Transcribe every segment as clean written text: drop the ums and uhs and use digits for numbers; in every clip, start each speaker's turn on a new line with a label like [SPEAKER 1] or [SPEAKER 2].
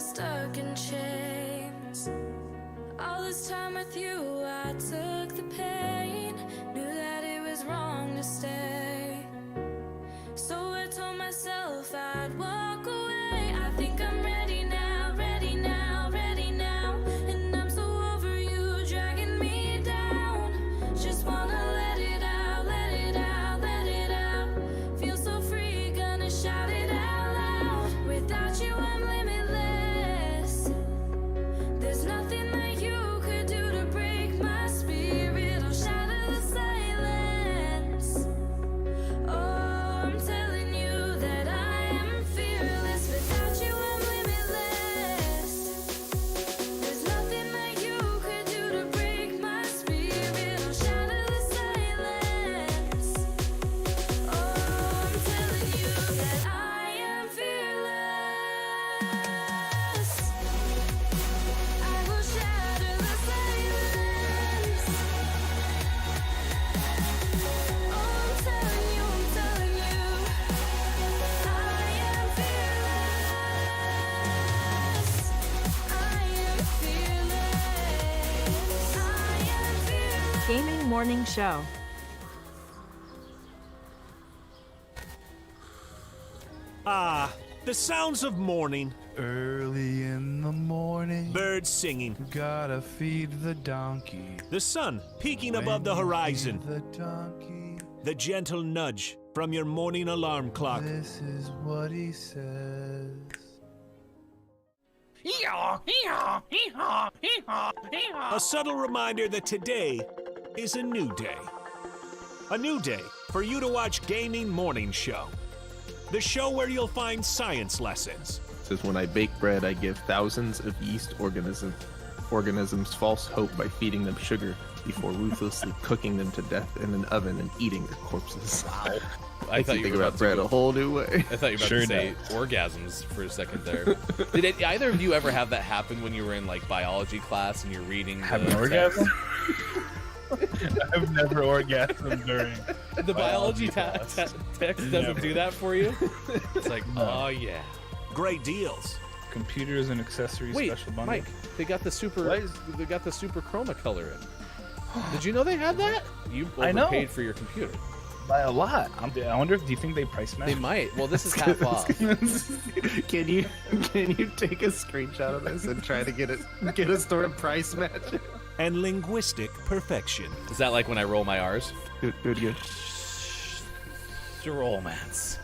[SPEAKER 1] was stuck in chains. All this time with you, I took the pain. Knew that it was wrong to stay. So I told myself I'd walk away. I think I'm ready now, ready now, ready now. And I'm so over you dragging me down. Just wanna let it out, let it out, let it out. Feel so free, gonna shout it out loud. Without you I'm limitless. There's nothing that you could do to break my spirit or shatter the silence. Oh, I'm telling you that I am fearless. Without you I'm limitless. There's nothing that you could do to break my spirit or shatter the silence. Oh, I'm telling you that I am fearless. I will shatter the silence. Oh, I'm telling you, I am fearless. I am fearless. I am fearless.
[SPEAKER 2] Gaming Morning Show.
[SPEAKER 3] Ah, the sounds of morning.
[SPEAKER 4] Early in the morning,
[SPEAKER 3] Birds singing.
[SPEAKER 4] gotta feed the donkey.
[SPEAKER 3] The sun peeking above the
[SPEAKER 4] When you
[SPEAKER 3] horizon.
[SPEAKER 4] feed the donkey,
[SPEAKER 3] The gentle nudge from your morning alarm clock.
[SPEAKER 4] this is what he says.
[SPEAKER 3] A subtle reminder that today is a new day. A new day for you to watch Gaming Morning Show. The show where you'll find science lessons,
[SPEAKER 5] Says when I bake bread, I give thousands of yeast organisms false hope by feeding them sugar before ruthlessly cooking them to death in an oven and eating their corpses. Wow.
[SPEAKER 6] I thought you
[SPEAKER 5] think
[SPEAKER 6] were
[SPEAKER 5] about bread a whole new way.
[SPEAKER 6] I thought you were about to say orgasms for a second there. Did either of you ever have that happen when you were in like biology class and you're reading?
[SPEAKER 7] Have
[SPEAKER 6] the
[SPEAKER 7] an orgasm?
[SPEAKER 6] text?
[SPEAKER 7] I've never orgasmed during.
[SPEAKER 6] The biology
[SPEAKER 7] class.
[SPEAKER 6] text doesn't
[SPEAKER 7] Never.
[SPEAKER 6] do that for you. It's like, oh yeah.
[SPEAKER 3] great deals,
[SPEAKER 7] Computers and accessories
[SPEAKER 6] Wait,
[SPEAKER 7] special bundle.
[SPEAKER 6] Mike, they got the super.
[SPEAKER 7] What?
[SPEAKER 6] They got the super chroma color in. Did you know they had that? You
[SPEAKER 7] I know.
[SPEAKER 6] overpaid for your computer.
[SPEAKER 7] By a lot. I wonder if do you think they price match?
[SPEAKER 6] They might. Well, this is half off.
[SPEAKER 5] Can you take a screenshot of this and try to get a store price match?
[SPEAKER 3] and linguistic perfection.
[SPEAKER 6] Is that like when I roll my R's?
[SPEAKER 5] Good.
[SPEAKER 6] Romance.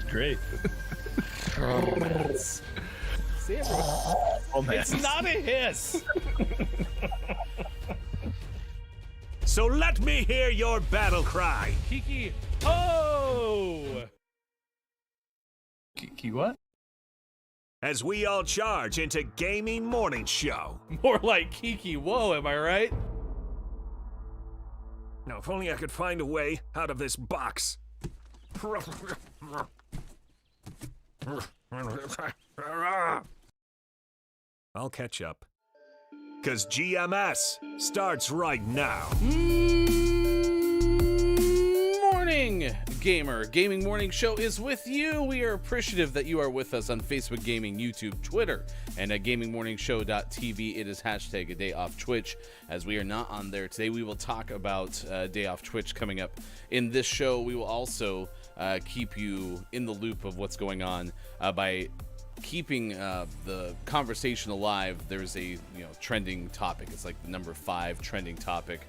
[SPEAKER 7] Great.
[SPEAKER 6] Romance. See, everyone.
[SPEAKER 7] man.
[SPEAKER 6] It's not a hiss.
[SPEAKER 3] So let me hear your battle cry.
[SPEAKER 6] Kiki. Oh!
[SPEAKER 7] Key what?
[SPEAKER 3] As we all charge into Gaming Morning Show.
[SPEAKER 6] More like Kiki. Whoa, am I right?
[SPEAKER 3] Now, if only I could find a way out of this box. I'll catch up. 'Cause GMS starts right now.
[SPEAKER 6] Morning, gamer. Gaming Morning Show is with you. We are appreciative that you are with us on Facebook Gaming, YouTube, Twitter, and at gamingmorningshow.tv. It is hashtag a day off Twitch. As we are not on there today, we will talk about day off Twitch coming up in this show. We will also keep you in the loop of what's going on by keeping the conversation alive. There's a trending topic. It's like the number 5 trending topic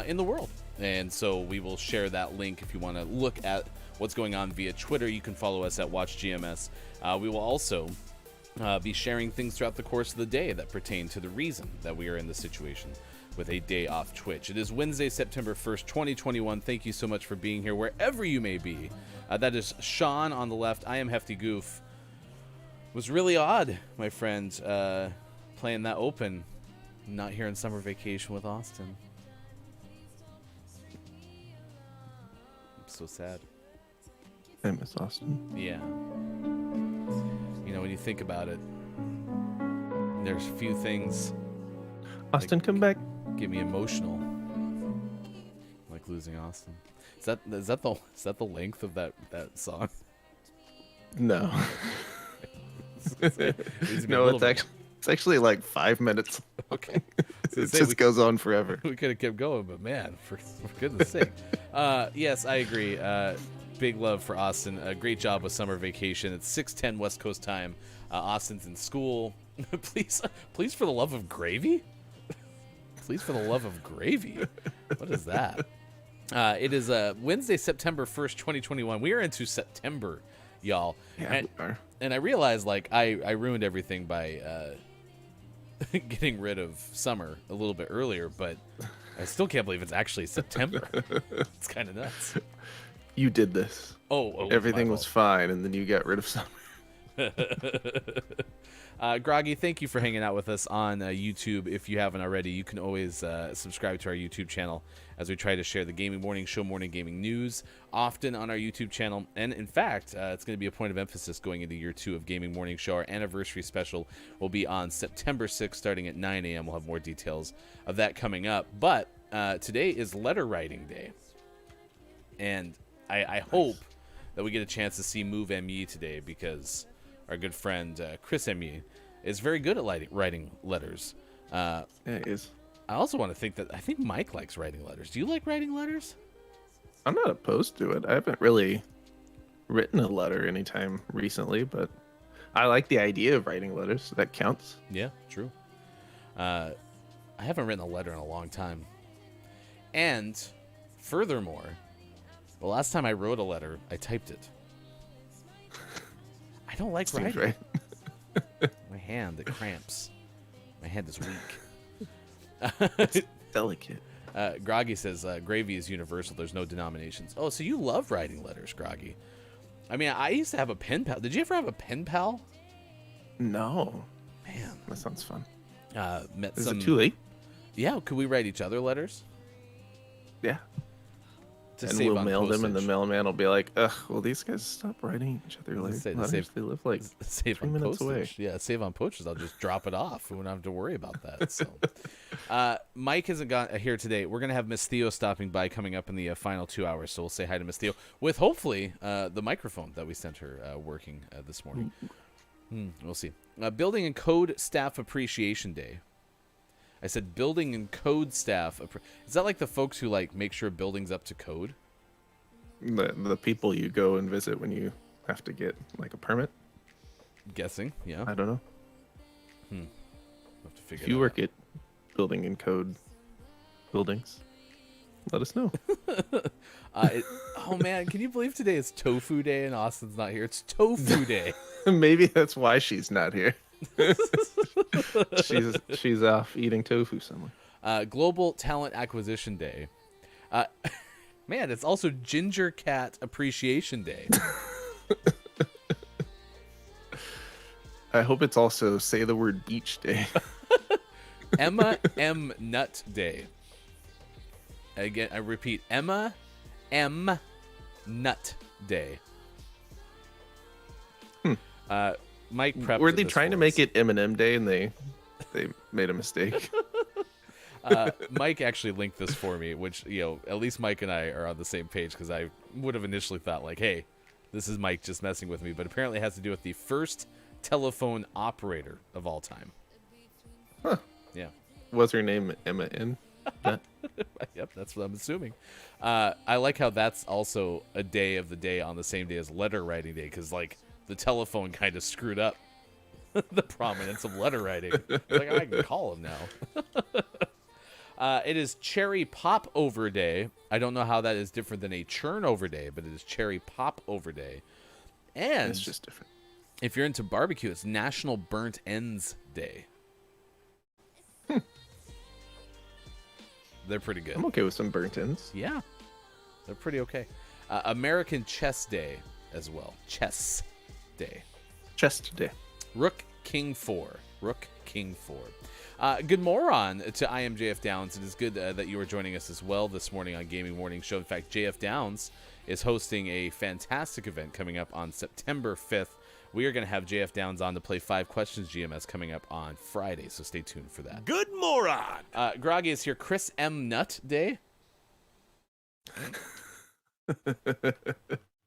[SPEAKER 6] in the world, and so we will share that link if you want to look at what's going on via Twitter. You can follow us at WatchGMS. We will also be sharing things throughout the course of the day that pertain to the reason that we are in this situation with a day off Twitch. It is Wednesday, September 1st, 2021. Thank you so much for being here wherever you may be. That is Sean on the left. I am Hefty Goof. It was really odd, my friend, playing that open, not here on summer vacation with Austin. I'm so sad.
[SPEAKER 5] I miss Austin.
[SPEAKER 6] Yeah. When you think about it, there's a few things
[SPEAKER 5] Austin, come back.
[SPEAKER 6] get me emotional, like losing Austin. Is that the length of that song?
[SPEAKER 5] No.
[SPEAKER 6] gonna say, it needs to be a
[SPEAKER 5] No,
[SPEAKER 6] little
[SPEAKER 5] it's actually like 5 minutes.
[SPEAKER 6] okay.
[SPEAKER 5] It just goes on forever.
[SPEAKER 6] We could have kept going, but man, for goodness sake. Yes, I agree. Big love for Austin. Great job with summer vacation. It's 6:10 West Coast time. Austin's in school. Please, for the love of gravy. Please, for the love of gravy. What is that? It is Wednesday, September 1st, 2021. We are into September, y'all.
[SPEAKER 5] Yeah, we are.
[SPEAKER 6] And I realized, like, I ruined everything by getting rid of summer a little bit earlier, but I still can't believe it's actually September. It's kind of nuts.
[SPEAKER 5] You did this.
[SPEAKER 6] Oh,
[SPEAKER 5] Everything
[SPEAKER 6] my
[SPEAKER 5] was
[SPEAKER 6] fault.
[SPEAKER 5] fine, and then you got rid of summer.
[SPEAKER 6] Groggy, thank you for hanging out with us on YouTube. If you haven't already, you can always subscribe to our YouTube channel as we try to share the Gaming Morning Show morning gaming news often on our YouTube channel. And in fact, it's going to be a point of emphasis going into year 2 of Gaming Morning Show. Our anniversary special will be on September 6th, starting at 9 a.m. We'll have more details of that coming up. But today is letter writing day. And I hope that we get a chance to see Move ME today, because our good friend Chris ME is very good at writing letters.
[SPEAKER 5] Yeah, it is.
[SPEAKER 6] I also want to think that I think Mike likes writing letters. Do you like writing letters?
[SPEAKER 5] I'm not opposed to it. I haven't really written a letter anytime recently, but I like the idea of writing letters. That counts.
[SPEAKER 6] Yeah, true. I haven't written a letter in a long time. And furthermore, the last time I wrote a letter, I typed it. I don't like
[SPEAKER 5] Seems
[SPEAKER 6] writing.
[SPEAKER 5] right.
[SPEAKER 6] My hand, it cramps. My hand is weak.
[SPEAKER 5] It's delicate.
[SPEAKER 6] Groggy says gravy is universal. There's no denominations. Oh, so you love writing letters, Groggy. I mean, I used to have a pen pal. Did you ever have a pen pal?
[SPEAKER 5] No.
[SPEAKER 6] Man.
[SPEAKER 5] That sounds fun.
[SPEAKER 6] Met
[SPEAKER 5] Is
[SPEAKER 6] some.
[SPEAKER 5] it too late?
[SPEAKER 6] Yeah, could we write each other letters?
[SPEAKER 5] Yeah.
[SPEAKER 6] To
[SPEAKER 5] And
[SPEAKER 6] save
[SPEAKER 5] we'll
[SPEAKER 6] on
[SPEAKER 5] mail them, and the
[SPEAKER 6] postage.
[SPEAKER 5] mailman will be like, "Ugh, will these guys stop writing each other
[SPEAKER 6] Let's say
[SPEAKER 5] letters?
[SPEAKER 6] to save-
[SPEAKER 5] They live like
[SPEAKER 6] Save
[SPEAKER 5] 3
[SPEAKER 6] on
[SPEAKER 5] minutes
[SPEAKER 6] postage.
[SPEAKER 5] away."
[SPEAKER 6] Yeah, save on postage. I'll just drop it off. We won't have to worry about that. So, Mike hasn't got here today. We're gonna have Miss Theo stopping by coming up in the final 2 hours. So we'll say hi to Miss Theo with hopefully the microphone that we sent her working this morning. We'll see. Building and Code Staff Appreciation Day. I said Building and Code Staff. Is that like the folks who like make sure buildings up to code?
[SPEAKER 5] The people you go and visit when you have to get like a permit.
[SPEAKER 6] Guessing, yeah.
[SPEAKER 5] I don't know.
[SPEAKER 6] We'll have to figure
[SPEAKER 5] If you
[SPEAKER 6] that
[SPEAKER 5] work at building and code buildings, let us know.
[SPEAKER 6] Oh man, can you believe today is Tofu Day and Austin's not here? It's Tofu Day.
[SPEAKER 5] Maybe that's why she's not here. she's off eating tofu somewhere.
[SPEAKER 6] Global Talent Acquisition Day. Man, it's also Ginger Cat Appreciation Day.
[SPEAKER 5] I hope it's also say the word beach day.
[SPEAKER 6] Emma M. Nut Day. Again, I repeat, Emma M. Nut Day. Mike prepped
[SPEAKER 5] Were they
[SPEAKER 6] this
[SPEAKER 5] trying to
[SPEAKER 6] for
[SPEAKER 5] make
[SPEAKER 6] us.
[SPEAKER 5] it M&M Day and they made a mistake?
[SPEAKER 6] Mike actually linked this for me, which, you know, at least Mike and I are on the same page, because I would have initially thought, like, hey, this is Mike just messing with me, but apparently it has to do with the first telephone operator of all time.
[SPEAKER 5] Huh.
[SPEAKER 6] Yeah.
[SPEAKER 5] Was her name Emma N?
[SPEAKER 6] Yep, that's what I'm assuming. I like how that's also a day of the day on the same day as letter writing day, because, like, the telephone kind of screwed up the prominence of letter writing. Like, I can call him now. It is Cherry Pop Over Day. I don't know how that is different than a churn over day, but it is Cherry Pop Over Day. And
[SPEAKER 5] It's just different.
[SPEAKER 6] if you're into barbecue, it's National Burnt Ends Day. They're pretty good.
[SPEAKER 5] I'm okay with some burnt ends.
[SPEAKER 6] Yeah, they're pretty okay. American Chess Day as well. Chess Day.
[SPEAKER 5] Chest day.
[SPEAKER 6] Rook King 4. Rook King 4. Good moron to IMJF Downs. It is good that you are joining us as well this morning on Gaming Morning Show. In fact, JF Downs is hosting a fantastic event coming up on September 5th. We are going to have JF Downs on to play 5 Questions GMS coming up on Friday, so stay tuned for that.
[SPEAKER 3] Good moron!
[SPEAKER 6] Groggy is here. Chris M. Nut Day.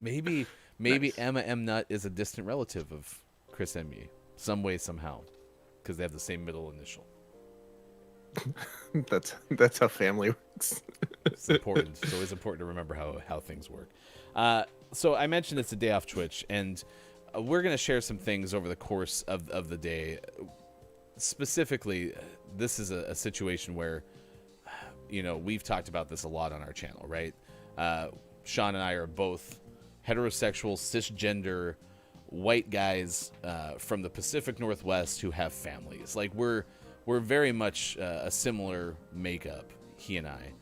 [SPEAKER 6] Maybe
[SPEAKER 5] Nice.
[SPEAKER 6] Emma M. Nutt is a distant relative of Chris M. some way, somehow, because they have the same middle initial.
[SPEAKER 5] That's how family works.
[SPEAKER 6] It's important. It's always important to remember how things work. So I mentioned it's a day off Twitch, and we're going to share some things over the course of the day. Specifically, this is a situation where, we've talked about this a lot on our channel, right? Sean and I are both heterosexual, cisgender, white guys from the Pacific Northwest who have families. Like, we're very much a similar makeup, he and I.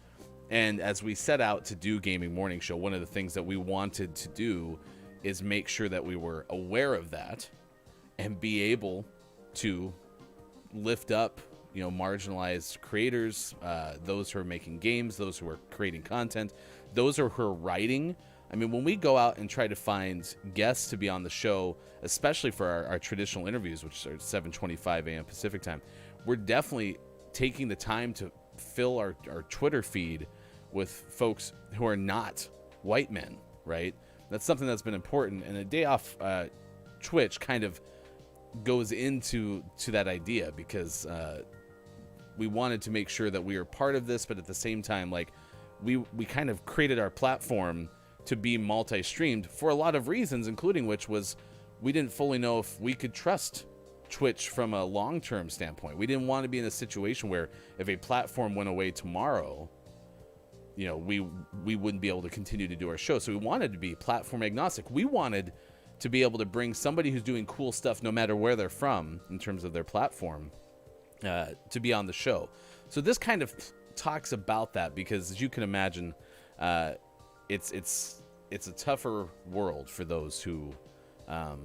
[SPEAKER 6] And as we set out to do Gaming Morning Show, one of the things that we wanted to do is make sure that we were aware of that and be able to lift up, marginalized creators, those who are making games, those who are creating content, those who are writing. I mean, when we go out and try to find guests to be on the show, especially for our traditional interviews, which are 7:25 a.m. Pacific time, we're definitely taking the time to fill our Twitter feed with folks who are not white men, right? That's something that's been important, and a day off Twitch kind of goes into that idea, because we wanted to make sure that we were part of this, but at the same time, like, we kind of created our platform to be multi-streamed for a lot of reasons, including which was we didn't fully know if we could trust Twitch from a long-term standpoint. We didn't want to be in a situation where if a platform went away tomorrow, we wouldn't be able to continue to do our show. So we wanted to be platform agnostic. We wanted to be able to bring somebody who's doing cool stuff no matter where they're from in terms of their platform to be on the show. So this kind of talks about that, because as you can imagine, it's a tougher world for those who are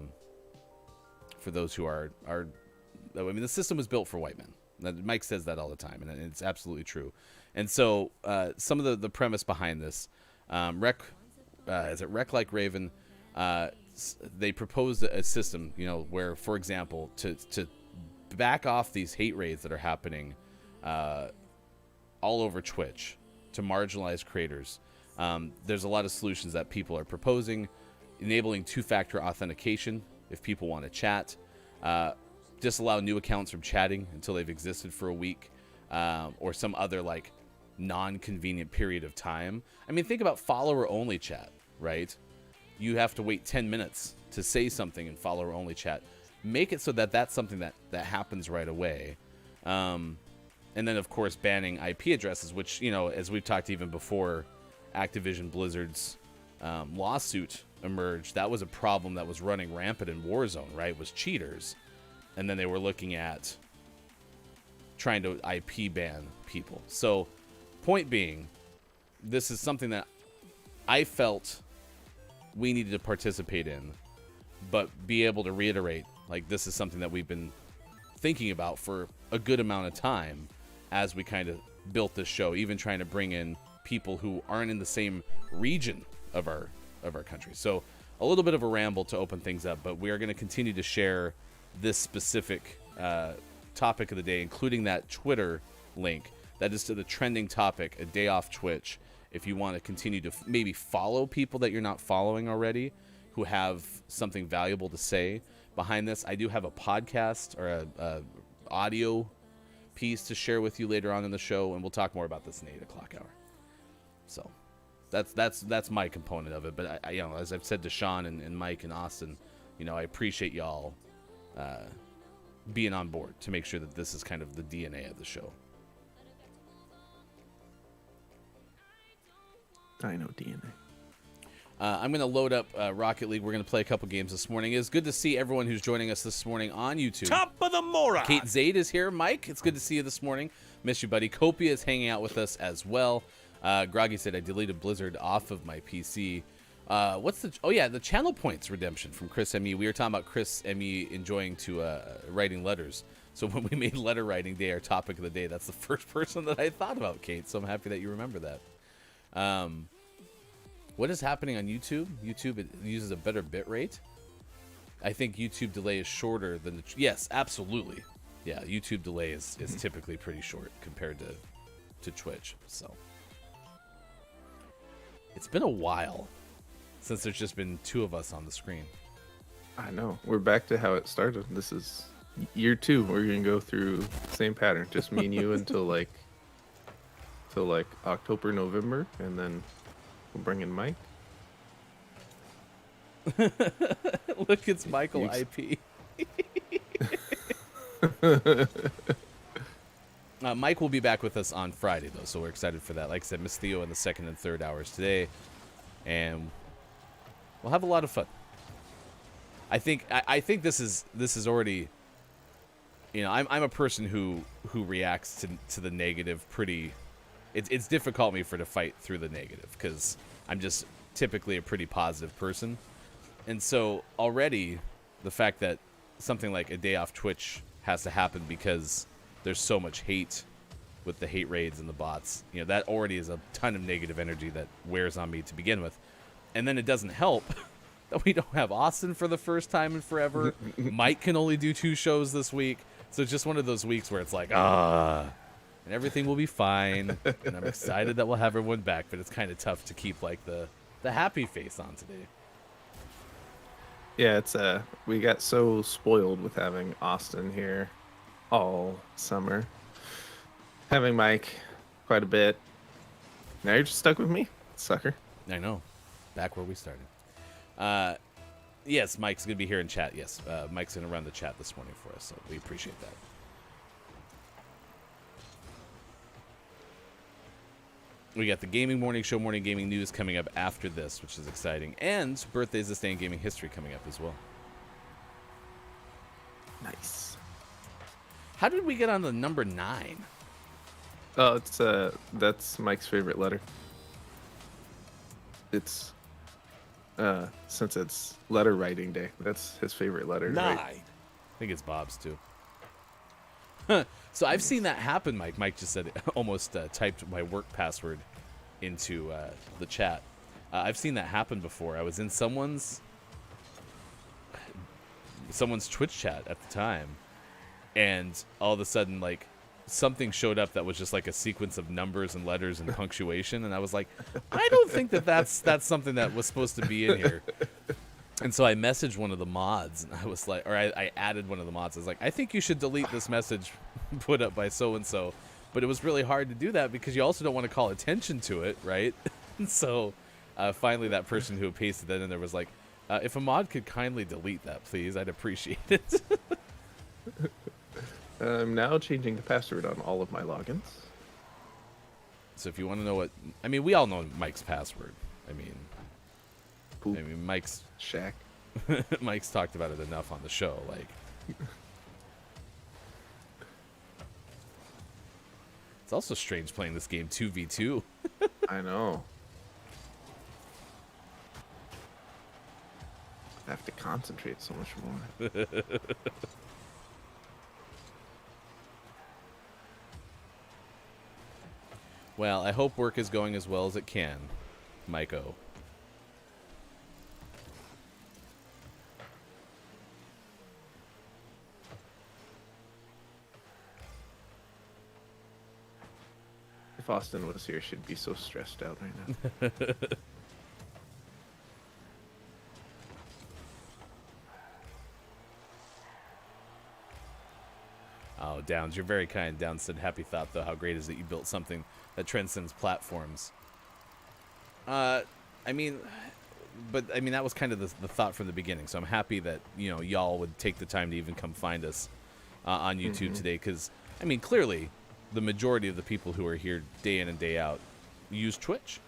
[SPEAKER 6] I mean, the system was built for white men. Mike says that all the time, and it's absolutely true. And so some of the premise behind this, Rec Like Raven, they proposed a system, where, for example, to back off these hate raids that are happening all over Twitch to marginalized creators. There's a lot of solutions that people are proposing, enabling two-factor authentication if people want to chat, disallow new accounts from chatting until they've existed for a week, or some other like non-convenient period of time. I mean, think about follower-only chat, right? You have to wait 10 minutes to say something in follower-only chat. Make it so that that's something that happens right away. And then, of course, banning IP addresses, which, as we've talked even before, Activision Blizzard's lawsuit emerged. That was a problem that was running rampant in Warzone, right? Was cheaters. And then they were looking at trying to IP ban people. So, point being, this is something that I felt we needed to participate in, but be able to reiterate, like, this is something that we've been thinking about for a good amount of time as we kind of built this show, even trying to bring in people who aren't in the same region of our country. So a little bit of a ramble to open things up, but we are going to continue to share this specific topic of the day, including that Twitter link that is to the trending topic, a day off Twitch. If you want to continue to maybe follow people that you're not following already who have something valuable to say behind this, I do have a podcast or a audio piece to share with you later on in the show, and we'll talk more about this in the 8 o'clock hour. So that's my component of it. But I as I've said to Sean and Mike and Austin, I appreciate y'all being on board to make sure that this is kind of the DNA of the show.
[SPEAKER 5] I know DNA.
[SPEAKER 6] I'm going to load up Rocket League. We're going to play a couple games this morning. It's good to see everyone who's joining us this morning on YouTube.
[SPEAKER 3] Top of the moron.
[SPEAKER 6] Kate Zaid is here. Mike, it's good to see you this morning. Miss you, buddy. Copia is hanging out with us as well. Groggy said, I deleted Blizzard off of my PC. The channel points redemption from Chris M.E. We were talking about Chris M.E. enjoying to writing letters. So when we made letter writing day our topic of the day, that's the first person that I thought about, Kate. So I'm happy that you remember that. What is happening on YouTube? YouTube, it uses a better bit rate. I think YouTube delay is shorter than yes, absolutely. Yeah, YouTube delay is typically pretty short compared to Twitch. So it's been a while since there's just been two of us on the screen.
[SPEAKER 5] I know. We're back to how it started. This is year 2. We're gonna go through the same pattern. Just me and you until like October, November, and then we'll bring in Mike.
[SPEAKER 6] Look, it's Michael
[SPEAKER 5] You-
[SPEAKER 6] IP. Mike will be back with us on Friday, though, so we're excited for that. Like I said, Miss Theo in the 2nd and 3rd hours today, and we'll have a lot of fun. I think this is already, you know, I'm a person who reacts to the negative pretty. It's difficult me to fight through the negative because I'm just typically a pretty positive person, and so already the fact that something like a day off Twitch has to happen because there's so much hate with the hate raids and the bots, you know, that already is a ton of negative energy that wears on me to begin with. And then it doesn't help that we don't have Austin for the first time in forever. Mike can only do 2 shows this week. So it's just one of those weeks where it's like, and everything will be fine. And I'm excited that we'll have everyone back, but it's kind of tough to keep like the happy face on today.
[SPEAKER 5] Yeah, it's we got so spoiled with having Austin here all summer. Having Mike quite a bit. Now you're just stuck with me, sucker.
[SPEAKER 6] I know. Back where we started. Yes, Mike's going to be here in chat. Yes, Mike's going to run the chat this morning for us, so we appreciate that. We got the Gaming Morning Show Morning Gaming News coming up after this, which is exciting. And Birthdays this Day in Gaming History coming up as well.
[SPEAKER 5] Nice.
[SPEAKER 6] How did we get on the number 9?
[SPEAKER 5] Oh, it's that's Mike's favorite letter. It's since it's letter writing day, that's his favorite letter.
[SPEAKER 3] 9.
[SPEAKER 5] Right?
[SPEAKER 6] I think it's Bob's too. So I've seen that happen, Mike. Mike just said almost typed my work password into the chat. I've seen that happen before. I was in someone's Twitch chat at the time, and all of a sudden, like, something showed up that was just like a sequence of numbers and letters and punctuation, and I was like, I don't think that's something that was supposed to be in here. And so I messaged one of the mods, and I was like, or I added one of the mods. I was like, I think you should delete this message put up by so-and-so. But it was really hard to do that because you also don't want to call attention to it, right? And so finally that person who pasted that in there was like, if a mod could kindly delete that, please, I'd appreciate it.
[SPEAKER 5] I'm now changing the password on all of my logins.
[SPEAKER 6] So if you want to know I mean, we all know Mike's password. I mean,
[SPEAKER 5] Poop.
[SPEAKER 6] Mike's
[SPEAKER 5] Shack.
[SPEAKER 6] Mike's talked about it enough on the show. Like, it's also strange playing this game 2v2.
[SPEAKER 5] I know. I have to concentrate so much more.
[SPEAKER 6] Well, I hope work is going as well as it can, Mike-O.
[SPEAKER 5] If Austin was here, she'd be so stressed out right now.
[SPEAKER 6] Oh, Downs, you're very kind. Downs said, happy thought, though. How great is it you built something that transcends platforms? I mean, that was kind of the thought from the beginning. So I'm happy that, you know, y'all would take the time to even come find us on YouTube today. Because, I mean, clearly, the majority of the people who are here day in and day out use Twitch.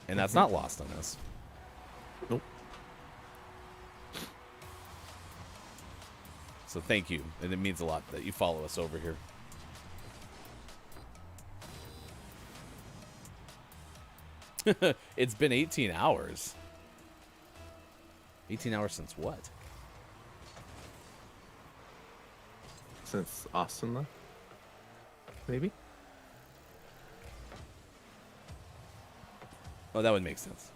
[SPEAKER 6] And that's not lost on us.
[SPEAKER 5] Nope.
[SPEAKER 6] So thank you, and it means a lot that you follow us over here. It's been 18 hours. 18 hours since what?
[SPEAKER 5] Since Austin left? Maybe?
[SPEAKER 6] Oh, that would make sense.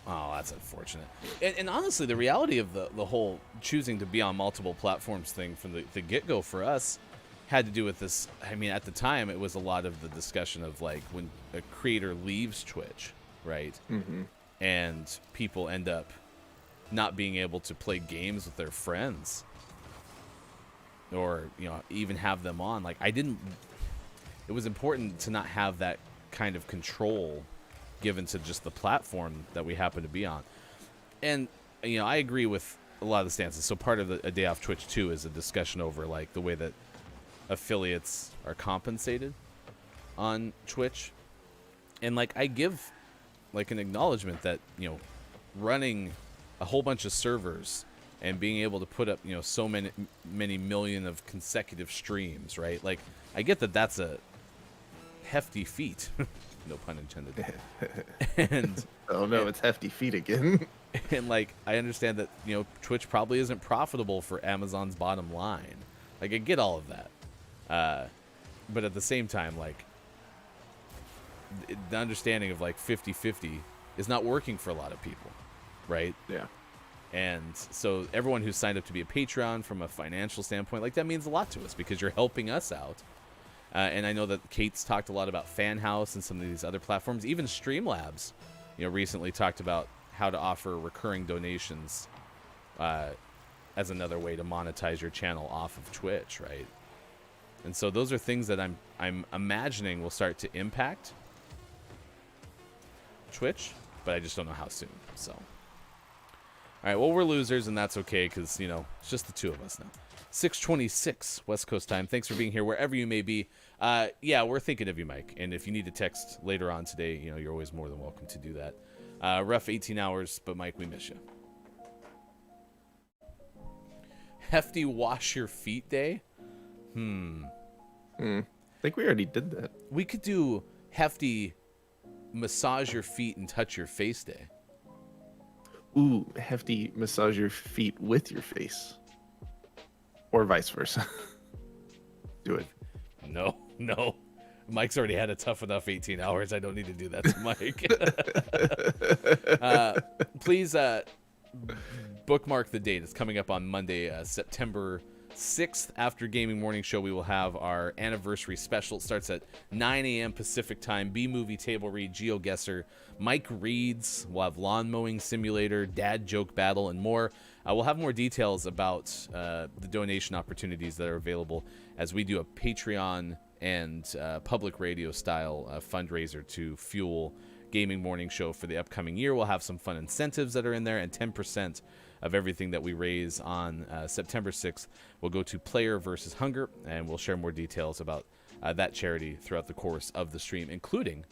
[SPEAKER 6] Oh, that's unfortunate. And honestly, the reality of the whole choosing to be on multiple platforms thing from the get-go for us had to do with this. I mean, at the time, it was a lot of the discussion of like when a creator leaves Twitch, right?
[SPEAKER 5] Mm-hmm.
[SPEAKER 6] And people end up not being able to play games with their friends or, you know, even have them on. Like, it was important to not have that kind of control given to just the platform that we happen to be on. And, you know, I agree with a lot of the stances. So part of a day off Twitch too is a discussion over like the way that affiliates are compensated on Twitch. And like, I give like an acknowledgement that, you know, running a whole bunch of servers and being able to put up, you know, so many million of consecutive streams, right? Like, I get that that's a hefty feat. No pun intended. And
[SPEAKER 5] oh no, it's hefty feet again.
[SPEAKER 6] And like, I understand that, you know, Twitch probably isn't profitable for Amazon's bottom line. Like, I get all of that. But at the same time, like, the understanding of like 50-50 is not working for a lot of people, right?
[SPEAKER 5] Yeah.
[SPEAKER 6] And so everyone who's signed up to be a Patreon from a financial standpoint, like, that means a lot to us because you're helping us out. And I know that Kate's talked a lot about FanHouse and some of these other platforms. Even Streamlabs, you know, recently talked about how to offer recurring donations as another way to monetize your channel off of Twitch, right? And so those are things that I'm imagining will start to impact Twitch, but I just don't know how soon. So, all right, well, we're losers, and that's okay because, you know, it's just the two of us now. 6:26 West Coast time. Thanks for being here wherever you may be. Yeah, we're thinking of you, Mike. And if you need to text later on today, you know, you're always more than welcome to do that. Rough 18 hours, but Mike, we miss you. Hefty wash your feet day?
[SPEAKER 5] I think we already did that.
[SPEAKER 6] We could do hefty massage your feet and touch your face day.
[SPEAKER 5] Ooh, hefty massage your feet with your face. Or vice versa. Do it.
[SPEAKER 6] No. Mike's already had a tough enough 18 hours. I don't need to do that to Mike. Please bookmark the date. It's coming up on Monday, September 6th. After Gaming Morning Show, we will have our anniversary special. It starts at 9 a.m. Pacific time. B-Movie Table Read, GeoGuessr, Mike Reads. We'll have Lawn Mowing Simulator, Dad Joke Battle, and more. We'll have more details about the donation opportunities that are available as we do a Patreon and public radio style fundraiser to fuel Gaming Morning Show for the upcoming year. We'll have some fun incentives that are in there, and 10% of everything that we raise on September 6th will go to Player versus Hunger, and we'll share more details about that charity throughout the course of the stream, including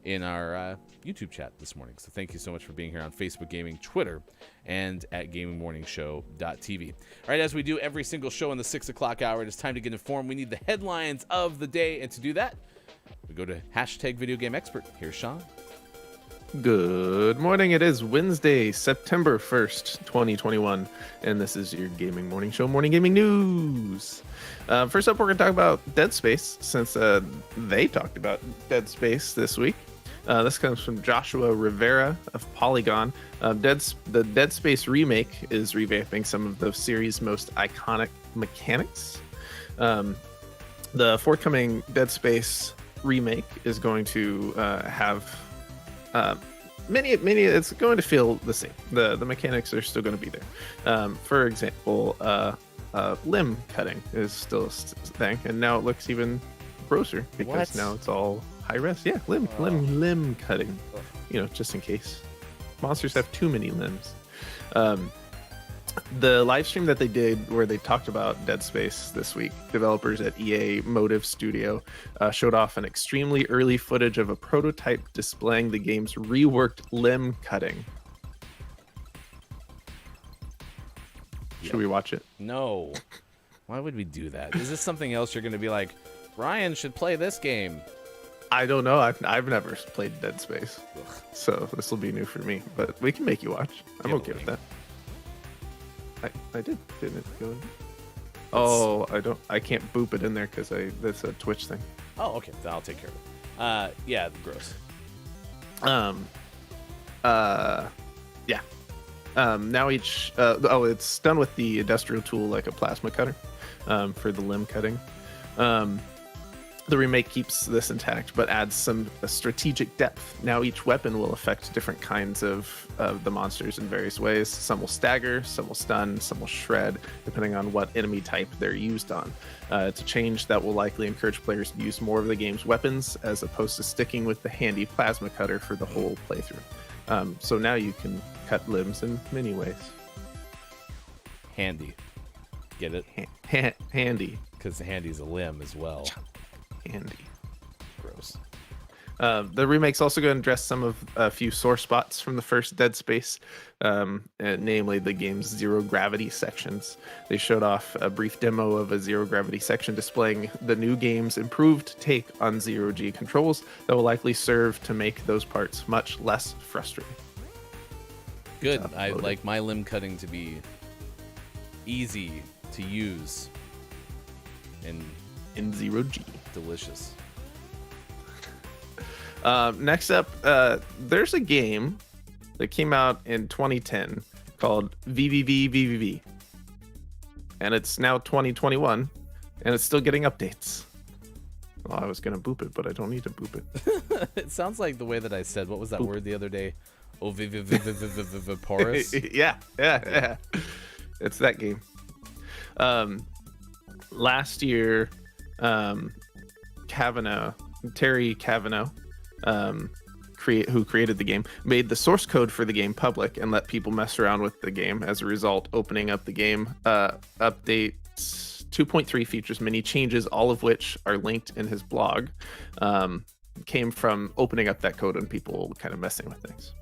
[SPEAKER 6] in our YouTube chat this morning. So thank you so much for being here on Facebook Gaming, Twitter, and at gamingmorningshow.tv. All right, as we do every single show in the 6 o'clock hour, it is time to get informed. We need the headlines of the day, and to do that, we go to #VideoGameExpert. Here's Sean.
[SPEAKER 5] Good morning. It is Wednesday, September 1st, 2021, and this is your Gaming Morning Show Morning Gaming News. First up, we're going to talk about Dead Space, since they talked about Dead Space this week. This comes from Joshua Rivera of Polygon. The Dead Space remake is revamping some of the series' most iconic mechanics. The forthcoming Dead Space remake is going to have many. It's going to feel the same. The mechanics are still going to be there. For example, limb cutting is still a thing, and now it looks even grosser because now it's all high res. Yeah, limb cutting. You know, just in case monsters have too many limbs. The live stream that they did where they talked about Dead Space this week, developers at EA Motive Studio showed off an extremely early footage of a prototype displaying the game's reworked limb cutting. Should we watch it?
[SPEAKER 6] No. Why would we do that? Is this something else you're going to be like, Ryan should play this game?
[SPEAKER 5] I don't know. I've never played Dead Space, so this will be new for me. But we can make you watch. I'm okay with that. I did, didn't it? Go in? Oh, I can't boop it in there because that's a Twitch thing.
[SPEAKER 6] Oh, okay. Then I'll take care of it. Yeah, gross.
[SPEAKER 5] Yeah. Now each it's done with the industrial tool like a plasma cutter for the limb cutting. The remake keeps this intact, but adds some strategic depth. Now each weapon will affect different kinds of the monsters in various ways. Some will stagger, some will stun, some will shred, depending on what enemy type they're used on. It's a change that will likely encourage players to use more of the game's weapons, as opposed to sticking with the handy plasma cutter for the whole playthrough. So now you can cut limbs in many ways.
[SPEAKER 6] Handy. Get it?
[SPEAKER 5] Handy.
[SPEAKER 6] Because handy's a limb as well.
[SPEAKER 5] Handy.
[SPEAKER 6] Gross.
[SPEAKER 5] The remake's also going to address some of a few sore spots from the first Dead Space, namely the game's zero gravity sections. They showed off a brief demo of a zero gravity section displaying the new game's improved take on zero G controls that will likely serve to make those parts much less frustrating.
[SPEAKER 6] Good. I like my limb cutting to be easy to use and
[SPEAKER 5] In zero G.
[SPEAKER 6] delicious.
[SPEAKER 5] Next up, there's a game that came out in 2010 called VVV, and it's now 2021, and it's still getting updates. Well, I was gonna boop it, but I don't need to boop it.
[SPEAKER 6] It sounds like the way that I said, what was that word the other day? Oh, Porous.
[SPEAKER 5] Yeah. It's that game. Last year, Terry Cavanaugh, who created the game, made the source code for the game public and let people mess around with the game. As a result, opening up the game, updates 2.3 features many changes, all of which are linked in his blog, came from opening up that code and people kind of messing with things.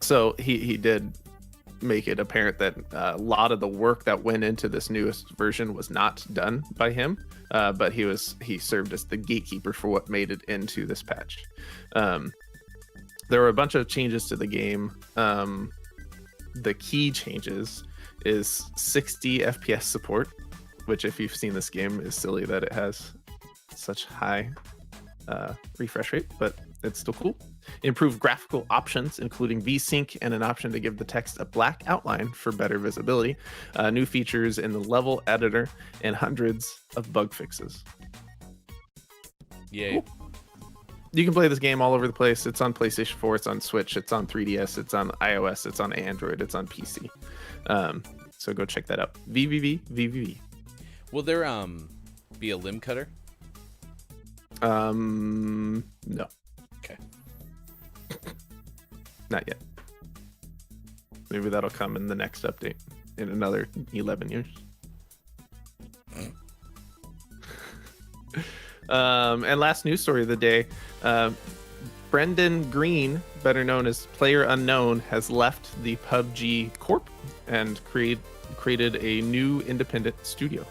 [SPEAKER 5] So he did make it apparent that a lot of the work that went into this newest version was not done by him, but he served as the gatekeeper for what made it into this patch. There were a bunch of changes to the game. The key changes is 60 FPS support, which, if you've seen this game, is silly that it has such high refresh rate, but it's still cool. Improved graphical options, including VSync and an option to give the text a black outline for better visibility. New features in the level editor and hundreds of bug fixes.
[SPEAKER 6] Yay.
[SPEAKER 5] Cool. You can play this game all over the place. It's on PlayStation 4, it's on Switch, it's on 3DS, it's on iOS, it's on Android, it's on PC. So go check that out. VVV.
[SPEAKER 6] Will there be a limb cutter?
[SPEAKER 5] No.
[SPEAKER 6] Okay.
[SPEAKER 5] Not yet. Maybe that'll come in the next update in another 11 years. And last news story of the day, Brendan Green, better known as Player Unknown, has left the PUBG Corp and created a new independent studio.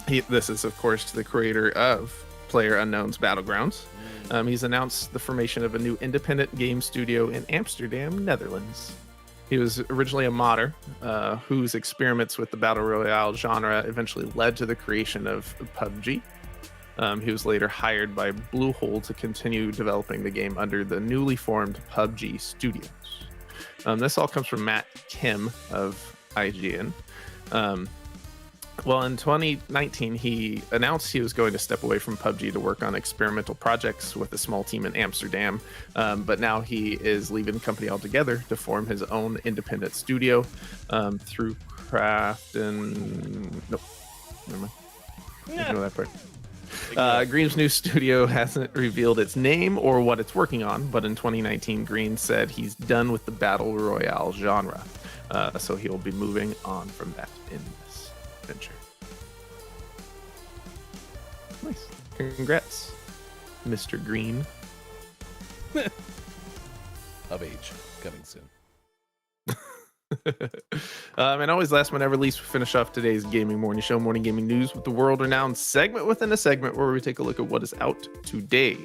[SPEAKER 5] This is, of course, the creator of Player Unknown's Battlegrounds. He's announced the formation of a new independent game studio in Amsterdam, Netherlands. He was originally a modder whose experiments with the Battle Royale genre eventually led to the creation of PUBG. He was later hired by Bluehole to continue developing the game under the newly formed PUBG Studios. This all comes from Matt Kim of IGN. Well, in 2019, he announced he was going to step away from PUBG to work on experimental projects with a small team in Amsterdam. But now he is leaving the company altogether to form his own independent studio through Craft and... Nope. Never mind. Ignore that part. Green's new studio hasn't revealed its name or what it's working on, but in 2019, Green said he's done with the Battle Royale genre. So he'll be moving on from that in this venture. Nice. Congrats, Mr. Green.
[SPEAKER 6] Of age. Coming soon.
[SPEAKER 5] And always last but never least, we finish off today's Gaming Morning Show, morning gaming news with the world-renowned segment within a segment where we take a look at what is out today.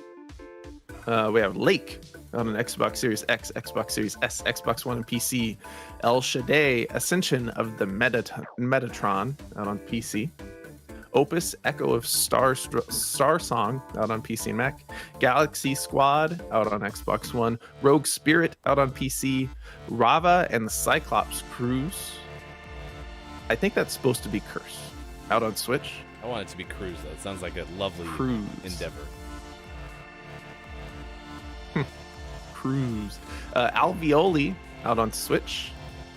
[SPEAKER 5] We have Lake on an Xbox Series X, Xbox Series S, Xbox One, and PC. El Shaddai, Ascension of the Metatron out on PC. Opus Echo of Star Song out on PC and Mac, Galaxy Squad out on Xbox One, Rogue Spirit out on PC, Rava and the Cyclops Cruise. I think that's supposed to be Curse out on Switch.
[SPEAKER 6] I want it to be Cruise, though. It sounds like a lovely
[SPEAKER 5] Cruise.
[SPEAKER 6] endeavor.
[SPEAKER 5] Cruise. Alveoli out on Switch,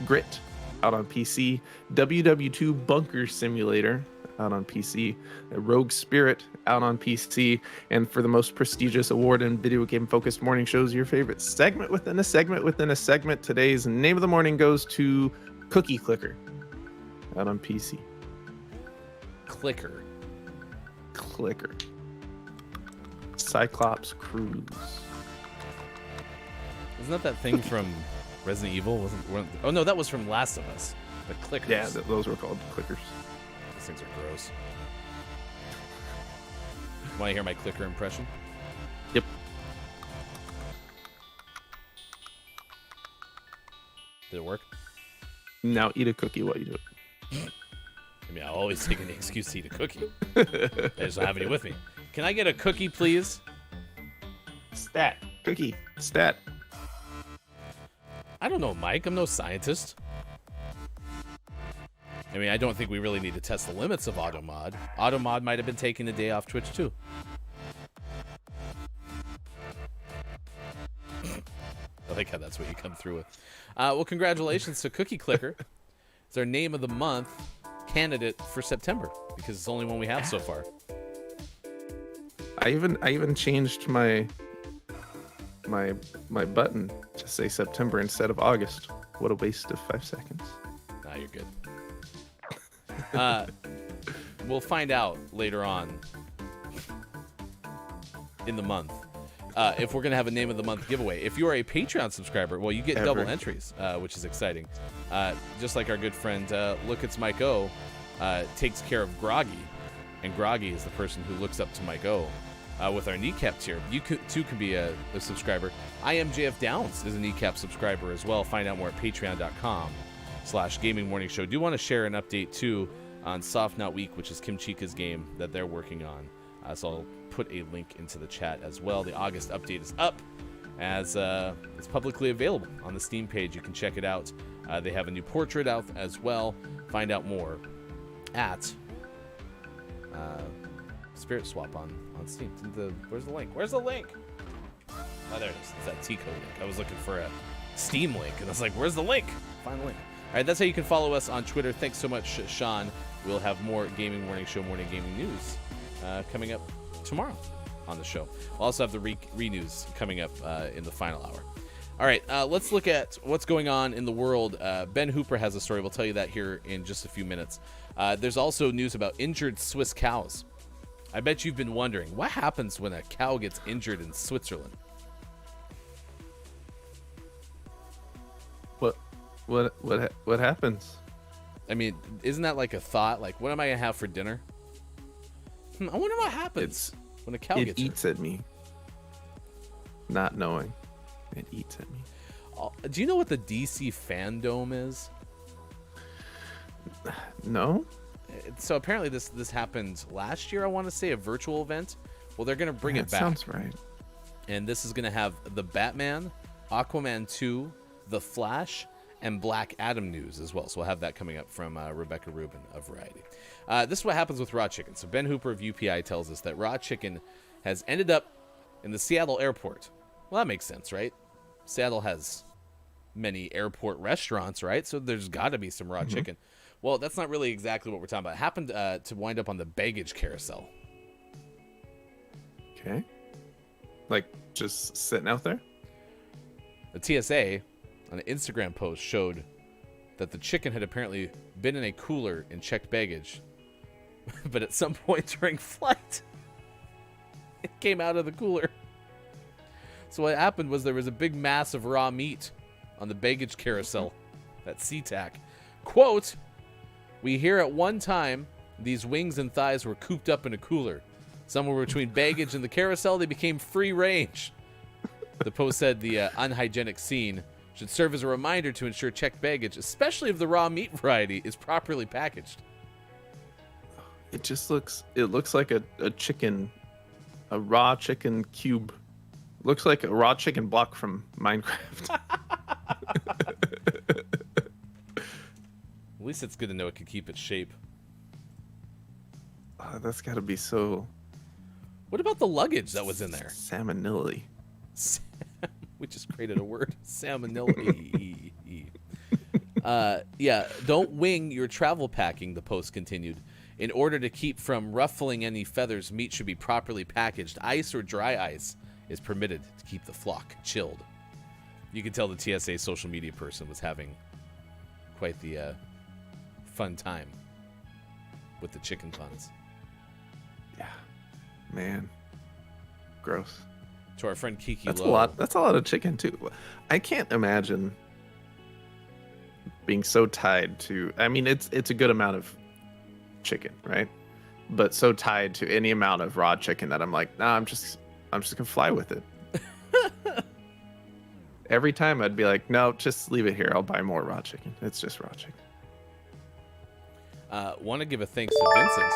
[SPEAKER 5] Grit out on PC, WW2 Bunker Simulator out on PC, Rogue Spirit out on PC, and for the most prestigious award in video game focused morning shows, your favorite segment within a segment within a segment, today's name of the morning goes to Cookie Clicker out on PC.
[SPEAKER 6] Clicker.
[SPEAKER 5] Cyclops Cruise.
[SPEAKER 6] Isn't that thing from Resident Evil? Oh no, that was from Last of Us. The clickers.
[SPEAKER 5] Yeah, those were called clickers.
[SPEAKER 6] These things are gross. Want to hear my clicker impression?
[SPEAKER 5] Yep.
[SPEAKER 6] Did it work?
[SPEAKER 5] Now eat a cookie while you do it.
[SPEAKER 6] I mean, I'll always take an excuse to eat a cookie. I just don't have any with me. Can I get a cookie, please?
[SPEAKER 5] Stat. Cookie. Stat.
[SPEAKER 6] I don't know, Mike. I'm no scientist. I mean, I don't think we really need to test the limits of Automod. Automod might have been taking a day off Twitch, too. I like how that's what you come through with. Well, congratulations to Cookie Clicker. It's our name of the month candidate for September, because it's the only one we have so far.
[SPEAKER 5] I even changed my button to say September instead of August. What a waste of 5 seconds.
[SPEAKER 6] Nah, you're good. We'll find out later on in the month if we're going to have a name of the month giveaway. If you are a Patreon subscriber, well, you get double entries, which is exciting. Just like our good friend Look It's Mike O takes care of Groggy, and Groggy is the person who looks up to Mike O. With our kneecap tier, you too can be a subscriber. I am JF Downs is a kneecap subscriber as well. Find out more at patreon.com/gaming morning show. Do want to share an update too on Soft Not Week, which is Kim Chica's game that they're working on. So I'll put a link into the chat as well. The August update is up as it's publicly available on the Steam page. You can check it out. They have a new portrait out as well. Find out more at Spirit Swap on Steam. Where's the link? Where's the link? Oh, there it is. It's that T-code link. I was looking for a Steam link, and I was like, where's the link? Find the link. All right, that's how you can follow us on Twitter. Thanks so much, Sean. We'll have more Gaming Morning Show, morning gaming news coming up tomorrow on the show. We'll also have the re-news coming up in the final hour. All right, let's look at what's going on in the world. Ben Hooper has a story. We'll tell you that here in just a few minutes. There's also news about injured Swiss cows. I bet you've been wondering, what happens when a cow gets injured in Switzerland?
[SPEAKER 5] What happens?
[SPEAKER 6] I mean, isn't that like a thought? Like, what am I going to have for dinner? I wonder what happens when a cow
[SPEAKER 5] It
[SPEAKER 6] gets
[SPEAKER 5] eats
[SPEAKER 6] hurt.
[SPEAKER 5] at me. Not knowing. It eats at me.
[SPEAKER 6] Do you know what the DC Fandom is?
[SPEAKER 5] No?
[SPEAKER 6] So apparently this happened last year, I want to say, a virtual event. Well, they're going to bring
[SPEAKER 5] Yeah,
[SPEAKER 6] it back.
[SPEAKER 5] Sounds right.
[SPEAKER 6] And this is going to have the Batman, Aquaman 2, The Flash, and Black Adam news as well. So we'll have that coming up from Rebecca Rubin of Variety. This is what happens with Raw Chicken. So Ben Hooper of UPI tells us that Raw Chicken has ended up in the Seattle airport. Well, that makes sense, right? Seattle has many airport restaurants, right? So there's got to be some raw chicken. Well, that's not really exactly what we're talking about. It happened to wind up on the baggage carousel.
[SPEAKER 5] Okay. Like, just sitting out there?
[SPEAKER 6] The TSA on an Instagram post showed that the chicken had apparently been in a cooler and checked baggage, but at some point during flight, it came out of the cooler. So what happened was there was a big mass of raw meat on the baggage carousel at SeaTac. Quote, "We hear at one time these wings and thighs were cooped up in a cooler. Somewhere between baggage and the carousel, they became free range." The post said the unhygienic scene should serve as a reminder to ensure checked baggage, especially if the raw meat variety, is properly packaged.
[SPEAKER 5] It just looks. It looks like a chicken, a raw chicken cube. Looks like a raw chicken block from Minecraft.
[SPEAKER 6] At least it's good to know it can keep its shape.
[SPEAKER 5] That's got to be so
[SPEAKER 6] What about the luggage that was in there?
[SPEAKER 5] salmonelli.
[SPEAKER 6] We just created a word. Salmonella. Yeah, don't wing your travel packing, the post continued. In order to keep from ruffling any feathers, meat should be properly packaged. Ice or dry ice is permitted to keep the flock chilled. You can tell the TSA social media person was having quite the fun time with the chicken puns.
[SPEAKER 5] Yeah, man, gross.
[SPEAKER 6] To our friend Kiki
[SPEAKER 5] That's
[SPEAKER 6] Lowe.
[SPEAKER 5] a lot. That's a lot of chicken too. I can't imagine being so tied to. I mean, it's a good amount of chicken, right? But so tied to any amount of raw chicken that I'm like, nah, I'm just gonna fly with it. Every time I'd be like, no, just leave it here. I'll buy more raw chicken. It's just raw chicken.
[SPEAKER 6] Want to give a thanks to Vincent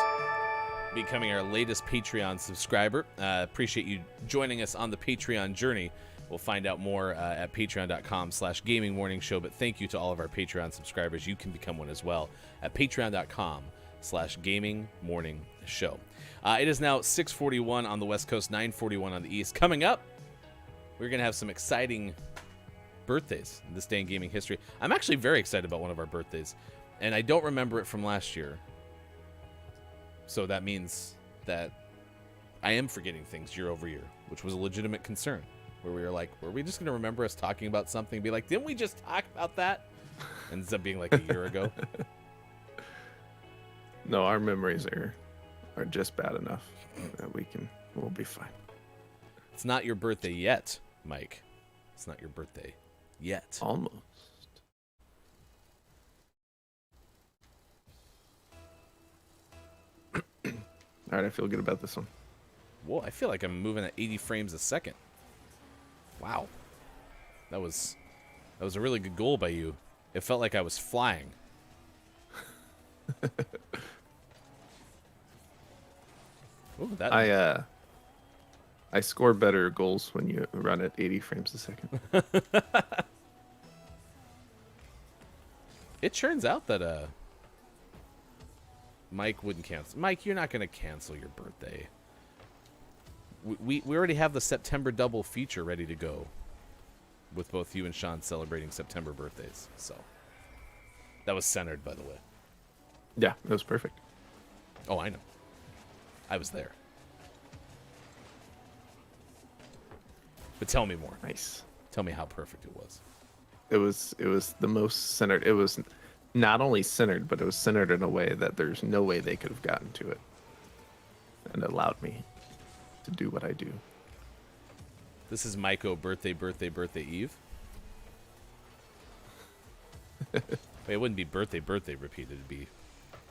[SPEAKER 6] becoming our latest Patreon subscriber. Appreciate you joining us on the Patreon journey. We'll find out more at patreon.com/gamingmorningshow. But thank you to all of our Patreon subscribers. You can become one as well at patreon.com/gamingmorningshow. It is now 6:41 on the West Coast, 9:41 on the East. Coming up, we're going to have some exciting birthdays in this day in gaming history. I'm actually very excited about one of our birthdays, and I don't remember it from last year. So that means that I am forgetting things year over year, which was a legitimate concern, where we were like, were we just going to remember us talking about something and be like, didn't we just talk about that? And ends up being like a year ago.
[SPEAKER 5] No, our memories are just bad enough that we'll be fine.
[SPEAKER 6] It's not your birthday yet, Mike. It's not your birthday yet.
[SPEAKER 5] Almost. All right, I feel good about this one.
[SPEAKER 6] Whoa, I feel like I'm moving at 80 frames a second. Wow. That was a really good goal by you. It felt like I was flying. Ooh, that
[SPEAKER 5] I score better goals when you run at 80 frames a second.
[SPEAKER 6] It turns out that Mike wouldn't cancel. Mike, you're not going to cancel your birthday. We already have the September double feature ready to go, with both you and Sean celebrating September birthdays. So that was centered, by the way.
[SPEAKER 5] Yeah, it was perfect.
[SPEAKER 6] Oh, I know. I was there. But tell me more.
[SPEAKER 5] Nice.
[SPEAKER 6] Tell me how perfect it was.
[SPEAKER 5] It was the most centered. It was not only centered, but it was centered in a way that there's no way they could have gotten to it, and allowed me to do what I do.
[SPEAKER 6] This is Maiko birthday Eve. Wait, it wouldn't be birthday repeated. It'd be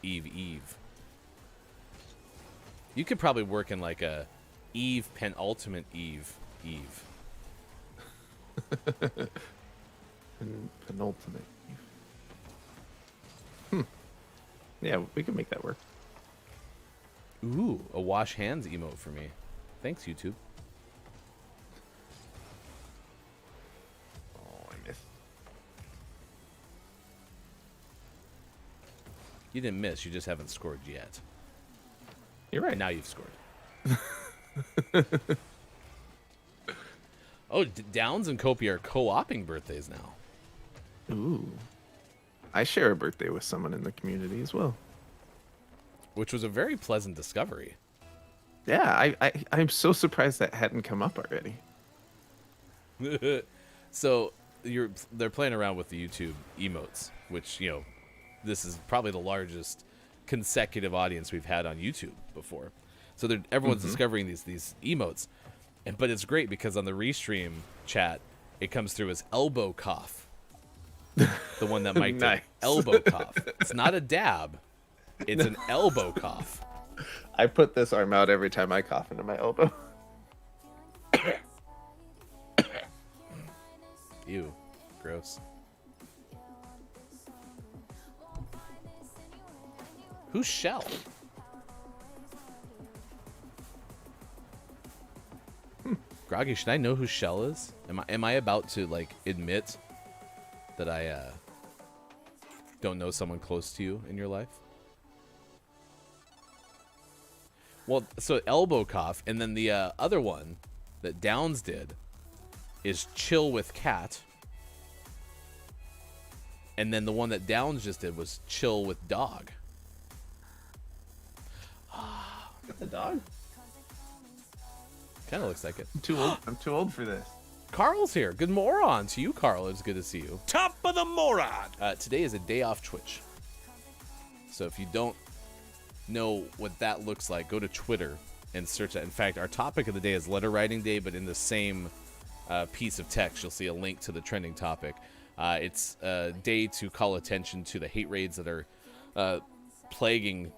[SPEAKER 6] Eve. You could probably work in like a Eve penultimate Eve.
[SPEAKER 5] And penultimate. Yeah, we can make that work.
[SPEAKER 6] Ooh, a wash hands emote for me. Thanks, YouTube.
[SPEAKER 5] Oh, I missed.
[SPEAKER 6] You didn't miss. You just haven't scored yet.
[SPEAKER 5] You're right.
[SPEAKER 6] And now you've scored. Oh, Downs and Kopi are co-oping birthdays now.
[SPEAKER 5] Ooh. I share a birthday with someone in the community as well.
[SPEAKER 6] Which was a very pleasant discovery.
[SPEAKER 5] Yeah, I'm so surprised that hadn't come up already.
[SPEAKER 6] So they're playing around with the YouTube emotes, which, you know, this is probably the largest consecutive audience we've had on YouTube before. So everyone's discovering these emotes, but it's great because on the Restream chat, it comes through as elbow cough. The one that Mike
[SPEAKER 5] Nice.
[SPEAKER 6] did. Elbow cough. It's not a dab. It's an elbow cough.
[SPEAKER 5] I put this arm out every time I cough into my elbow.
[SPEAKER 6] Ew. Gross. Who's Shell? Groggy, should I know who Shell is? Am I about to like admit that I don't know someone close to you in your life? Well, so Elbow Cough, and then the other one that Downs did is Chill with Cat. And then the one that Downs just did was Chill with Dog.
[SPEAKER 5] The dog?
[SPEAKER 6] Kind of looks like it.
[SPEAKER 5] I'm too old for this.
[SPEAKER 6] Carl's here. Good moron to you, Carl. It's good to see you.
[SPEAKER 3] Top of the moron.
[SPEAKER 6] Today is a day off Twitch. So if you don't know what that looks like, go to Twitter and search that. In fact, our topic of the day is letter writing day, but in the same piece of text, you'll see a link to the trending topic. It's a day to call attention to the hate raids that are plaguing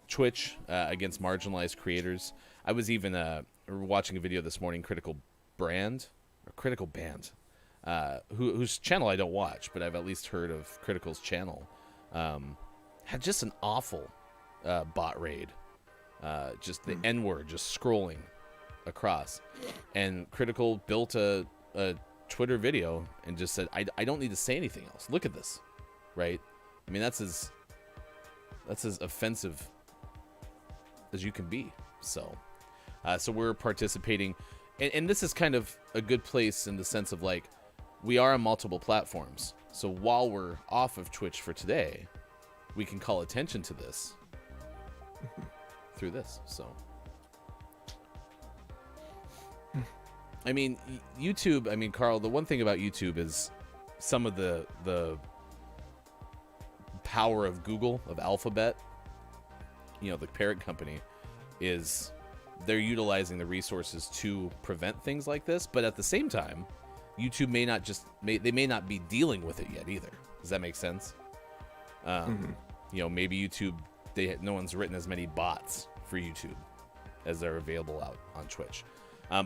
[SPEAKER 6] Twitch against marginalized creators. I was even watching a video this morning, Critical Band, whose channel I don't watch, but I've at least heard of Critical's channel, had just an awful bot raid. Just the N-word just scrolling across. And Critical built a Twitter video and just said, I don't need to say anything else. Look at this, right? I mean, that's as offensive as you can be. So we're participating, and this is kind of a good place in the sense of like, we are on multiple platforms. So while we're off of Twitch for today, we can call attention to this through this. So, I mean, YouTube, I mean, Carl, the one thing about YouTube is some of the power of Google, of Alphabet, you know, the parent company, is they're utilizing the resources to prevent things like this. But at the same time, YouTube may not be dealing with it yet either. Does that make sense? You know, maybe YouTube, no one's written as many bots for YouTube as are available out on Twitch.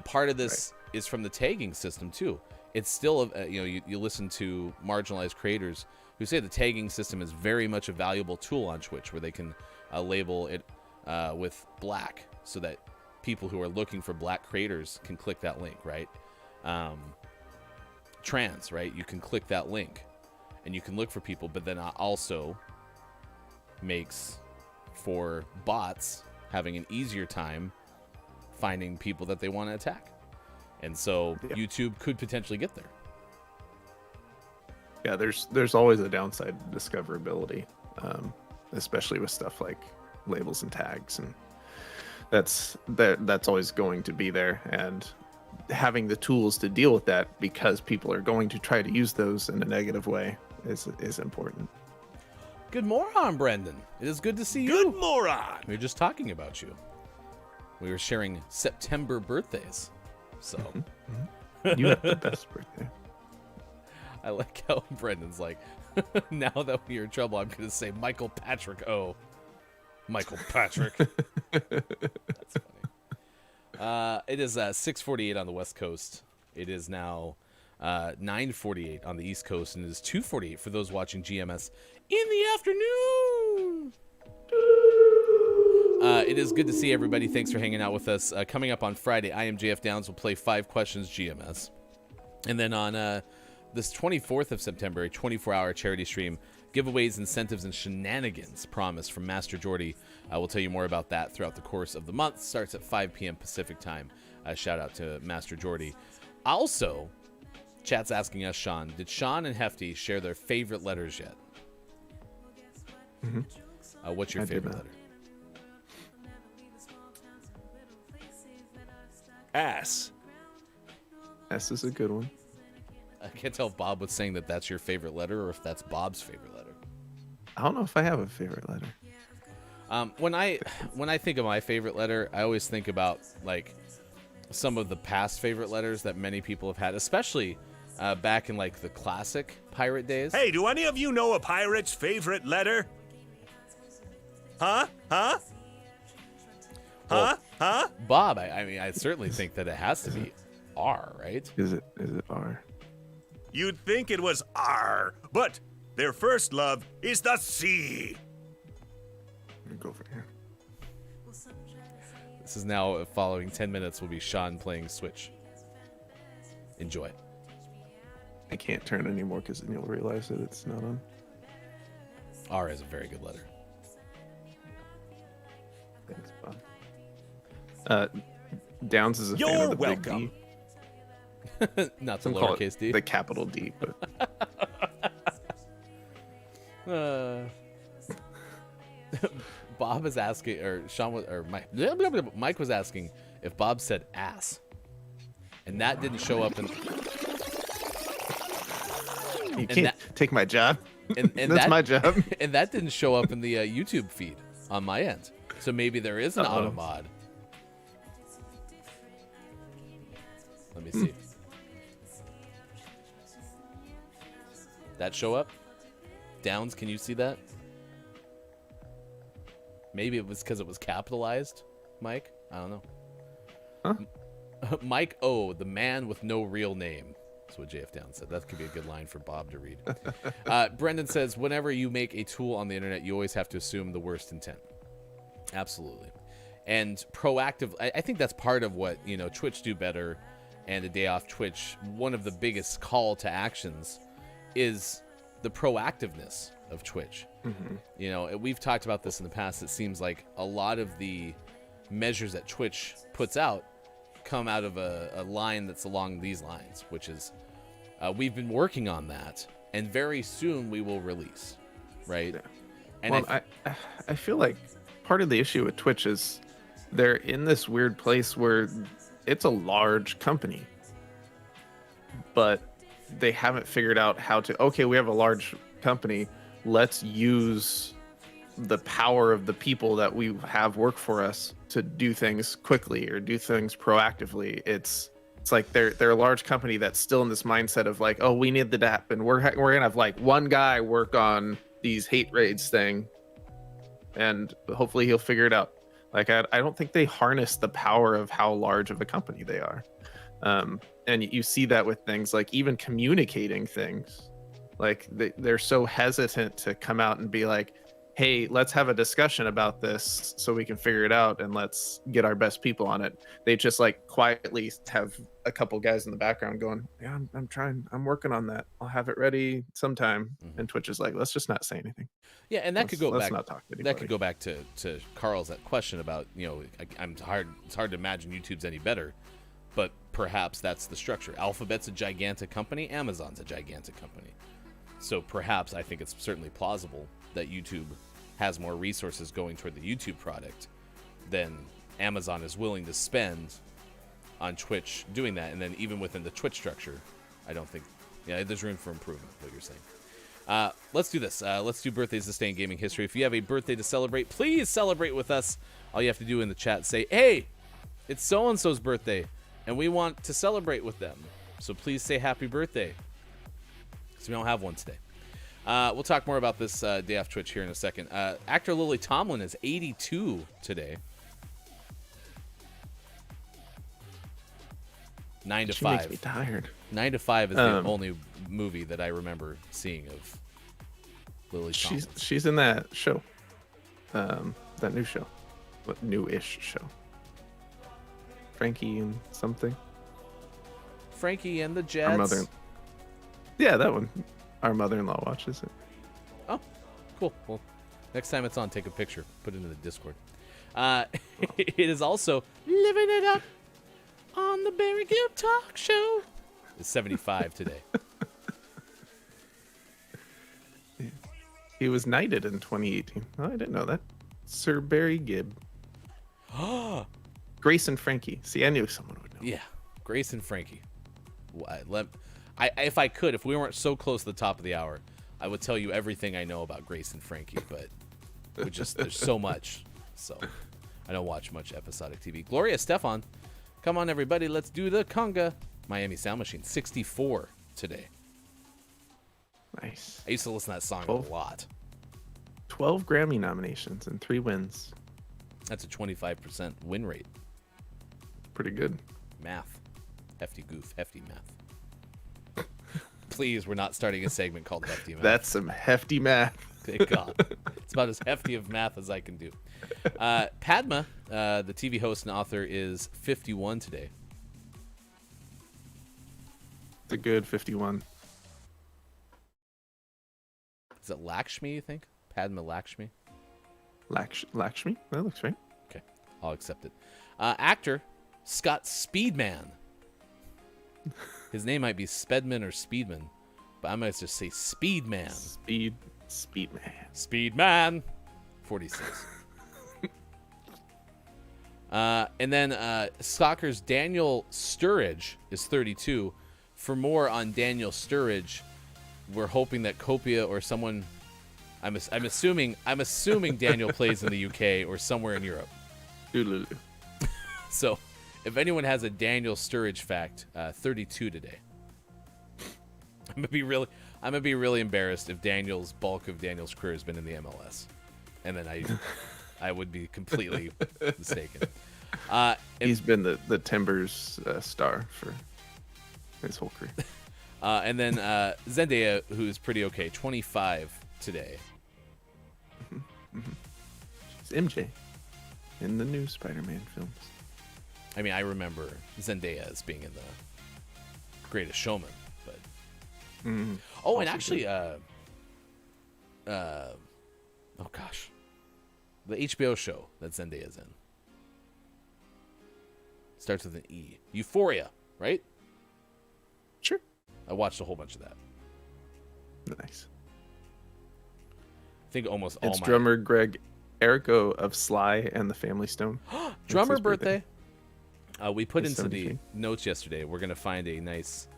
[SPEAKER 6] Part of this is from the tagging system too. It's still, you know, you listen to marginalized creators who say the tagging system is very much a valuable tool on Twitch, where they can label it with black, so that people who are looking for black creators can click that link, right? Trans, right? You can click that link and you can look for people, but then also makes for bots having an easier time finding people that they want to attack. And so YouTube could potentially get there.
[SPEAKER 5] Yeah, there's always a downside to discoverability, especially with stuff like labels and tags, and that's always going to be there. And having the tools to deal with that, because people are going to try to use those in a negative way, is important.
[SPEAKER 6] Good moron, Brendan. It is good to see you.
[SPEAKER 3] Good moron.
[SPEAKER 6] We were just talking about you. We were sharing September birthdays. So
[SPEAKER 5] You have the best birthday.
[SPEAKER 6] I like how Brendan's like, now that we're in trouble, I'm going to say Michael Patrick O. Michael Patrick. That's funny. It is 6:48 on the West Coast. It is now 9:48 on the East Coast, and it is 2:48 for those watching GMS in the afternoon. It is good to see everybody. Thanks for hanging out with us. Coming up on Friday, I am JF Downs will play 5 Questions GMS. And then on this 24th of September, a 24-hour charity stream, giveaways, incentives, and shenanigans promised from Master Jordy. We'll tell you more about that throughout the course of the month. Starts at 5 p.m. Pacific time. Shout out to Master Jordy. Also, chat's asking us, Sean, did Sean and Hefty share their favorite letters yet?
[SPEAKER 5] Mm-hmm.
[SPEAKER 6] What's your favorite letter?
[SPEAKER 3] Ass.
[SPEAKER 5] S is a good one.
[SPEAKER 6] I can't tell if Bob was saying that that's your favorite letter or if that's Bob's favorite letter.
[SPEAKER 5] I don't know if I have a favorite letter.
[SPEAKER 6] When I think of my favorite letter, I always think about like some of the past favorite letters that many people have had, especially back in like the classic pirate days.
[SPEAKER 3] Hey, do any of you know a pirate's favorite letter? Huh?
[SPEAKER 6] Bob, I mean, I certainly think that it has to be R, right?
[SPEAKER 5] Is it R?
[SPEAKER 3] You'd think it was R, but their first love is the sea.
[SPEAKER 5] Go for here.
[SPEAKER 6] This is now following 10 minutes will be Sean playing Switch. Enjoy.
[SPEAKER 5] I can't turn anymore because then you'll realize that it's not on.
[SPEAKER 6] R is a very good letter.
[SPEAKER 5] Thanks, Bob. Downs is a fan
[SPEAKER 3] You're
[SPEAKER 5] of the
[SPEAKER 3] welcome.
[SPEAKER 5] big D.
[SPEAKER 6] Not the
[SPEAKER 5] Some call
[SPEAKER 6] lowercase
[SPEAKER 5] it
[SPEAKER 6] d.
[SPEAKER 5] the capital D, but
[SPEAKER 6] Bob is asking, or Sean was, or Mike was asking if Bob said ass, and that didn't show up in.
[SPEAKER 5] you can't take my job.
[SPEAKER 6] And
[SPEAKER 5] That's
[SPEAKER 6] that,
[SPEAKER 5] my job.
[SPEAKER 6] And that didn't show up in the YouTube feed on my end. So maybe there is an
[SPEAKER 5] Uh-oh.
[SPEAKER 6] auto mod. Let me see. That show up? Downs, can you see that? Maybe it was because it was capitalized, Mike. I don't know.
[SPEAKER 5] Huh?
[SPEAKER 6] Mike O, the man with no real name. That's what JF Down said. That could be a good line for Bob to read. Brendan says, whenever you make a tool on the internet, you always have to assume the worst intent. Absolutely. And proactive, I think that's part of what, Twitch do better and a day off Twitch. One of the biggest call to actions is the proactiveness of Twitch. We've talked about this in the past. It seems like a lot of the measures that Twitch puts out come out of a line that's along these lines, which is we've been working on that, and very soon we will release, right?
[SPEAKER 5] Yeah.
[SPEAKER 6] And
[SPEAKER 5] Well, I feel like part of the issue with Twitch is they're in this weird place where it's a large company, but they haven't figured out how to, okay, we have a large company, let's use the power of the people that we have work for us to do things quickly or do things proactively. It's like they're a large company that's still in this mindset of like, oh, we need the DAP, and we're gonna have like one guy work on these hate raids thing, and hopefully he'll figure it out. Like I don't think they harness the power of how large of a company they are. And you see that with things like even communicating things. Like they're so hesitant to come out and be like, hey, let's have a discussion about this so we can figure it out and let's get our best people on it. They just like quietly have a couple guys in the background going, yeah, I'm working on that. I'll have it ready sometime. And Twitch is like, let's just not say anything.
[SPEAKER 6] Yeah, and that could go
[SPEAKER 5] Let's
[SPEAKER 6] back.
[SPEAKER 5] not talk to
[SPEAKER 6] That
[SPEAKER 5] anybody.
[SPEAKER 6] could go back to Carl's question about it's hard to imagine YouTube's any better, but perhaps that's the structure. Alphabet's a gigantic company. Amazon's a gigantic company. So perhaps I think it's certainly plausible that YouTube has more resources going toward the YouTube product than Amazon is willing to spend on Twitch doing that. And then even within the Twitch structure, I don't think, there's room for improvement, what you're saying. Let's do this. Let's do birthdays to stay in gaming history. If you have a birthday to celebrate, please celebrate with us. All you have to do in the chat, say, hey, it's so-and-so's birthday, and we want to celebrate with them. So please say happy birthday, because we don't have one today. We'll talk more about this day off Twitch here in a second. Actor Lily Tomlin is 82 today. 9 to
[SPEAKER 5] She
[SPEAKER 6] 5.
[SPEAKER 5] makes me tired.
[SPEAKER 6] 9 to 5 is the only movie that I remember seeing of Lily Tomlin.
[SPEAKER 5] She's in that show, that new show, what new-ish show, Frankie and something.
[SPEAKER 6] Frankie and the Jets.
[SPEAKER 5] Our mother, yeah, that one. Our mother-in-law watches it.
[SPEAKER 6] Oh, cool. Well, next time it's on, take a picture, put it into the Discord. It is also living it up on the Barry Gibb Talk Show. It's 75 today.
[SPEAKER 5] He was knighted in 2018. Oh, I didn't know that. Sir Barry Gibb. Grace and Frankie. See, I knew someone would know.
[SPEAKER 6] Yeah, Grace and Frankie. If I could, if we weren't so close to the top of the hour, I would tell you everything I know about Grace and Frankie, but there's so much. So I don't watch much episodic TV. Gloria Stefan, come on everybody, let's do the conga. Miami Sound Machine, 64 today.
[SPEAKER 5] Nice.
[SPEAKER 6] I used to listen to that song
[SPEAKER 5] 12.
[SPEAKER 6] a lot.
[SPEAKER 5] 12 Grammy nominations and 3 wins.
[SPEAKER 6] That's a 25% win rate.
[SPEAKER 5] Pretty good.
[SPEAKER 6] Math. Hefty goof, hefty math. Please, we're not starting a segment called Hefty Math.
[SPEAKER 5] That's some hefty math.
[SPEAKER 6] Thank God. It's about as hefty of math as I can do. Padma, the TV host and author, is 51 today.
[SPEAKER 5] It's a good 51.
[SPEAKER 6] Is it Lakshmi, you think? Padma Lakshmi?
[SPEAKER 5] Lakshmi? That looks right.
[SPEAKER 6] Okay, I'll accept it. Actor, Scott Speedman. His name might be Spedman or Speedman, but I might just say Speedman.
[SPEAKER 5] Speedman.
[SPEAKER 6] Speedman. 46. And then Soccer's Daniel Sturridge is 32. For more on Daniel Sturridge, we're hoping that Copia or someone, I'm assuming Daniel plays in the UK or somewhere in Europe.
[SPEAKER 5] Doodaloo.
[SPEAKER 6] So, if anyone has a Daniel Sturridge fact, 32 today. I'm gonna be really embarrassed if bulk of Daniel's career has been in the MLS, and then I would be completely mistaken.
[SPEAKER 5] He's been the Timbers star for his whole career.
[SPEAKER 6] And then Zendaya, who's pretty okay, 25 today.
[SPEAKER 5] She's MJ in the new Spider-Man films.
[SPEAKER 6] I mean, I remember Zendaya as being in the Greatest Showman, but oh, and actually, oh gosh, the HBO show that Zendaya's in starts with an E. Euphoria, right?
[SPEAKER 5] Sure.
[SPEAKER 6] I watched a whole bunch of that.
[SPEAKER 5] Nice.
[SPEAKER 6] I think almost all
[SPEAKER 5] It's
[SPEAKER 6] my
[SPEAKER 5] drummer Greg Errico of Sly and the Family Stone.
[SPEAKER 6] drummer
[SPEAKER 5] his
[SPEAKER 6] birthday. We put
[SPEAKER 5] His
[SPEAKER 6] into the
[SPEAKER 5] 73.
[SPEAKER 6] notes yesterday. We're gonna find a nice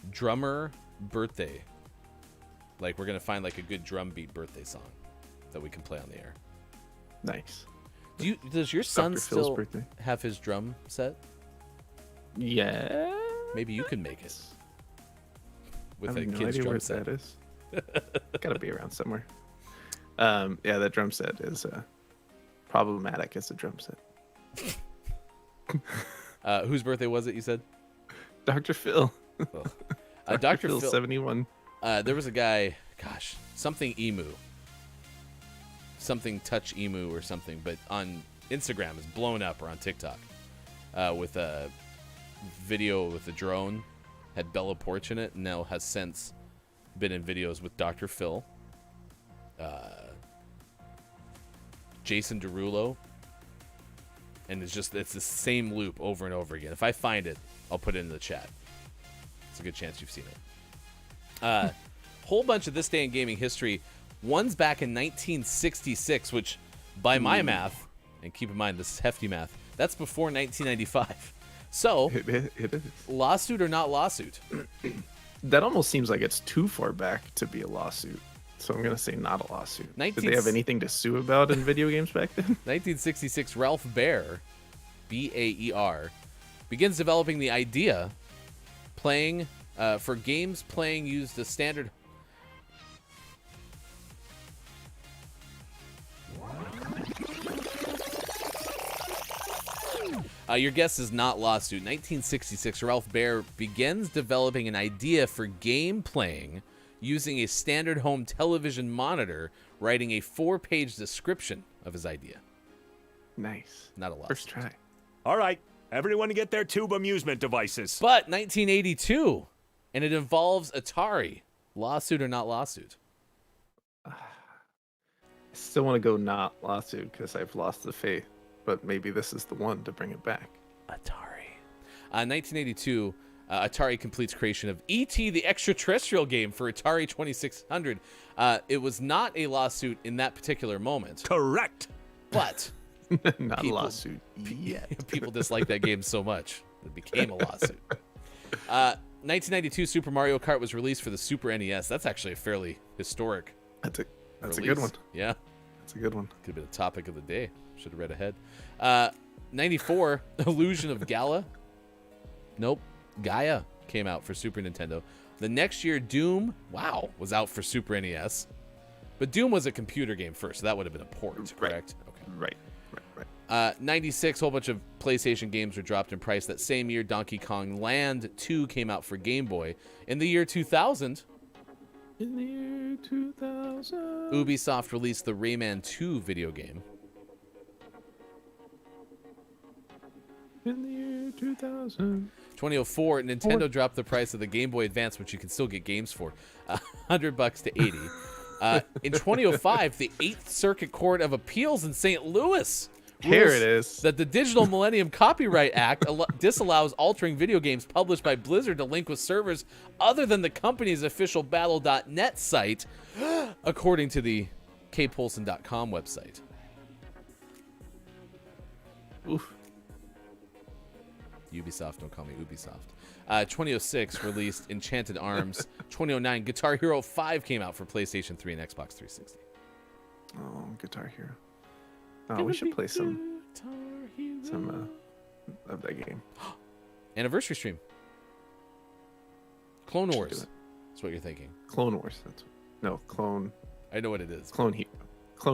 [SPEAKER 6] drummer birthday. Like we're gonna find like a good drum beat birthday song that we can play on the air.
[SPEAKER 5] Nice.
[SPEAKER 6] Does your son
[SPEAKER 5] Dr. Phil's
[SPEAKER 6] still
[SPEAKER 5] birthday.
[SPEAKER 6] have his drum set?
[SPEAKER 5] Yeah.
[SPEAKER 6] Maybe you can make it with
[SPEAKER 5] I
[SPEAKER 6] a
[SPEAKER 5] have no
[SPEAKER 6] kid's
[SPEAKER 5] idea
[SPEAKER 6] drum
[SPEAKER 5] where
[SPEAKER 6] set.
[SPEAKER 5] that is. Gotta be around somewhere. Yeah, that drum set is problematic as a drum set.
[SPEAKER 6] Whose birthday was it? You said
[SPEAKER 5] Dr. Phil.
[SPEAKER 6] Dr.
[SPEAKER 5] Phil
[SPEAKER 6] Phil.
[SPEAKER 5] 71.
[SPEAKER 6] There was a guy. Gosh, something emu. Something touch emu or something, but on Instagram is blown up, or on TikTok with a video with a drone, had Bella Porch in it, and now has since been in videos with Dr. Phil, Jason Derulo, and it's the same loop over and over again. If I find it, I'll put it in the chat. It's a good chance you've seen it. Whole bunch of this day in gaming history. One's back in 1966, which by my math, and keep in mind this is hefty math, that's before 1995. So,
[SPEAKER 5] It is.
[SPEAKER 6] lawsuit or not lawsuit?
[SPEAKER 5] That almost seems like it's too far back to be a lawsuit. So I'm going to say not a lawsuit. Did they have anything to sue about in video games back then?
[SPEAKER 6] 1966, Ralph Baer, B-A-E-R, begins developing the idea playing for games playing used a standard. Your guess is not lawsuit. 1966, Ralph Baer begins developing an idea for game playing using a standard home television monitor, writing a 4-page description of his idea.
[SPEAKER 5] Nice.
[SPEAKER 6] Not a lawsuit.
[SPEAKER 5] First try.
[SPEAKER 3] All right, everyone get their tube amusement devices.
[SPEAKER 6] But 1982, and it involves Atari. Lawsuit or not lawsuit?
[SPEAKER 5] I still want to go not lawsuit because I've lost the faith. But maybe this is the one to bring it back.
[SPEAKER 6] Atari. 1982, Atari completes creation of E.T. the Extraterrestrial game for Atari 2600. It was not a lawsuit in that particular moment,
[SPEAKER 3] Correct.
[SPEAKER 6] but
[SPEAKER 5] Not
[SPEAKER 6] People-
[SPEAKER 5] a lawsuit yet.
[SPEAKER 6] people disliked that game so much it became a lawsuit. 1992, Super Mario Kart was released for the Super NES. That's actually a fairly historic
[SPEAKER 5] That's a
[SPEAKER 6] release.
[SPEAKER 5] good one.
[SPEAKER 6] Yeah.
[SPEAKER 5] That's a good one.
[SPEAKER 6] Could have been a topic of the day. Should have read ahead. 94, Illusion of Gala. Nope. Gaia came out for Super Nintendo. The next year, Doom, was out for Super NES. But Doom was a computer game first, so that would have been a port,
[SPEAKER 5] Right.
[SPEAKER 6] correct? Okay.
[SPEAKER 5] Right.
[SPEAKER 6] 96, whole bunch of PlayStation games were dropped in price. That same year, Donkey Kong Land 2 came out for Game Boy. In the year 2000,
[SPEAKER 5] In the year 2000.
[SPEAKER 6] Ubisoft released the Rayman 2 video game.
[SPEAKER 5] In the year 2000.
[SPEAKER 6] 2004, Nintendo dropped the price of the Game Boy Advance, which you can still get games for, $100 to $80. In 2005, the 8th Circuit Court of Appeals in St. Louis
[SPEAKER 5] Here
[SPEAKER 6] rules
[SPEAKER 5] it is.
[SPEAKER 6] that the Digital Millennium Copyright Act disallows altering video games published by Blizzard to link with servers other than the company's official Battle.net site, according to the kpolson.com website.
[SPEAKER 5] Oof.
[SPEAKER 6] Ubisoft, don't call me Ubisoft. 2006 released Enchanted Arms. 2009, Guitar Hero 5 came out for PlayStation 3 and Xbox 360.
[SPEAKER 5] Oh, Guitar Hero. Oh, we should play some of that game.
[SPEAKER 6] Anniversary stream. Clone
[SPEAKER 5] Should
[SPEAKER 6] Wars.
[SPEAKER 5] do it.
[SPEAKER 6] That's what you're thinking.
[SPEAKER 5] Clone Wars. Clone
[SPEAKER 6] I know what it is.
[SPEAKER 5] Clone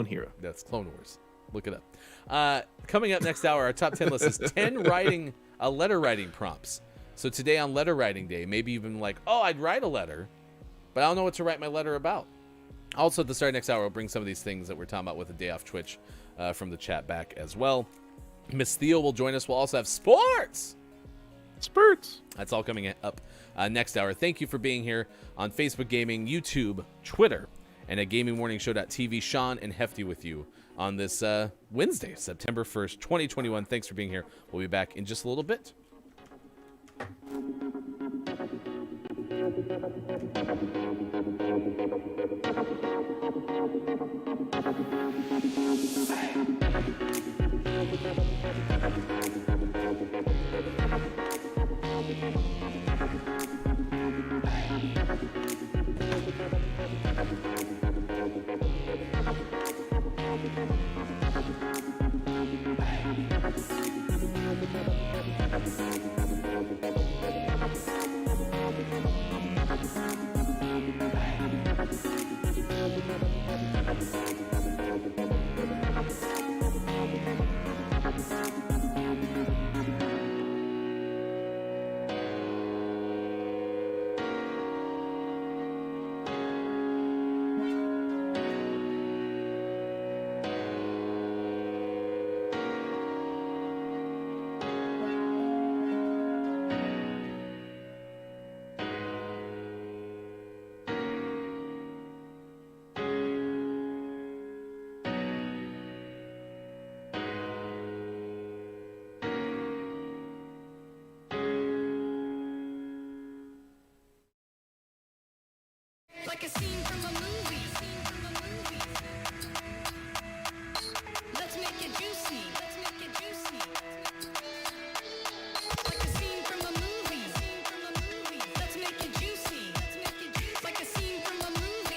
[SPEAKER 5] Hero.
[SPEAKER 6] That's Clone Wars. Look it up. Coming up next hour, our top 10 list is 10 letter writing prompts. So today on letter writing day, maybe even like, oh, I'd write a letter, but I don't know what to write my letter about. Also, at the start of next hour, we'll bring some of these things that we're talking about with a day off Twitch from the chat back as well. Miss Theo will join us. We'll also have sports.
[SPEAKER 5] Spurts.
[SPEAKER 6] That's all coming up next hour. Thank you for being here on Facebook Gaming, YouTube, Twitter, and at GamingMorningShow.tv. Sean and Hefty with you on this Wednesday, September 1st, 2021. Thanks for being here. We'll be back in just a little bit.
[SPEAKER 1] Like a scene from a movie. Let's make it juicy. Like a scene from a movie. Let's make it juicy. Like a scene from a movie.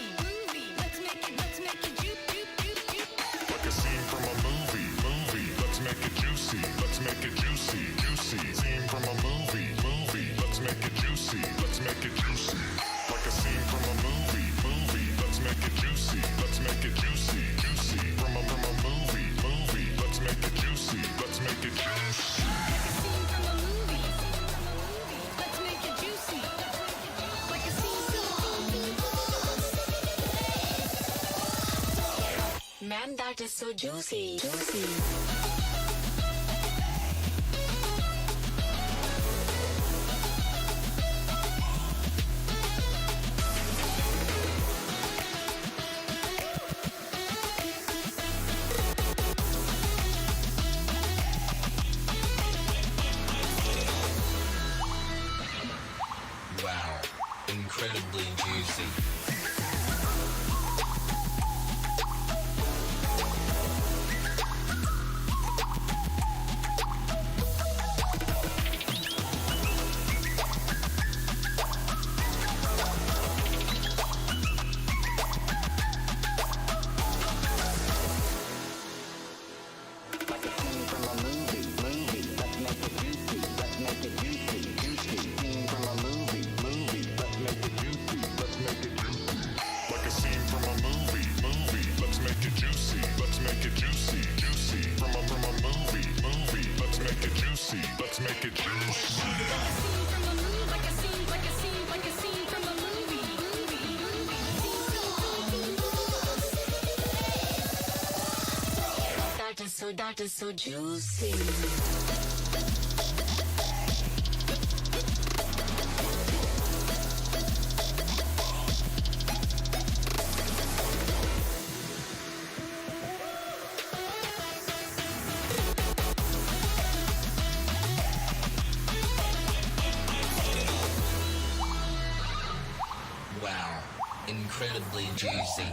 [SPEAKER 1] Let's make it juicy.
[SPEAKER 2] Like a scene from a movie. Let's make it juicy. Scene from a movie. Let's make it juicy. Like a scene from a movie. Let's make it juicy. From a movie. Let's make it juicy.
[SPEAKER 1] Like a scene from a movie. Let's make it juicy. Like a scene from
[SPEAKER 8] Man, that is so juicy.
[SPEAKER 9] Wow, incredibly juicy.
[SPEAKER 8] That is so juicy.
[SPEAKER 9] Incredibly juicy.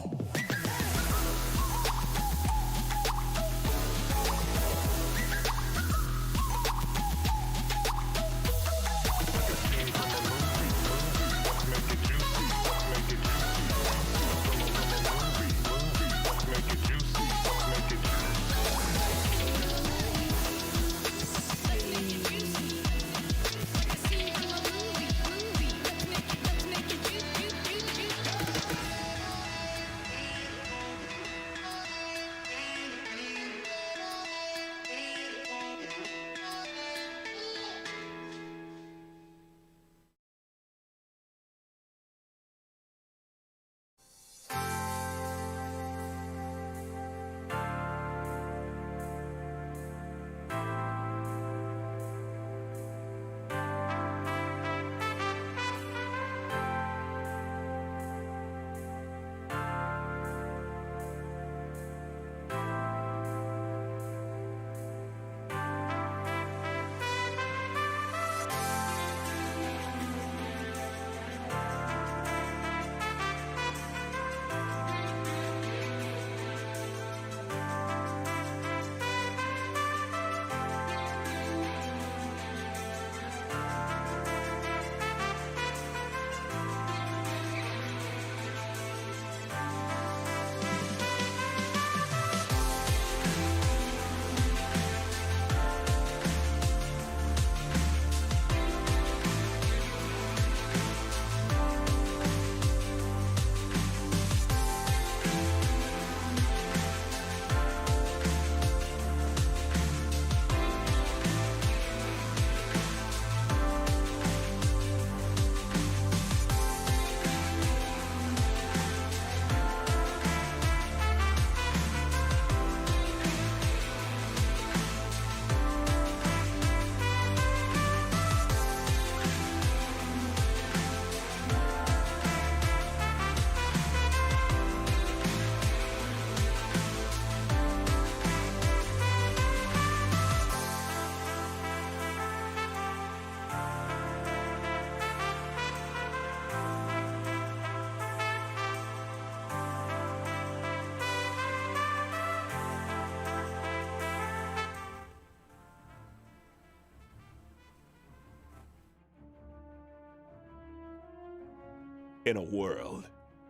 [SPEAKER 3] In a world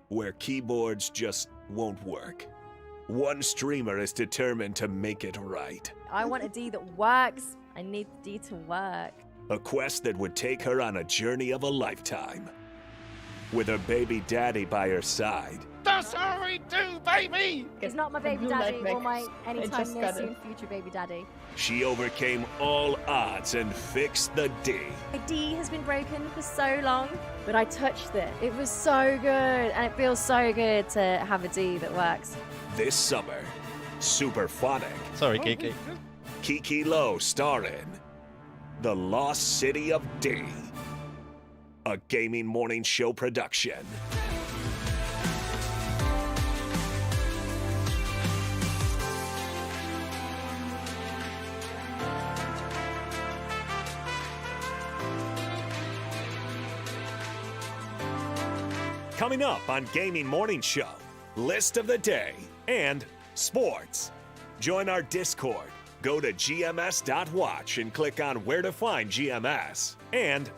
[SPEAKER 3] where keyboards just won't work, one streamer is determined to make it right.
[SPEAKER 10] I want a D that works. I need the D to work.
[SPEAKER 3] A quest that would take her on a journey of a lifetime. With her baby daddy by her side.
[SPEAKER 5] That's how we do, baby!
[SPEAKER 10] It's not my baby
[SPEAKER 11] You
[SPEAKER 10] daddy
[SPEAKER 11] like
[SPEAKER 10] or my
[SPEAKER 11] Nick.
[SPEAKER 10] anytime
[SPEAKER 11] just
[SPEAKER 10] near
[SPEAKER 11] got
[SPEAKER 10] soon
[SPEAKER 11] it.
[SPEAKER 10] future baby daddy.
[SPEAKER 3] She overcame all odds and fixed the D.
[SPEAKER 10] My D has been broken for so long, but I touched it. It was so good, and it feels so good to have a D that works.
[SPEAKER 3] This summer, Superphonic.
[SPEAKER 12] Sorry, Kiki.
[SPEAKER 3] Kiki Lowe starring The Lost City of D. A gaming morning show production. Coming up on Gaming Morning Show, List of the Day and Sports. Join our Discord. Go to gms.watch and click on where to find GMS. And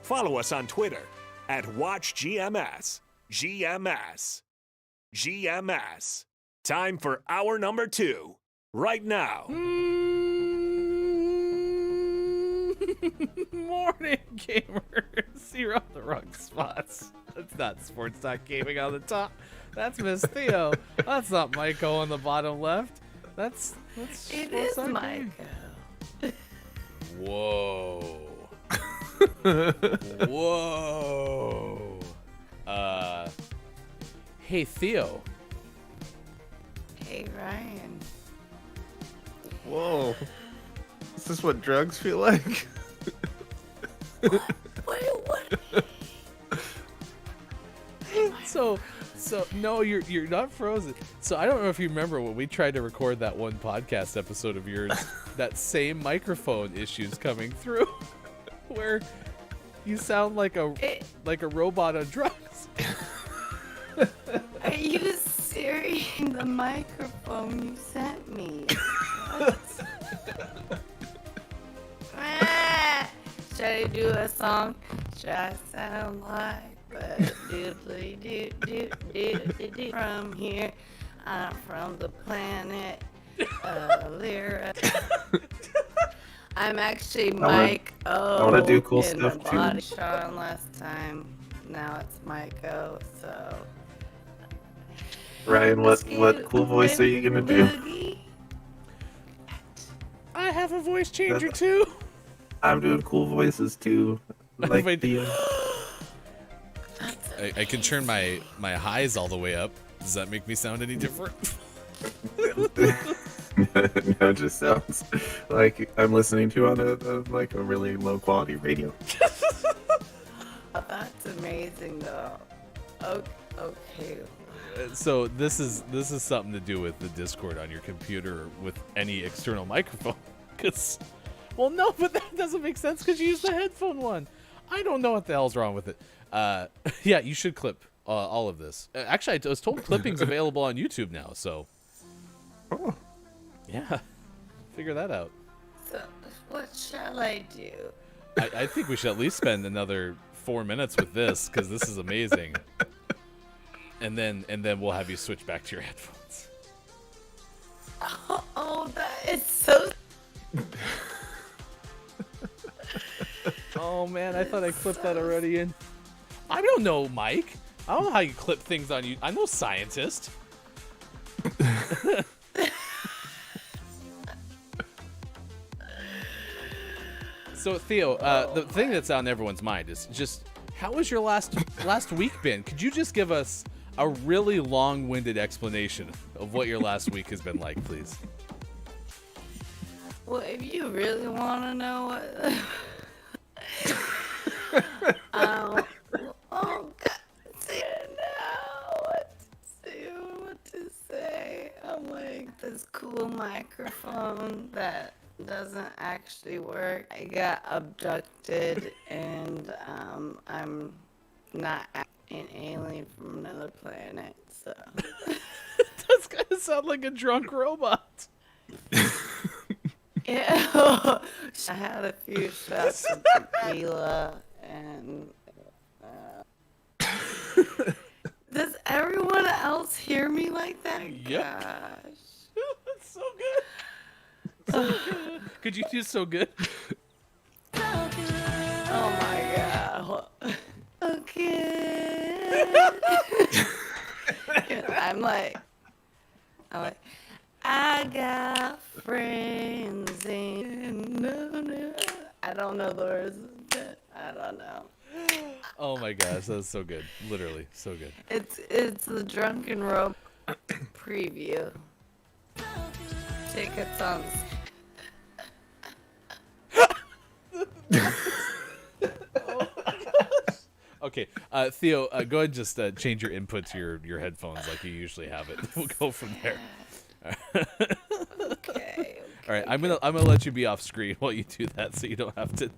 [SPEAKER 3] follow us on Twitter at WatchGMS. GMS. GMS. Time for hour number 2. Right now.
[SPEAKER 6] Morning, gamers. You're on the wrong spots. That's not Sports Talk Gaming on the top. That's Miss Theo. That's not Michael on the bottom left. That's
[SPEAKER 11] It
[SPEAKER 6] Sports
[SPEAKER 11] is
[SPEAKER 6] Talk
[SPEAKER 11] Michael.
[SPEAKER 6] Gaming. Whoa. Whoa. Hey Theo.
[SPEAKER 11] Hey, Ryan.
[SPEAKER 5] Whoa. Is this what drugs feel like?
[SPEAKER 11] What?
[SPEAKER 6] So no, you're not frozen. So I don't know if you remember when we tried to record that one podcast episode of yours, that same microphone issues coming through, where you sound like a robot on drugs.
[SPEAKER 11] Are you serious? The microphone you sent me. What? Ah, should I do a song? Should I sound like doodly from here? I'm from the planet Lyra. I'm actually Mike O.
[SPEAKER 5] I wanna do cool
[SPEAKER 11] in
[SPEAKER 5] stuff,
[SPEAKER 11] the
[SPEAKER 5] too.
[SPEAKER 11] body. Sean last time. Now it's Mike O. So.
[SPEAKER 5] Ryan, what cool voice are you gonna do?
[SPEAKER 11] Boogie.
[SPEAKER 6] I have a voice changer too.
[SPEAKER 5] I'm doing cool voices too. Like
[SPEAKER 6] Wait.
[SPEAKER 5] the,
[SPEAKER 12] I can turn my highs all the way up. Does that make me sound any different?
[SPEAKER 5] no, it just sounds like I'm listening to on a really low quality radio.
[SPEAKER 11] Oh, that's amazing, though. Okay.
[SPEAKER 6] So this is something to do with the Discord on your computer with any external microphone. Cause, well, no, but that doesn't make sense because you use the headphone one. I don't know what the hell's wrong with it. Yeah, you should clip all of this. Actually, I was told clipping's available on YouTube now. So,
[SPEAKER 5] Oh.
[SPEAKER 6] yeah, figure that out.
[SPEAKER 11] So, what shall I do?
[SPEAKER 6] I think we should at least spend another 4 minutes with this because this is amazing. And then we'll have you switch back to your headphones.
[SPEAKER 11] Oh, that is so.
[SPEAKER 6] Oh man, I thought I clipped that already in. I don't know, Mike. I don't know how you clip things on you. I'm no scientist. So Theo, the thing that's on everyone's mind is just how was your last week been? Could you just give us a really long-winded explanation of what your last week has been like, please?
[SPEAKER 11] Well, if you really want to know what. Oh God, see now what to say. I'm like this cool microphone that doesn't actually work. I got abducted and I'm not an alien from another planet, so.
[SPEAKER 6] That's gonna sound like a drunk robot.
[SPEAKER 11] Yeah, I had a few shots of tequila and. Does everyone else hear me like that?
[SPEAKER 6] Yep.
[SPEAKER 11] Gosh.
[SPEAKER 6] That's so good. So good. Could you do so good?
[SPEAKER 11] Oh my god. Okay. I'm like, I got friends in. I don't know the words. I don't know.
[SPEAKER 6] Oh my gosh, that's so good. Literally, so good.
[SPEAKER 11] It's the Drunken Rope preview. Tickets on.
[SPEAKER 6] Okay, Theo, go ahead and just change your input to your headphones like you usually have it. We'll go from there.
[SPEAKER 11] Okay.
[SPEAKER 6] All right, I'm gonna let you be off screen while you do that, so you don't have to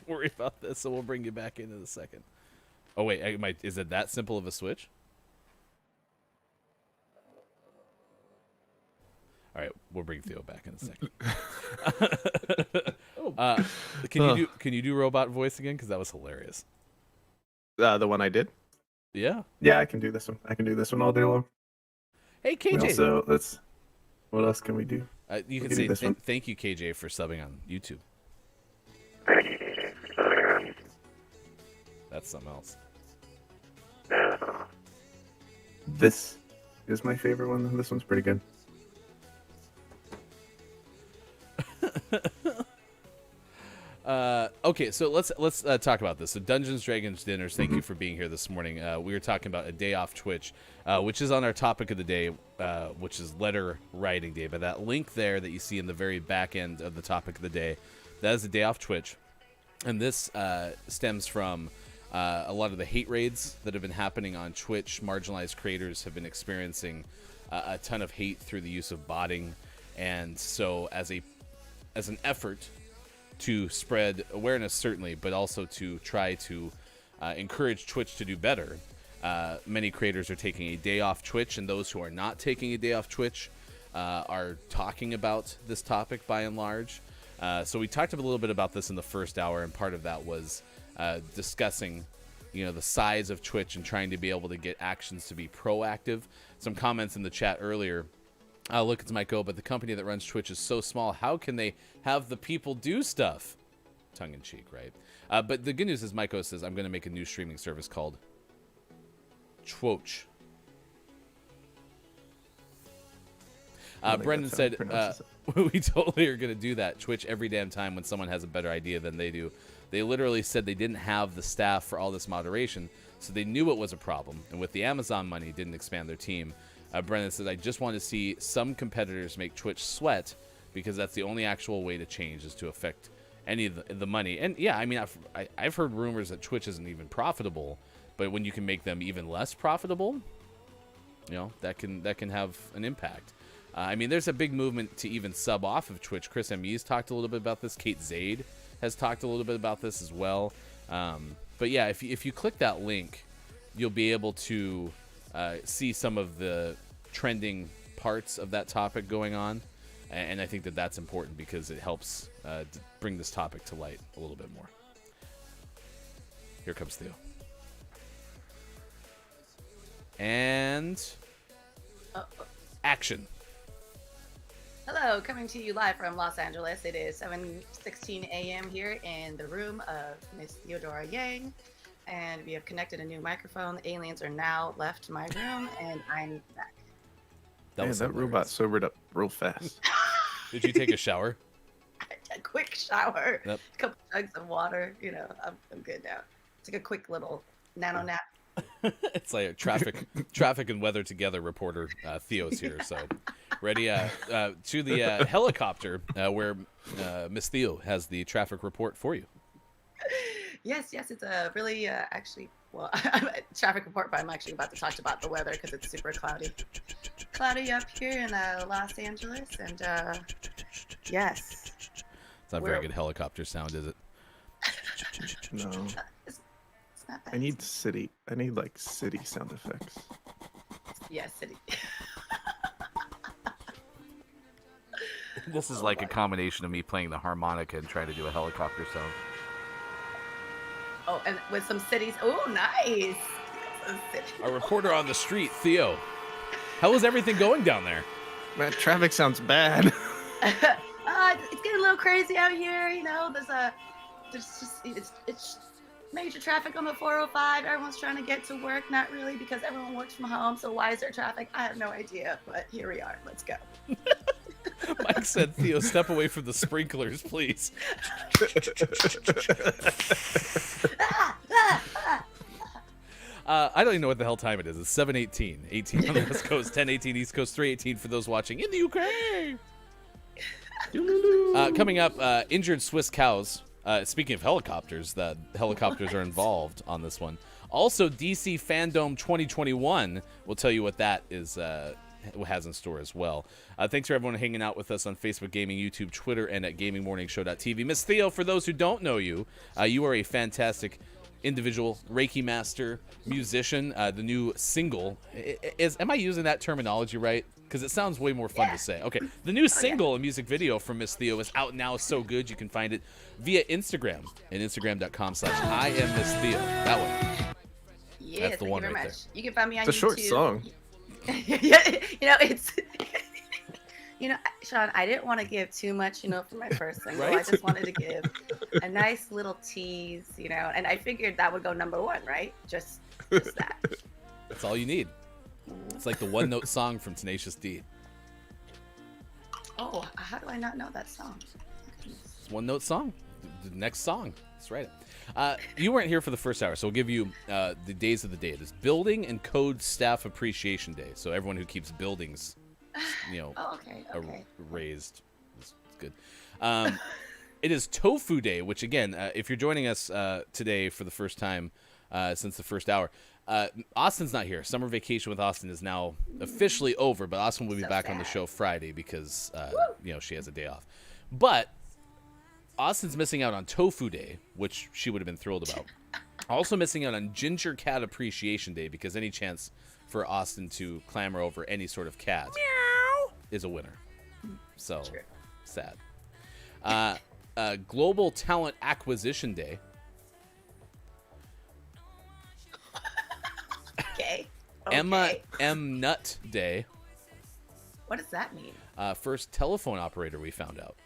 [SPEAKER 6] worry about this. So we'll bring you back in a second. Oh wait, is it that simple of a switch? All right, we'll bring Theo back in a second. Can you do robot voice again? Because that was hilarious.
[SPEAKER 5] The one I did.
[SPEAKER 6] Yeah.
[SPEAKER 5] Yeah, I can do this one. I can do this one all day long.
[SPEAKER 6] Hey KJ.
[SPEAKER 5] So what else can we do?
[SPEAKER 6] You can
[SPEAKER 5] do
[SPEAKER 6] say
[SPEAKER 5] this one.
[SPEAKER 6] thank you KJ for subbing on YouTube. That's something else.
[SPEAKER 5] This is my favorite one. This one's pretty good.
[SPEAKER 6] Okay, so let's talk about this. So Dungeons, Dragons, Dinners, thank you for being here this morning. We were talking about a day off Twitch, which is on our topic of the day, which is letter writing day. But that link there that you see in the very back end of the topic of the day, that is a day off Twitch. And this stems from a lot of the hate raids that have been happening on Twitch. Marginalized creators have been experiencing a ton of hate through the use of botting. And so as an effort to spread awareness, certainly, but also to try to encourage Twitch to do better, many creators are taking a day off Twitch, and those who are not taking a day off Twitch are talking about this topic by and large. So we talked a little bit about this in the first hour, and part of that was discussing, the size of Twitch and trying to be able to get actions to be proactive. Some comments in the chat earlier. Look, it's Mike O, but the company that runs Twitch is so small. How can they have the people do stuff? Tongue in cheek, right? But the good news is Mike O says, I'm going to make a new streaming service called Twitch. Brendan said, we totally are going to do that. Twitch every damn time when someone has a better idea than they do. They literally said they didn't have the staff for all this moderation, so they knew it was a problem. And with the Amazon money, didn't expand their team. Brendan said, I just want to see some competitors make Twitch sweat, because that's the only actual way to change is to affect any of the money. And yeah, I mean, I've heard rumors that Twitch isn't even profitable, but when you can make them even less profitable, that can have an impact. I mean, there's a big movement to even sub off of Twitch. Chris M.E.'s talked a little bit about this. Kate Zaid has talked a little bit about this as well. But yeah, if you click that link, you'll be able to see some of the trending parts of that topic going on. And I think that that's important because it helps bring this topic to light a little bit more. Here comes Theo. And action.
[SPEAKER 11] Hello, coming to you live from Los Angeles. It is 7:16 a.m. here in the room of Miss Theodora Yang, and we have connected a new microphone. The aliens are now left my room, and I'm back.
[SPEAKER 5] That robot sobered up real fast.
[SPEAKER 6] Did you take a shower?
[SPEAKER 11] A quick shower,
[SPEAKER 6] Yep.
[SPEAKER 11] a couple jugs of water. I'm good now. It's like a quick little nano nap.
[SPEAKER 6] It's like a traffic and weather together reporter. Theo's here, so ready to the helicopter where Miss Theo has the traffic report for you.
[SPEAKER 11] Yes, it's a really I'm a traffic report, but I'm actually about to talk about the weather because it's super cloudy up here in Los Angeles, and yes.
[SPEAKER 6] It's not very good helicopter sound, is it?
[SPEAKER 5] No.
[SPEAKER 11] It's not bad.
[SPEAKER 5] I need city sound effects.
[SPEAKER 11] Yeah, city.
[SPEAKER 6] This is like a combination of me playing the harmonica and trying to do a helicopter sound.
[SPEAKER 11] Oh, and with some cities. Oh, nice.
[SPEAKER 6] Our reporter on the street, Theo. How is everything going down there?
[SPEAKER 5] Man, traffic sounds bad.
[SPEAKER 11] It's getting a little crazy out here. It's major traffic on the 405. Everyone's trying to get to work. Not really, because everyone works from home. So why is there traffic? I have no idea. But here we are. Let's go.
[SPEAKER 6] Mike said, Theo, step away from the sprinklers, please. I don't even know what the hell time it is. It's 7:18. 18 on the West Coast, 10:18 East Coast, 3:18 for those watching in the UK. Coming up, injured Swiss cows. Speaking of helicopters, the helicopters are involved on this one. Also, DC Fandom 2021. We'll tell you what that is. Has in store as well. Thanks for everyone hanging out with us on Facebook Gaming, YouTube, Twitter, and at GamingMorningShow.tv. Miss Theo, for those who don't know you, you are a fantastic individual, Reiki master, musician. The new single am I using that terminology right? Because it sounds way more fun to say. Okay, the new single and music video from Miss Theo is out now. So good, you can find it via Instagram and Instagram.com/IamMissTheo. That one.
[SPEAKER 11] Yeah,
[SPEAKER 6] that's the one right there.
[SPEAKER 11] You can find me on
[SPEAKER 5] It's a short
[SPEAKER 11] YouTube.
[SPEAKER 5] song.
[SPEAKER 11] Yeah, it's Sean, I didn't want to give too much, for my first single.
[SPEAKER 6] Right?
[SPEAKER 11] I just wanted to give a nice little tease, and I figured that would go #1, right? Just that.
[SPEAKER 6] That's all you need. It's like the one-note song from Tenacious D.
[SPEAKER 11] Oh, how do I not know that song?
[SPEAKER 6] It's one-note song. The next song. That's right. You weren't here for the first hour, so we'll give you the days of the day. It is Building and Code Staff Appreciation Day. So everyone who keeps buildings,
[SPEAKER 11] okay.
[SPEAKER 6] raised. It's good. It is Tofu Day, which again, if you're joining us today for the first time since the first hour, Austin's not here. Summer vacation with Austin is now officially over, but Austin will be back on the show Friday because she has a day off. But Austin's missing out on Tofu Day, which she would have been thrilled about. Also missing out on Ginger Cat Appreciation Day because any chance for Austin to clamor over any sort of cat is a winner. So sad. Global Talent Acquisition Day.
[SPEAKER 11] Okay.
[SPEAKER 6] Emma M. Nut Day.
[SPEAKER 11] What does that mean?
[SPEAKER 6] First telephone operator we found out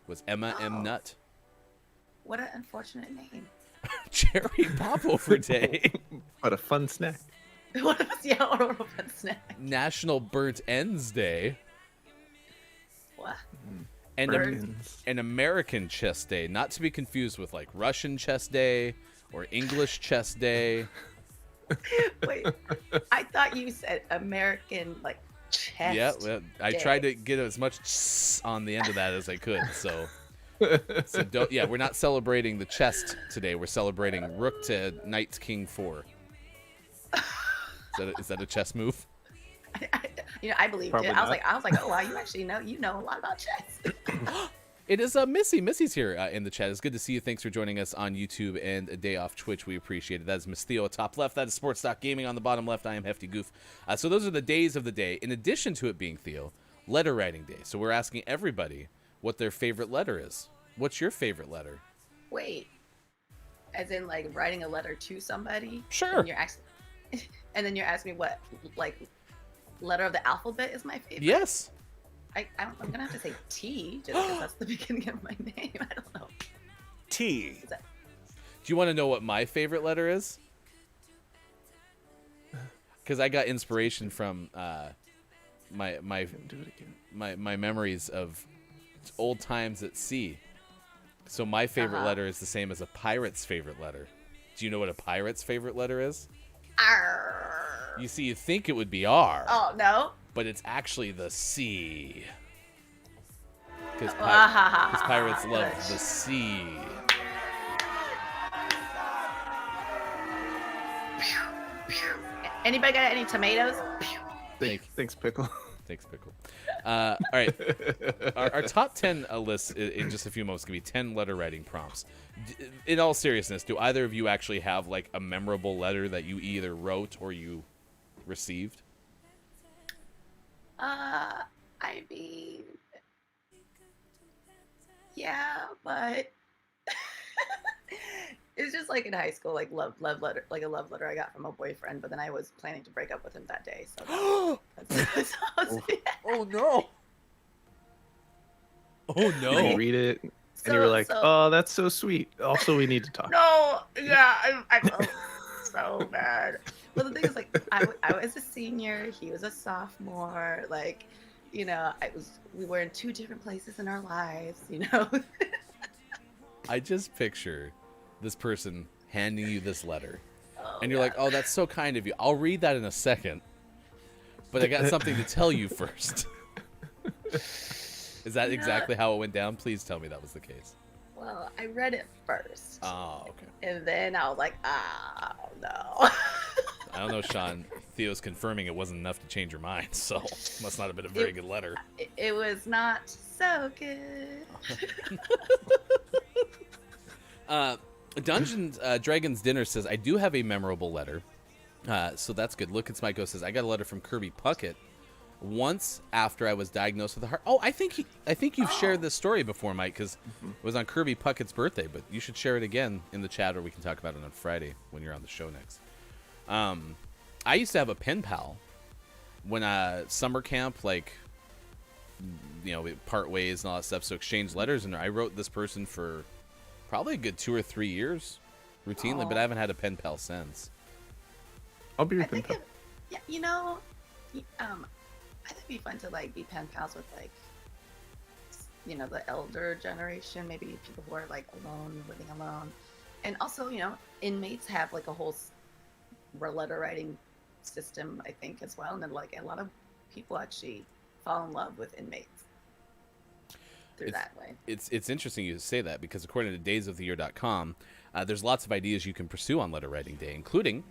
[SPEAKER 6] was Emma M. Nut.
[SPEAKER 11] What an unfortunate name.
[SPEAKER 6] Cherry Popover Day.
[SPEAKER 5] What a fun snack.
[SPEAKER 11] What a fun snack.
[SPEAKER 6] National Burnt Ends Day.
[SPEAKER 11] What?
[SPEAKER 6] And an American Chess Day, not to be confused with like Russian Chess Day or English Chess Day.
[SPEAKER 11] Wait, I thought you said American like chest.
[SPEAKER 6] Yeah, well, I
[SPEAKER 11] day.
[SPEAKER 6] tried to get as much on the end of that as I could. So don't. Yeah, we're not celebrating the chest today. We're celebrating Rook to Knight King 4. Is that a chess move?
[SPEAKER 11] I believed
[SPEAKER 5] Probably
[SPEAKER 11] it. I was
[SPEAKER 5] not.
[SPEAKER 11] like, oh wow, you actually know a lot about chess.
[SPEAKER 6] It is Missy. Missy's here in the chat. It's good to see you. Thanks for joining us on YouTube and a day off Twitch. We appreciate it. That is Miss Theo top left. That is Sports Talk Gaming on the bottom left. I am Hefty Goof. So those are the days of the day. In addition to it being Theo, letter writing day. So we're asking everybody what their favorite letter is. What's your favorite letter?
[SPEAKER 11] Wait, as in like writing a letter to somebody?
[SPEAKER 6] Sure.
[SPEAKER 11] And then you're asking me what like letter of the alphabet is my favorite?
[SPEAKER 6] Yes.
[SPEAKER 11] I'm gonna have to say T just because that's the beginning of my name. I don't know.
[SPEAKER 3] T.
[SPEAKER 6] Do you want to know what my favorite letter is? Because I got inspiration from my memories of old times at sea. So my favorite letter is the same as a pirate's favorite letter. Do you know what a pirate's favorite letter is?
[SPEAKER 11] R.
[SPEAKER 6] You see, you think it would be R.
[SPEAKER 11] Oh no.
[SPEAKER 6] But it's actually the sea. Because pirates love the sea.
[SPEAKER 11] Anybody got any tomatoes?
[SPEAKER 5] Thanks, Pickle.
[SPEAKER 6] Thanks, Pickle. All right. Our top 10 list in just a few moments can be 10 letter writing prompts. In all seriousness, do either of you actually have like a memorable letter that you either wrote or you received?
[SPEAKER 11] I mean, yeah, but it's just like in high school, like love letter, like a love letter I got from a boyfriend, but then I was planning to break up with him that day. So
[SPEAKER 6] Oh no! Oh no!
[SPEAKER 5] You read it, and you were like, "Oh, that's so sweet." Also, we need to talk.
[SPEAKER 11] No, yeah, I felt so bad. Well, the thing is, like, I was a senior, he was a sophomore. Like, you know, we were in two different places in our lives. You know.
[SPEAKER 6] I just picture this person handing you this letter, and you're like, "Oh, that's so kind of you. I'll read that in a second, but I got something to tell you first." Is that exactly how it went down? Please tell me that was the case.
[SPEAKER 11] Well, I read it first.
[SPEAKER 6] Oh, okay.
[SPEAKER 11] And then I was like, oh, no.
[SPEAKER 6] I don't know, Sean. Theo's confirming it wasn't enough to change your mind, so must not have been a very good letter.
[SPEAKER 11] It was not so good.
[SPEAKER 6] Dungeons Dragons Dinner says, I do have a memorable letter. So that's good. Look, it's Michael says, I got a letter from Kirby Puckett once after I was diagnosed with a heart. Oh, I think you've shared this story before, Mike, because it was on Kirby Puckett's birthday, but you should share it again in the chat, or we can talk about it on Friday when you're on the show next. I used to have a pen pal when summer camp, like, you know, we part ways and all that stuff, so exchange letters, and I wrote this person for probably a good 2 or 3 years routinely, but I haven't had a pen pal since.
[SPEAKER 5] I'll be your pen pal.
[SPEAKER 11] Yeah, you know, I think it'd be fun to like be pen pals with like, you know, the elder generation, maybe people who are like alone, living alone, and also, you know, inmates have like a whole letter writing system, I think, as well, and then like a lot of people actually fall in love with inmates through that way.
[SPEAKER 6] It's interesting you say that, because according to daysoftheyear.com, there's lots of ideas you can pursue on letter writing day, including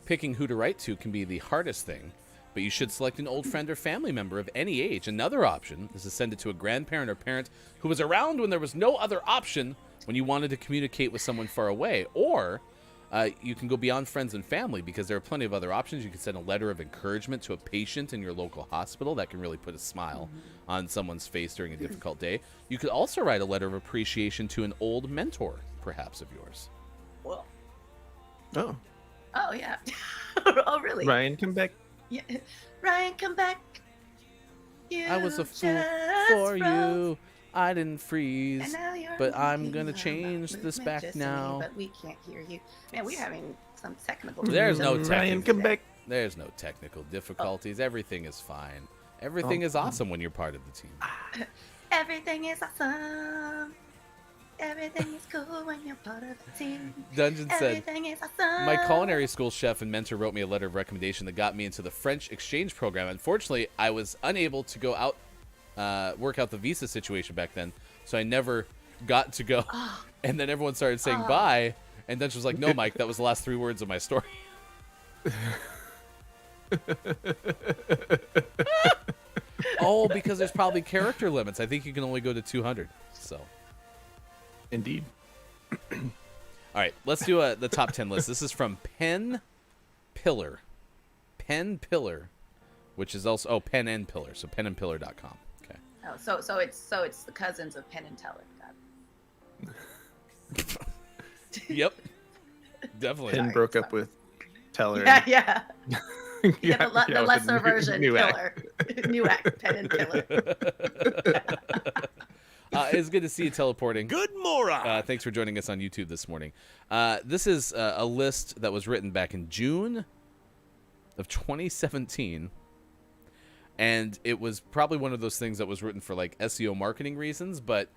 [SPEAKER 6] picking who to write to can be the hardest thing, but you should select an old friend or family member of any age. Another option is to send it to a grandparent or parent who was around when there was no other option when you wanted to communicate with someone far away. Or You can go beyond friends and family because there are plenty of other options. You can send a letter of encouragement to a patient in your local hospital. That can really put a smile on someone's face during a difficult day. You could also write a letter of appreciation to an old mentor, perhaps of yours.
[SPEAKER 11] Well,
[SPEAKER 5] Oh,
[SPEAKER 11] oh yeah. Oh really?
[SPEAKER 5] Ryan, come back.
[SPEAKER 11] Yeah. Ryan, come back. You
[SPEAKER 6] I was a fool
[SPEAKER 11] just
[SPEAKER 6] for
[SPEAKER 11] froze.
[SPEAKER 6] you. I didn't freeze,
[SPEAKER 11] And now you're
[SPEAKER 6] but I'm
[SPEAKER 11] making
[SPEAKER 6] gonna
[SPEAKER 11] love
[SPEAKER 6] change
[SPEAKER 11] about
[SPEAKER 6] this
[SPEAKER 11] movement
[SPEAKER 6] back
[SPEAKER 11] just to me,
[SPEAKER 6] now.
[SPEAKER 11] But we can't hear you. Man, we're having some technical.
[SPEAKER 6] There's no
[SPEAKER 11] difficulties.
[SPEAKER 5] Ryan,
[SPEAKER 6] technical.
[SPEAKER 5] come back.
[SPEAKER 6] There's no technical difficulties. Everything is fine. Everything is awesome when you're part of the team.
[SPEAKER 11] Everything is awesome. Everything is cool when you're part of the team.
[SPEAKER 6] Dungeon said,
[SPEAKER 11] Everything is awesome.
[SPEAKER 6] my culinary school chef and mentor wrote me a letter of recommendation that got me into the French exchange program. Unfortunately, I was unable to go out, work out the visa situation back then, so I never got to go. And then everyone started saying bye, and Dungeon was like, no, Mike, that was the last 3 words of my story. Oh, because there's probably character limits. I think you can only go to 200. So,
[SPEAKER 5] Indeed.
[SPEAKER 6] all right, let's do the top 10 list. This is from Pen Pillar. Pen Pillar, which is also Pen and Pillar. So penandpillar.com. Okay.
[SPEAKER 11] Oh, so it's the cousins of Penn and Teller. Got it.
[SPEAKER 6] Yep. Definitely.
[SPEAKER 5] Penn broke up with Teller.
[SPEAKER 11] Yeah, yeah.
[SPEAKER 5] Yeah,
[SPEAKER 11] the
[SPEAKER 5] with
[SPEAKER 11] lesser
[SPEAKER 5] new-
[SPEAKER 11] version,
[SPEAKER 5] new act.
[SPEAKER 11] Pillar. New act, Penn and Pillar.
[SPEAKER 6] It's good to see you teleporting.
[SPEAKER 3] Good moron.
[SPEAKER 6] Thanks for joining us on YouTube this morning. This is a list that was written back in June of 2017. And it was probably one of those things that was written for like SEO marketing reasons. But,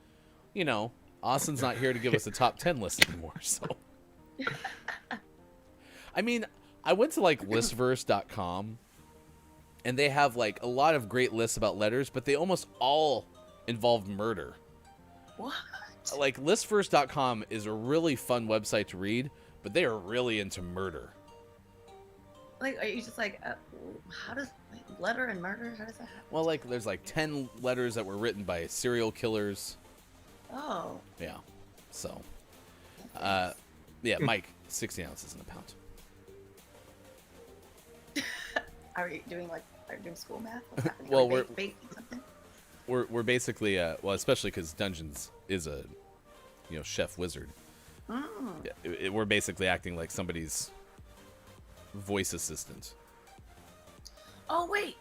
[SPEAKER 6] you know, Austin's not here to give us a top 10 list anymore. So, I mean, I went to like listverse.com and they have like a lot of great lists about letters, but they almost all involve murder.
[SPEAKER 11] What?
[SPEAKER 6] Like listverse.com is a really fun website to read, but they are really into murder.
[SPEAKER 11] Like, are you just like, how does letter and murder? How does that happen?
[SPEAKER 6] Well, like there's like 10 letters that were written by serial killers.
[SPEAKER 11] Oh.
[SPEAKER 6] Yeah. So, yeah, Mike, 60 ounces in a pound.
[SPEAKER 11] Are you doing school math? What's happening?
[SPEAKER 6] Well,
[SPEAKER 11] Are
[SPEAKER 6] we're-
[SPEAKER 11] they baking something?
[SPEAKER 6] We're basically well, especially because Dungeons is a chef wizard. Yeah, we're basically acting like somebody's voice assistant.
[SPEAKER 11] Oh wait,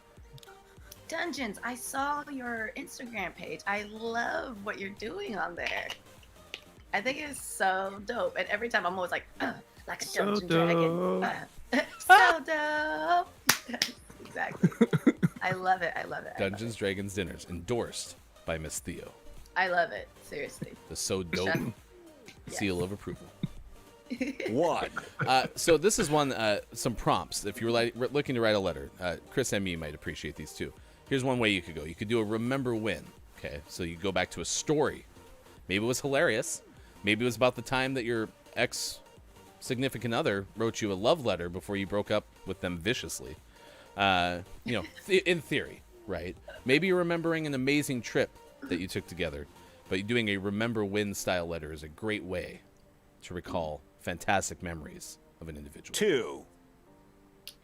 [SPEAKER 11] Dungeons! I saw your Instagram page. I love what you're doing on there. I think it's so dope. And every time I'm always like a
[SPEAKER 5] So
[SPEAKER 11] dungeon
[SPEAKER 5] dope.
[SPEAKER 11] dragon. So dope. Exactly. I love it. I love it.
[SPEAKER 6] Dungeons, Dragons, Dinners, endorsed by Miss Theo.
[SPEAKER 11] I love it. Seriously.
[SPEAKER 6] The so dope
[SPEAKER 11] Chef.
[SPEAKER 6] seal of approval.
[SPEAKER 3] One.
[SPEAKER 6] So this is one, some prompts. If you're looking to write a letter, Chris and me might appreciate these too. Here's one way you could go. You could do a remember when. Okay, so you go back to a story. Maybe it was hilarious. Maybe it was about the time that your ex-significant other wrote you a love letter before you broke up with them viciously. In theory, right? Maybe you're remembering an amazing trip that you took together, but doing a remember when style letter is a great way to recall fantastic memories of an individual.
[SPEAKER 3] 2.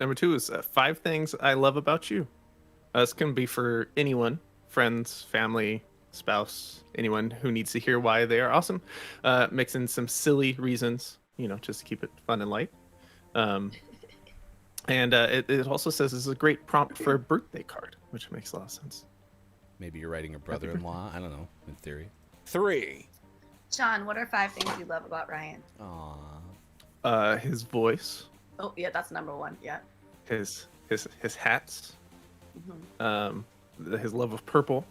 [SPEAKER 5] Number 2 is 5 things I love about you. This can be for anyone, friends, family, spouse, anyone who needs to hear why they are awesome. Mix in some silly reasons, just to keep it fun and light. And it also says this is a great prompt for a birthday card, which makes a lot of sense.
[SPEAKER 6] Maybe you're writing a brother-in-law. I don't know, in theory.
[SPEAKER 3] 3.
[SPEAKER 11] Sean, what are 5 things you love about Ryan?
[SPEAKER 6] Aww.
[SPEAKER 5] His voice,
[SPEAKER 11] Oh yeah, that's number 1. Yeah.
[SPEAKER 5] his hats,
[SPEAKER 11] Mm-hmm.
[SPEAKER 5] his love of purple,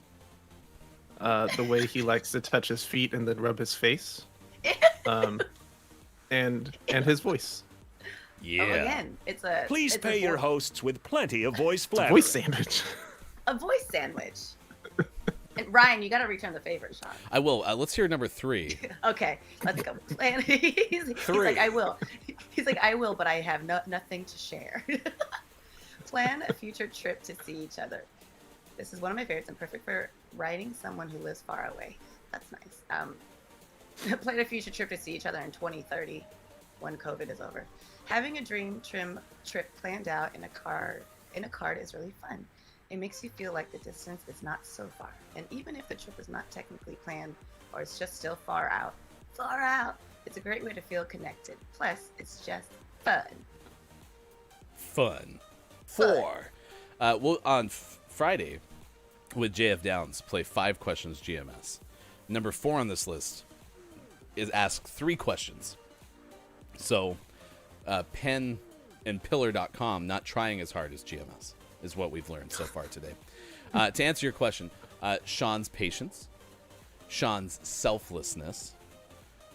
[SPEAKER 5] the way he likes to touch his feet and then rub his face, and his voice.
[SPEAKER 6] Yeah.
[SPEAKER 11] Oh, again, it's a.
[SPEAKER 3] Please
[SPEAKER 11] it's a
[SPEAKER 3] pay your
[SPEAKER 11] vo-
[SPEAKER 3] house with plenty of voice
[SPEAKER 5] It's a
[SPEAKER 3] flattery.
[SPEAKER 5] voice sandwich.
[SPEAKER 11] A voice sandwich. And Ryan, you got to return the favor, Sean.
[SPEAKER 6] I will. Let's hear number 3.
[SPEAKER 11] Okay, let's go. He's like, I will. He's like, I will, but I have nothing to share. Plan a future trip to see each other. This is one of my favorites and perfect for writing someone who lives far away. That's nice. Plan a future trip to see each other in 2030. when COVID is over. Having a dream trim trip planned out in a card is really fun. It makes you feel like the distance is not so far. And even if the trip is not technically planned or it's just still far out, it's a great way to feel connected. Plus, it's just fun.
[SPEAKER 6] Fun. 4. We'll on Friday with JF Downs play 5 questions GMS. Number 4 on this list is ask 3 questions. So, pen and pillar.com not trying as hard as GMS is what we've learned so far today. To answer your question, Sean's patience, Sean's selflessness,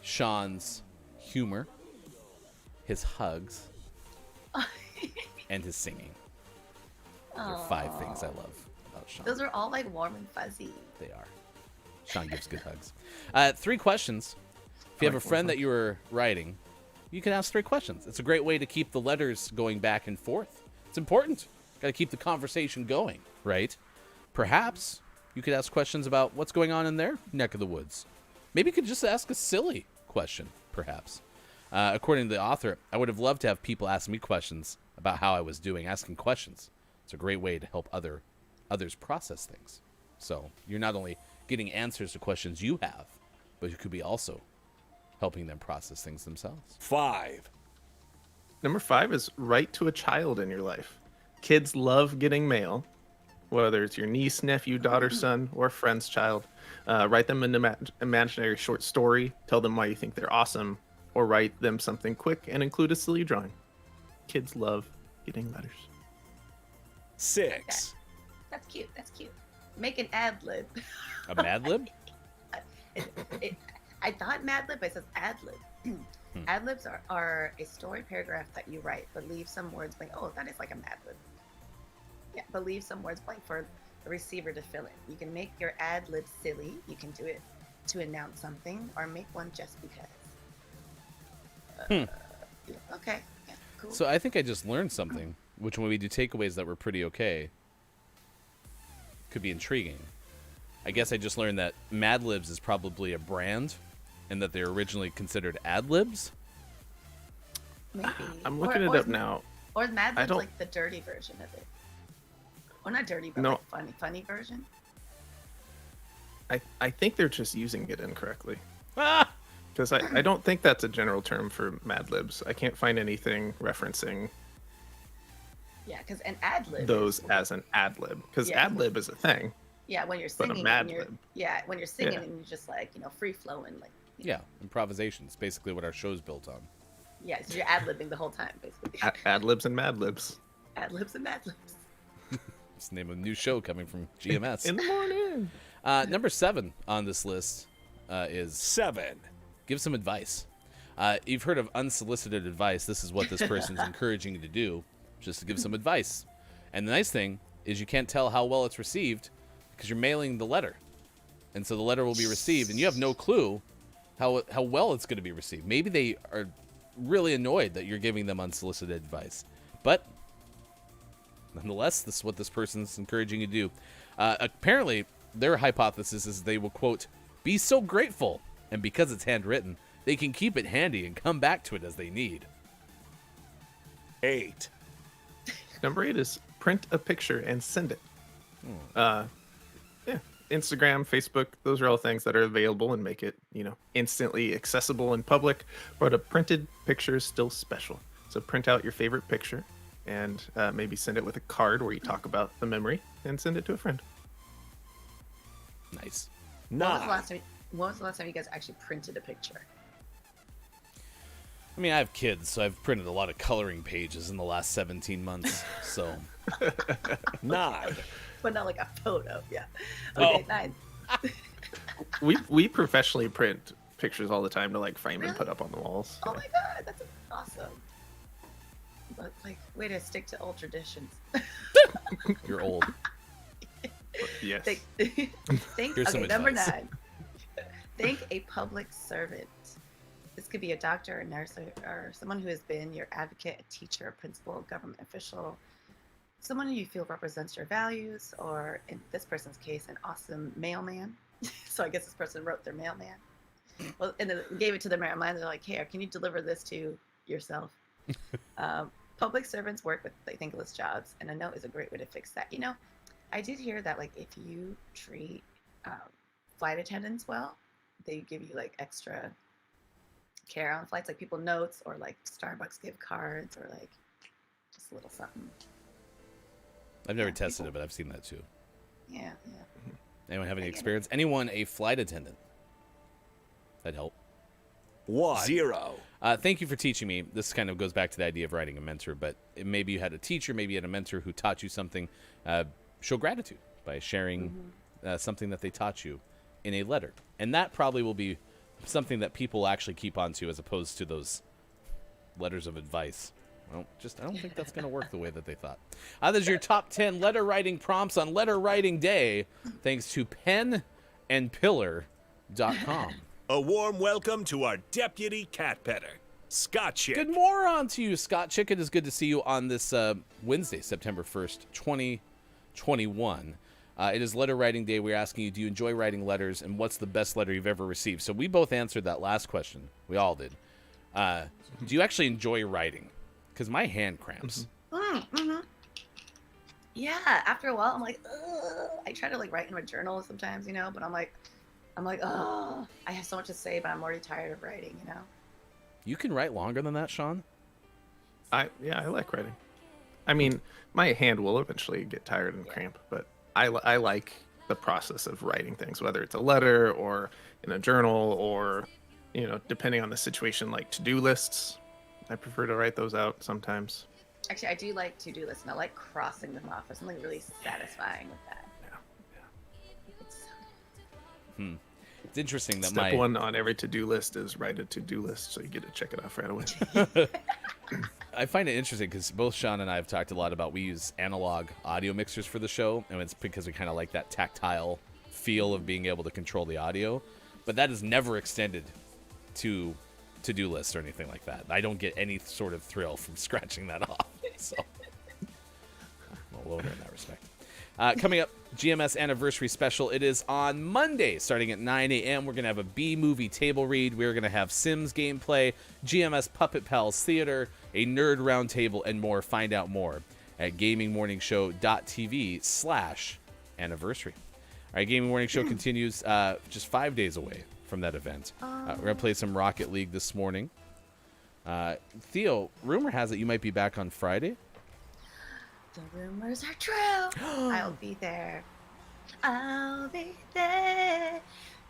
[SPEAKER 6] Sean's humor, his hugs, and his singing. Those are 5 things I love about Sean.
[SPEAKER 11] Those are all like warm and fuzzy.
[SPEAKER 6] They are. Sean gives good hugs. 3 questions. If you have a friend that you were writing, you can ask 3 questions. It's a great way to keep the letters going back and forth. It's important. Got to keep the conversation going, right? Perhaps you could ask questions about what's going on in their neck of the woods. Maybe you could just ask a silly question, perhaps. According to the author, I would have loved to have people ask me questions about how I was doing. Asking questions. It's a great way to help others process things. So you're not only getting answers to questions you have, but you could be also helping them process things themselves.
[SPEAKER 3] 5.
[SPEAKER 5] Number 5 is write to a child in your life. Kids love getting mail, whether it's your niece, nephew, daughter, son, or friend's child. Write them an imaginary short story. Tell them why you think they're awesome, or write them something quick and include a silly drawing. Kids love getting letters.
[SPEAKER 3] 6.
[SPEAKER 11] That's cute. That's cute. Make an ad lib.
[SPEAKER 6] A Mad Lib?
[SPEAKER 11] I thought Mad Lib, but it says ad lib. Ad libs are a story paragraph that you write, but leave some words blank. Oh, that is like a Mad Lib. Yeah, but leave some words blank for the receiver to fill in. You can make your ad lib silly. You can do it to announce something, or make one just because. Yeah, okay. Yeah, cool.
[SPEAKER 6] So I think I just learned something, which when we do takeaways that were pretty okay, could be intriguing. I guess I just learned that Mad Libs is probably a brand, and that they're originally considered ad libs.
[SPEAKER 11] Maybe.
[SPEAKER 5] I'm looking it up now.
[SPEAKER 11] Or Mad Lib's like the dirty version of it. Or not dirty, but
[SPEAKER 5] No.
[SPEAKER 11] like funny version.
[SPEAKER 5] I think they're just using it incorrectly.
[SPEAKER 6] Ah!
[SPEAKER 5] Because I don't think that's a general term for Mad Libs. I can't find anything referencing
[SPEAKER 11] Yeah, because an ad lib
[SPEAKER 5] those as an ad lib. Because
[SPEAKER 11] Yeah.
[SPEAKER 5] ad lib is a thing.
[SPEAKER 11] Yeah, when you're
[SPEAKER 5] But a
[SPEAKER 11] singing,
[SPEAKER 5] Mad
[SPEAKER 11] and you're
[SPEAKER 5] Lib.
[SPEAKER 11] when you're singing
[SPEAKER 5] Yeah.
[SPEAKER 11] and you're just like free flowing, like
[SPEAKER 6] Yeah, improvisation is basically what our show's built on.
[SPEAKER 11] so you're ad libbing the whole time, basically.
[SPEAKER 5] Ad libs and Mad Libs.
[SPEAKER 11] Ad libs and Mad Libs.
[SPEAKER 6] It's the name of a new show coming from GMS.
[SPEAKER 5] In the morning.
[SPEAKER 6] Number 7 on this list is
[SPEAKER 3] 7.
[SPEAKER 6] give some advice. You've heard of unsolicited advice. This is what this person's encouraging you to do, just to give some advice. And the nice thing is you can't tell how well it's received because you're mailing the letter. And so the letter will be received, and you have no clue how well it's going to be received. Maybe they are really annoyed that you're giving them unsolicited advice. But nonetheless, this is what this person's encouraging you to do. Apparently, their hypothesis is they will, quote, be so grateful. And because it's handwritten, they can keep it handy and come back to it as they need.
[SPEAKER 3] 8.
[SPEAKER 5] Number 8 is print a picture and send it. Yeah, Instagram, Facebook, those are all things that are available and make it, instantly accessible in public. But a printed picture is still special. So print out your favorite picture and maybe send it with a card where you talk about the memory and send it to a friend.
[SPEAKER 6] Nice.
[SPEAKER 3] 9.
[SPEAKER 11] When was the last time you guys actually printed a picture?
[SPEAKER 6] I mean, I have kids, so I've printed a lot of coloring pages in the last 17 months. So
[SPEAKER 3] 9.
[SPEAKER 11] But not like a photo, yeah. Okay,
[SPEAKER 6] Oh.
[SPEAKER 11] 9.
[SPEAKER 5] We professionally print pictures all the time to frame and put up on the walls.
[SPEAKER 11] Oh my god, that's awesome. But way to stick to old traditions.
[SPEAKER 6] you're old.
[SPEAKER 5] Yes.
[SPEAKER 11] Thank
[SPEAKER 6] Here's some
[SPEAKER 11] okay, number
[SPEAKER 6] advice.
[SPEAKER 11] 9. Thank a public servant. This could be a doctor, a nurse, or someone who has been your advocate, a teacher, a principal, a government official, someone who you feel represents your values, or in this person's case, an awesome mailman. So I guess this person wrote their mailman. Well, and then gave it to the mailman. They're like, "Here, can you deliver this to yourself. Public servants work with like thankless jobs, and a note is a great way to fix that. You know, I did hear that like if you treat flight attendants well, they give you like extra care on flights, like people notes or like Starbucks gift cards or like just a little something.
[SPEAKER 6] I've never tested it, but I've seen that too.
[SPEAKER 11] Yeah.
[SPEAKER 6] Anyone have any experience? Anyone a flight attendant? That'd help.
[SPEAKER 3] 0.
[SPEAKER 6] Thank you for teaching me. This kind of goes back to the idea of writing a mentor, but maybe you had a teacher, maybe you had a mentor who taught you something. Show gratitude by sharing something that they taught you in a letter. And that probably will be something that people actually keep on to as opposed to those letters of advice. I don't think that's going to work the way that they thought. There's your top 10 letter writing prompts on Letter Writing Day, thanks to penandpillar.com.
[SPEAKER 3] A warm welcome to our deputy cat petter, Scott Chick.
[SPEAKER 6] Good morning to you, Scott Chick. It is good to see you on this Wednesday, September 1st, 2021. It is Letter Writing Day. We're asking you, do you enjoy writing letters, and what's the best letter you've ever received? So we both answered that last question. We all did. Do you actually enjoy writing? Because my hand cramps.
[SPEAKER 11] Yeah, after a while, I'm like, ugh. I try to like write in my journal sometimes, you know, but I'm like, oh, I have so much to say, but I'm already tired of writing, you know.
[SPEAKER 6] You can write longer than that, Sean?
[SPEAKER 5] I like writing. I mean, my hand will eventually get tired and cramp, but I like the process of writing things, whether it's a letter or in a journal or, you know, depending on the situation, like to-do lists. I prefer to write those out sometimes.
[SPEAKER 11] Actually, I do like to-do lists, and I like crossing them off. There's something really satisfying with that. It's so
[SPEAKER 6] It's interesting that
[SPEAKER 5] Step one on every to-do list is write a to-do list, so you get to check it off right away.
[SPEAKER 6] I find it interesting because both Sean and I have talked a lot about we use analog audio mixers for the show, and it's because we kind of like that tactile feel of being able to control the audio. But that is never extended to to-do lists or anything like that. I don't get any sort of thrill from scratching that off. So I'm a loner in that respect. Coming up, GMS Anniversary Special. It is on Monday, starting at 9 a.m. We're going to have a B-movie table read. We're going to have Sims gameplay, GMS Puppet Pals Theater, a nerd roundtable, and more. Find out more at gamingmorningshow.tv/anniversary. All right, Gaming Morning Show continues just 5 days away from that event. We're going to play some Rocket League this morning. Theo, rumor has it you might be back on Friday.
[SPEAKER 11] The rumors are true. I'll be there. I'll be there.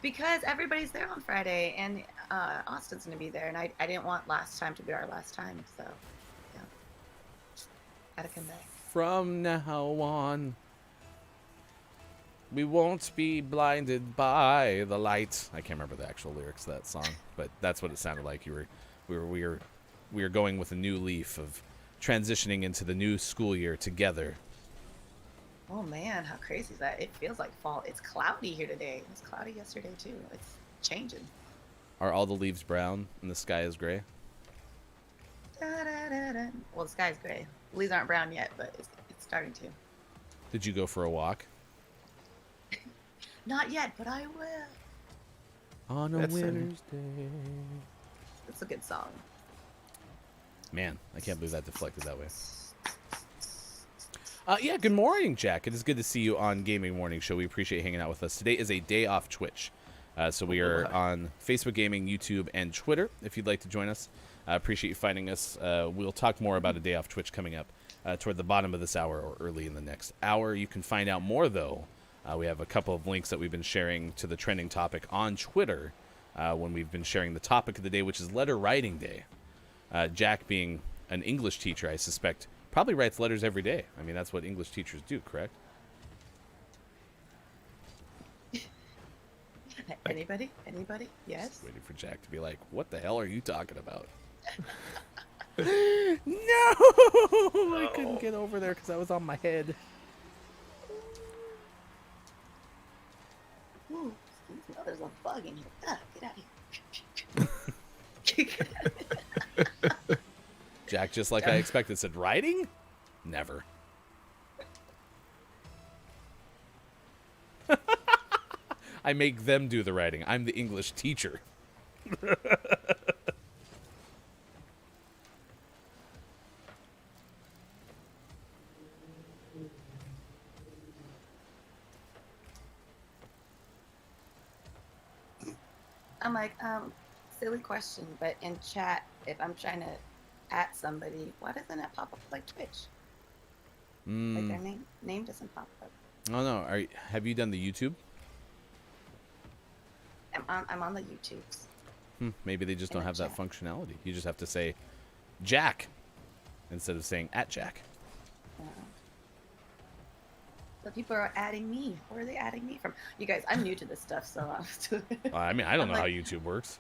[SPEAKER 11] Because everybody's there on Friday, and Austin's going to be there, and I didn't want last time to be our last time, so, yeah. Gotta come back.
[SPEAKER 6] From now on, we won't be blinded by the light. I can't remember the actual lyrics of that song, but that's what it sounded like. We were going with a new leaf of transitioning into the new school year together.
[SPEAKER 11] Oh man, how crazy is that? It feels like fall. It's cloudy here today. It was cloudy yesterday too. It's changing.
[SPEAKER 6] Are all the leaves brown and the sky is gray?
[SPEAKER 11] Da-da-da-da. Well, the sky's gray. The leaves aren't brown yet, but it's starting to.
[SPEAKER 6] Did you go for a walk?
[SPEAKER 11] Not yet, but I will.
[SPEAKER 6] On a winter's day.
[SPEAKER 11] It's a good song.
[SPEAKER 6] Man, I can't believe that deflected that way. Yeah, good morning, Jack. It is good to see you on Gaming Morning Show. We appreciate hanging out with us. Today is a day off Twitch. So we are on Facebook Gaming, YouTube, and Twitter. If you'd like to join us, I appreciate you finding us. We'll talk more about a day off Twitch coming up toward the bottom of this hour or early in the next hour. You can find out more, though. We have a couple of links that we've been sharing to the trending topic on Twitter when we've been sharing the topic of the day, which is Letter Writing Day. Jack, being an English teacher, I suspect, probably writes letters every day. I mean, that's what English teachers do, correct?
[SPEAKER 11] Anybody? Yes?
[SPEAKER 6] Just waiting for Jack to be like, what the hell are you talking about? No! I couldn't get over there because I was on my head.
[SPEAKER 11] Ooh, there's a bug in here. Ah, get out of here.
[SPEAKER 6] Jack, just like I expected, said, writing? Never. I make them do the writing. I'm the English teacher.
[SPEAKER 11] I'm like, silly question, but in chat, if I'm trying to at somebody, why doesn't it pop up like Twitch? Like their name doesn't pop up.
[SPEAKER 6] Oh no, have you done the YouTube?
[SPEAKER 11] I'm on the YouTubes.
[SPEAKER 6] Maybe they just
[SPEAKER 11] In
[SPEAKER 6] don't
[SPEAKER 11] the
[SPEAKER 6] have that
[SPEAKER 11] chat.
[SPEAKER 6] functionality. You just have to say Jack instead of saying at Jack.
[SPEAKER 11] But people are adding me. Where are they adding me from? You guys, I'm new to this stuff, so
[SPEAKER 6] I mean, I don't
[SPEAKER 11] I'm
[SPEAKER 6] know how
[SPEAKER 11] like-
[SPEAKER 6] YouTube works.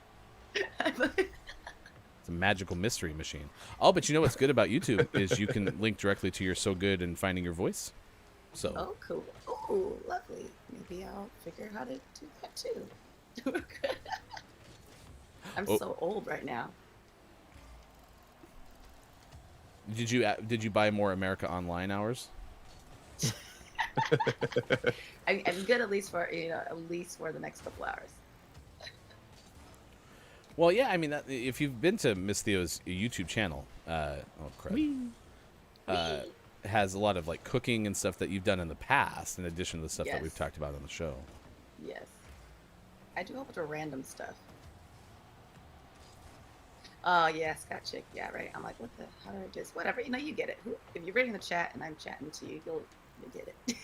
[SPEAKER 6] It's a magical mystery machine. Oh, but you know what's good about YouTube is you can link directly to your So Good and Finding Your Voice. So.
[SPEAKER 11] Oh, cool. Oh, lovely. Maybe I'll figure out how to do that too. I'm so old right now.
[SPEAKER 6] Did you buy more America Online hours?
[SPEAKER 11] I'm good at least for the next couple hours.
[SPEAKER 6] Well, yeah. I mean, if you've been to Miss Theo's YouTube channel, has a lot of like cooking and stuff that you've done in the past, in addition to the stuff that we've
[SPEAKER 11] Yes.
[SPEAKER 6] talked about on the show.
[SPEAKER 11] Yes. I do a whole bunch of random stuff. Oh, yeah, Scott Chick. Yeah, right. I'm like, what the? How do I just? Whatever. You get it. If you're reading the chat and I'm chatting to you, you'll get it.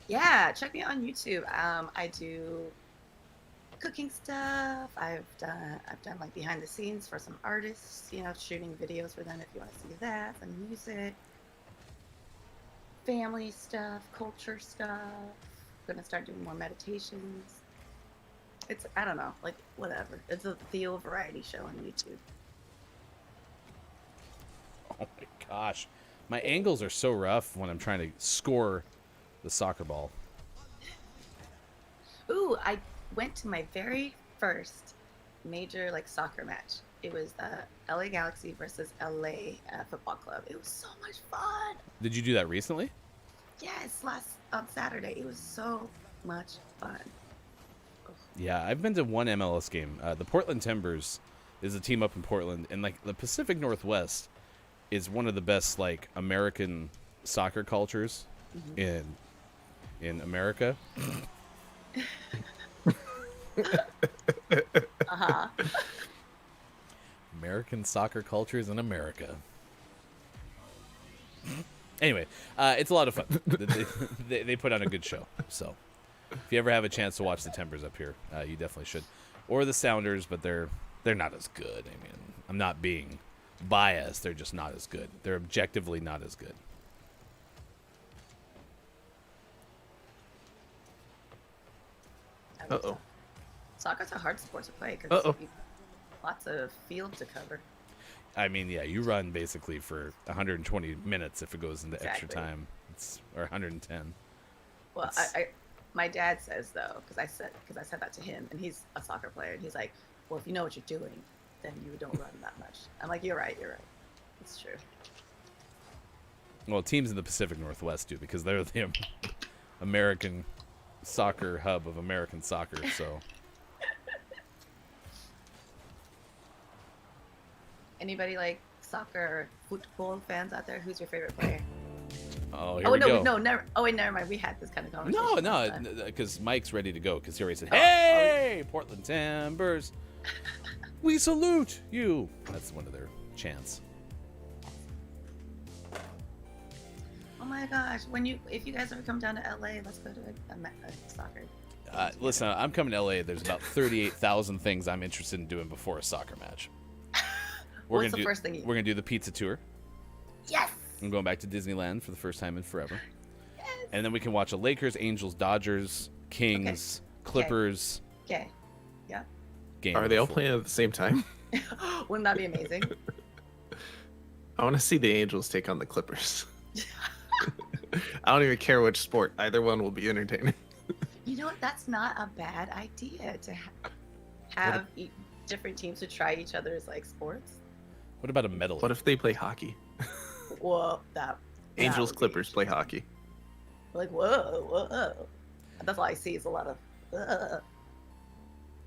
[SPEAKER 11] Yeah, check me out on YouTube. I do cooking stuff. I've done like behind the scenes for some artists, shooting videos for them if you want to see that, some music, family stuff, culture stuff. Gonna start doing more meditations. I don't know, like whatever. It's a Theo variety show on YouTube.
[SPEAKER 6] Oh my gosh, my angles are so rough when I'm trying to score the soccer ball.
[SPEAKER 11] Ooh, I went to my very first major soccer match. It was LA Galaxy versus LA Football Club. It was so much fun.
[SPEAKER 6] Did you do that recently?
[SPEAKER 11] Yes, on Saturday. It was so much fun.
[SPEAKER 6] Yeah, I've been to one MLS game. The Portland Timbers is a team up in Portland, and the Pacific Northwest is one of the best American soccer cultures in America. American soccer cultures in America. Anyway, it's a lot of fun. They put on a good show. So if you ever have a chance to watch the Timbers up here, you definitely should. Or the Sounders, but they're not as good. I mean, I'm not being biased. They're just not as good. They're objectively not as good.
[SPEAKER 5] Uh-oh.
[SPEAKER 11] Soccer's a hard sport to play because lots of field to cover.
[SPEAKER 6] I mean, yeah, you run basically for 120 minutes if it goes into extra
[SPEAKER 11] Exactly.
[SPEAKER 6] time, or 110.
[SPEAKER 11] Well, my dad says though, because I said that to him, and he's a soccer player, and he's like, well, if you know what you're doing, then you don't run that much. I'm like, you're right. It's true.
[SPEAKER 6] Well, teams in the Pacific Northwest do because they're the American soccer hub of American soccer. So
[SPEAKER 11] Anybody soccer or football fans out there? Who's your favorite player?
[SPEAKER 6] oh, here we go.
[SPEAKER 11] No, never. Oh wait, never mind. We had this kind of conversation.
[SPEAKER 6] No, because Mike's ready to go because he already said, "Hey, Portland Timbers, we salute you." That's one of their chants.
[SPEAKER 11] Oh my gosh! If you guys ever come down to LA, let's go to a soccer.
[SPEAKER 6] Listen, I'm coming to LA. There's about 38,000 things I'm interested in doing before a soccer match.
[SPEAKER 11] What's the first thing
[SPEAKER 6] We're gonna do the pizza tour.
[SPEAKER 11] Yes.
[SPEAKER 6] I'm going back to Disneyland for the first time in forever. Yes. And then we can watch a Lakers, Angels, Dodgers, Kings, Clippers
[SPEAKER 11] Okay. Yeah.
[SPEAKER 6] game.
[SPEAKER 5] Are they all playing at the same time?
[SPEAKER 11] Wouldn't that be amazing?
[SPEAKER 5] I want to see the Angels take on the Clippers. I don't even care which sport. Either one will be entertaining.
[SPEAKER 11] You know what? That's not a bad idea to have different teams to try each other's sports.
[SPEAKER 6] What about a medley?
[SPEAKER 5] What if they play hockey?
[SPEAKER 11] Whoa, that
[SPEAKER 5] Angels,
[SPEAKER 11] would be
[SPEAKER 5] Clippers play hockey.
[SPEAKER 11] whoa. That's all I see is a lot of.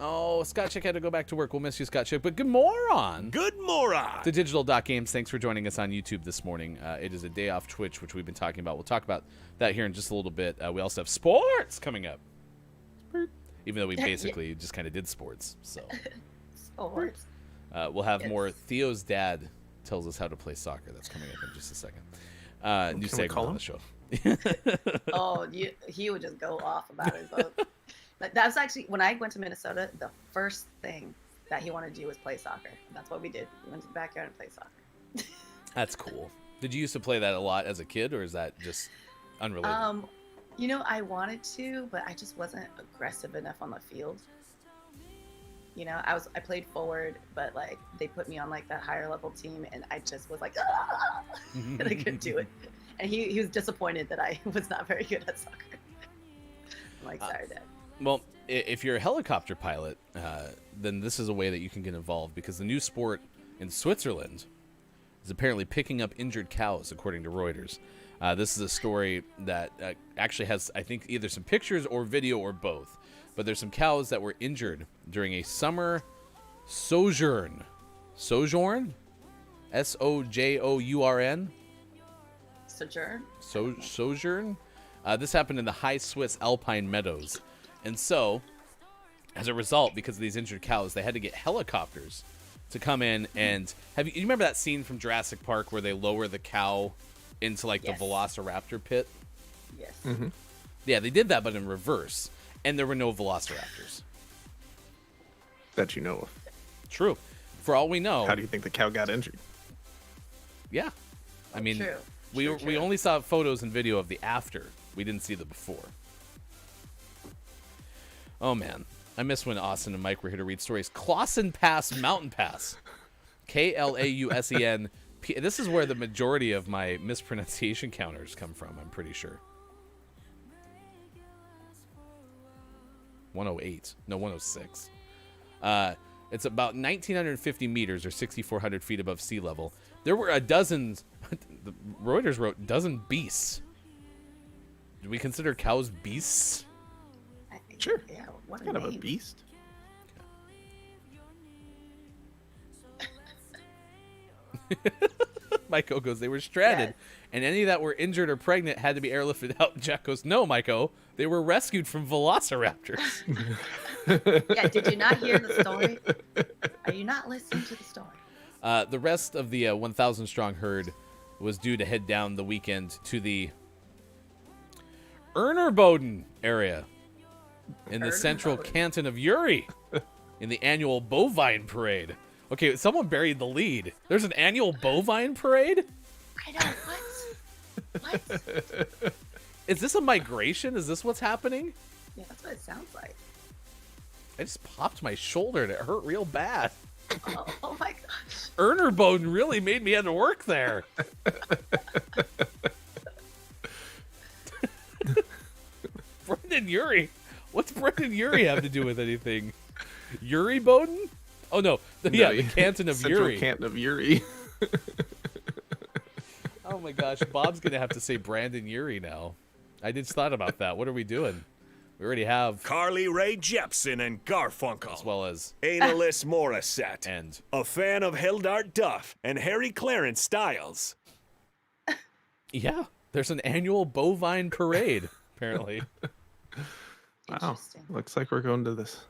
[SPEAKER 6] Oh, Scott Chick had to go back to work. We'll miss you, Scott Chick. But good moron.
[SPEAKER 3] Good moron.
[SPEAKER 6] To Digital Games, thanks for joining us on YouTube this morning. It is a day off Twitch, which we've been talking about. We'll talk about that here in just a little bit. We also have sports coming up. Even though we basically just kind of did sports. So
[SPEAKER 11] Sports.
[SPEAKER 6] we'll have more. Theo's dad tells us how to play soccer. That's coming up in just a second. New segment on the show.
[SPEAKER 11] Oh, he would just go off about it. So. That was actually, when I went to Minnesota, the first thing that he wanted to do was play soccer. That's what we did. We went to the backyard and played soccer.
[SPEAKER 6] That's cool. Did you used to play that a lot as a kid, or is that just unrelated?
[SPEAKER 11] You know, I wanted to, but I just wasn't aggressive enough on the field. You know, I played forward, but like they put me on like that higher level team, and I just was like, and I couldn't do it. And he was disappointed that I was not very good at soccer. I'm like, sorry, Dad.
[SPEAKER 6] Well, if you're a helicopter pilot, then this is a way that you can get involved, because the new sport in Switzerland is apparently picking up injured cows, according to Reuters. This is a story that actually has, I think, either some pictures or video or both. But there's some cows that were injured during a summer sojourn. Sojourn? S-O-J-O-U-R-N?
[SPEAKER 11] Sojourn?
[SPEAKER 6] Sojourn? This happened in the high Swiss alpine meadows. And so, as a result, because of these injured cows, they had to get helicopters to come in and... You remember that scene from Jurassic Park where they lower the cow into like the Velociraptor pit?
[SPEAKER 11] Yes.
[SPEAKER 5] Mm-hmm.
[SPEAKER 6] Yeah, they did that, but in reverse. And there were no Velociraptors.
[SPEAKER 5] That you know of.
[SPEAKER 6] True. For all we know...
[SPEAKER 5] How do you think the cow got injured?
[SPEAKER 6] Yeah. I mean,
[SPEAKER 11] True.
[SPEAKER 6] We only saw photos and video of the after. We didn't see the before. Oh, man. I miss when Austin and Mike were here to read stories. Clausen Pass Mountain Pass. Klausen. This is where the majority of my mispronunciation counters come from, I'm pretty sure. 108. No, 106. It's about 1,950 meters or 6,400 feet above sea level. There were a dozen... Reuters wrote dozen beasts. Do we consider cows beasts?
[SPEAKER 5] Sure.
[SPEAKER 11] Yeah, what a
[SPEAKER 5] Kind of a
[SPEAKER 11] name.
[SPEAKER 5] beast.
[SPEAKER 6] Maiko goes, they were stranded,
[SPEAKER 11] Yes.
[SPEAKER 6] and any that were injured or pregnant had to be airlifted out. Jack goes, no, Maiko, they were rescued from velociraptors.
[SPEAKER 11] Yeah, did you not hear the story? Are you not listening to the story?
[SPEAKER 6] The rest of the 1,000-strong herd was due to head down the weekend to the Ernerboden area in the central canton of Uri in the annual bovine parade. Okay, someone buried the lead. There's an annual bovine parade?
[SPEAKER 11] I know, what? What?
[SPEAKER 6] Is this a migration? Is this what's happening?
[SPEAKER 11] Yeah, that's what it sounds like.
[SPEAKER 6] I just popped my shoulder and it hurt real bad.
[SPEAKER 11] Oh my gosh.
[SPEAKER 6] Ernerboden really made me have to work there. Brendan Urie. What's Brendan Urie have to do with anything? Uri Boden? Oh no, the canton of
[SPEAKER 5] Central
[SPEAKER 6] Uri.
[SPEAKER 5] Canton of Uri.
[SPEAKER 6] Oh my gosh, Bob's gonna have to say Brandon Urie now. I just thought about that. What are we doing? We already have
[SPEAKER 3] Carly Rae Jepsen and Garfunkel,
[SPEAKER 6] as well as
[SPEAKER 3] Analyst Morissette,
[SPEAKER 6] and
[SPEAKER 3] a fan of Hildart Duff and Harry Clarence Styles.
[SPEAKER 6] yeah, there's an annual bovine parade apparently.
[SPEAKER 5] Wow. Looks like we're going to this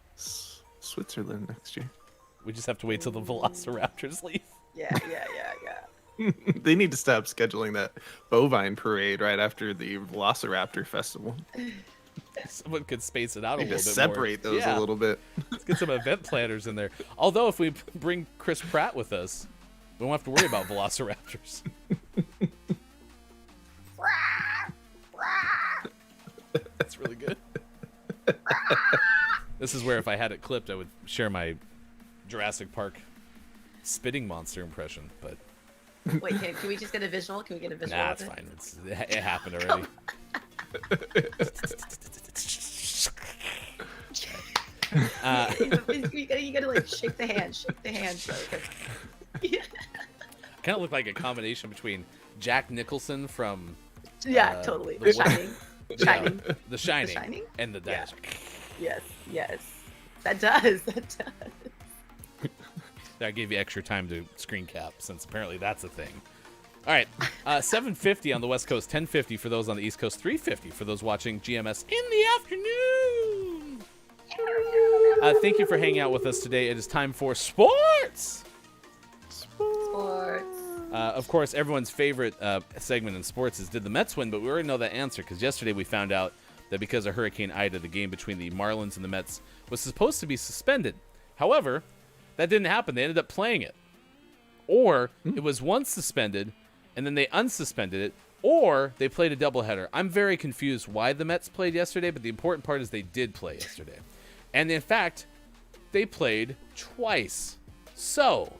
[SPEAKER 5] Switzerland next year.
[SPEAKER 6] We just have to wait till the Velociraptors leave.
[SPEAKER 11] Yeah.
[SPEAKER 5] They need to stop scheduling that bovine parade right after the Velociraptor Festival.
[SPEAKER 6] Someone could space it out a
[SPEAKER 5] Need
[SPEAKER 6] little
[SPEAKER 5] to
[SPEAKER 6] bit
[SPEAKER 5] separate
[SPEAKER 6] more.
[SPEAKER 5] those a little bit.
[SPEAKER 6] Let's get some event planners in there. Although if we bring Chris Pratt with us, we won't have to worry about Velociraptors. That's really good. This is where if I had it clipped, I would share my Jurassic Park spitting monster impression. But
[SPEAKER 11] Wait, can we just get a visual? Can we get a visual?
[SPEAKER 6] nah,
[SPEAKER 11] of
[SPEAKER 6] it's
[SPEAKER 11] it?
[SPEAKER 6] fine. It happened already.
[SPEAKER 11] You gotta like shake the hand. So
[SPEAKER 6] Kind of look like a combination between Jack Nicholson from
[SPEAKER 11] yeah, totally.
[SPEAKER 6] The
[SPEAKER 11] Shining.
[SPEAKER 6] The Shining,
[SPEAKER 11] Shining?
[SPEAKER 6] and the
[SPEAKER 11] Yeah.
[SPEAKER 6] Dash.
[SPEAKER 11] Yes. That does. That does.
[SPEAKER 6] That gave you extra time to screen cap, since apparently that's a thing. All right, 7:50 on the West Coast, 10:50 for those on the East Coast, 3:50 for those watching GMS in the afternoon. Thank you for hanging out with us today. It is time for sports.
[SPEAKER 11] Sports.
[SPEAKER 6] Of course, everyone's favorite segment in sports is Did the Mets win? But we already know that answer because yesterday we found out that because of Hurricane Ida, the game between the Marlins and the Mets was supposed to be suspended. However, that didn't happen. They ended up playing it. Or it was once suspended, and then they unsuspended it, or they played a doubleheader. I'm very confused why the Mets played yesterday, but the important part is they did play yesterday. And in fact, they played twice. So,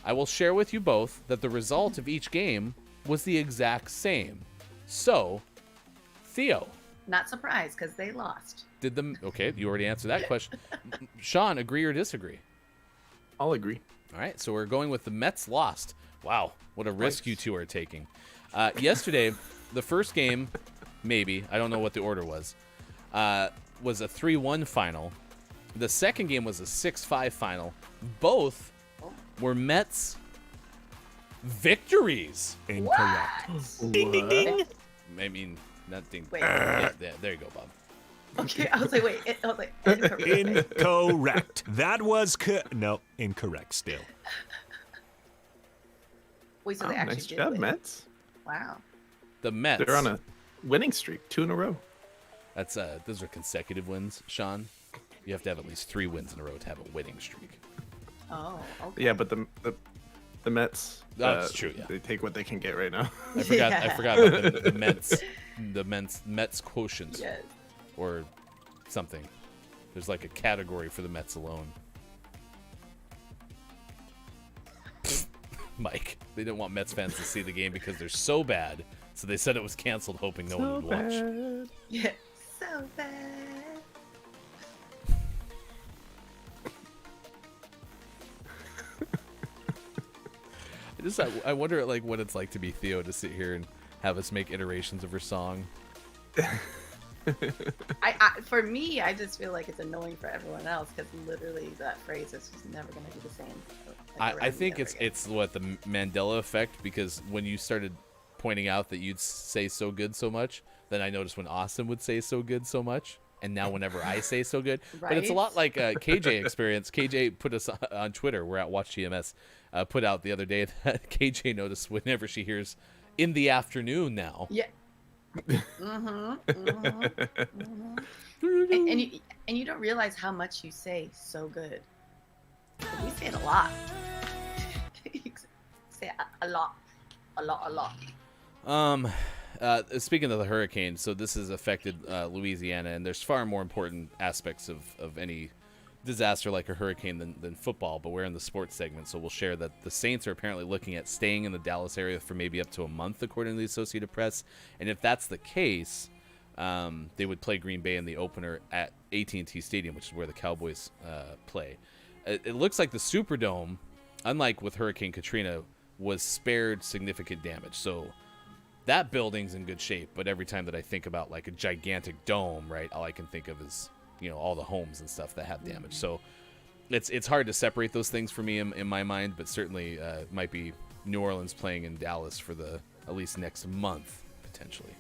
[SPEAKER 6] I will share with you both that the result of each game was the exact same. So, Theo.
[SPEAKER 11] Not surprised because they lost.
[SPEAKER 6] Okay, you already answered that question. Sean, agree or disagree?
[SPEAKER 5] I'll agree.
[SPEAKER 6] All right, so we're going with the Mets lost. Wow, what a risk you two are taking. Yesterday, the first game, maybe, I don't know what the order was a 3-1 final. The second game was a 6-5 final. Both were Mets victories.
[SPEAKER 3] Incorrect.
[SPEAKER 11] Ding, ding, ding.
[SPEAKER 6] I mean, nothing.
[SPEAKER 11] Wait.
[SPEAKER 6] Yeah, there you go, Bob.
[SPEAKER 11] Okay, I was like, wait. I was like,
[SPEAKER 3] Incorrect. That was no, incorrect still.
[SPEAKER 11] Wait, so they actually
[SPEAKER 5] Nice
[SPEAKER 11] did
[SPEAKER 5] job,
[SPEAKER 11] win.
[SPEAKER 5] Mets.
[SPEAKER 11] Wow.
[SPEAKER 6] The Mets.
[SPEAKER 5] They're on a winning streak, 2 in a row.
[SPEAKER 6] That's those are consecutive wins, Sean. You have to have at least 3 wins in a row to have a winning streak.
[SPEAKER 11] Oh, okay.
[SPEAKER 5] Yeah, but the Mets.
[SPEAKER 6] That's true. Yeah,
[SPEAKER 5] they take what they can get right now.
[SPEAKER 6] I forgot about the Mets quotient.
[SPEAKER 11] Yes.
[SPEAKER 6] Or something. There's like a category for the Mets alone. Mike, they didn't want Mets fans to see the game because they're so bad, so they said it was canceled, hoping no one would watch.
[SPEAKER 11] Yeah, so bad.
[SPEAKER 6] I wonder like what it's like to be Theo, to sit here and have us make iterations of her song.
[SPEAKER 11] For me, I just feel like it's annoying for everyone else because literally that phrase is just never going to be the same.
[SPEAKER 6] I think it's what the Mandela effect, because when you started pointing out that you'd say so good so much, then I noticed when Austin would say so good so much, and now whenever I say so good.
[SPEAKER 11] Right?
[SPEAKER 6] But it's a lot like KJ experience. KJ put us on Twitter. We're at Watch GMS. Put out the other day that KJ noticed whenever she hears "in the afternoon" now.
[SPEAKER 11] Yeah. And you don't realize how much you say so good. We say it a lot. Say a lot.
[SPEAKER 6] Speaking of the hurricane, so this has affected Louisiana, and there's far more important aspects of any disaster like a hurricane than football, but we're in the sports segment, so we'll share that the Saints are apparently looking at staying in the Dallas area for maybe up to a month, according to the Associated Press. And if that's the case, they would play Green Bay in the opener at AT&T Stadium, which is where the Cowboys play. It looks like the Superdome, unlike with Hurricane Katrina, was spared significant damage. So that building's in good shape, but every time that I think about like a gigantic dome, right, all I can think of is, you know, all the homes and stuff that have damage. So it's hard to separate those things for me in my mind, but certainly might be New Orleans playing in Dallas for the at least next month, potentially.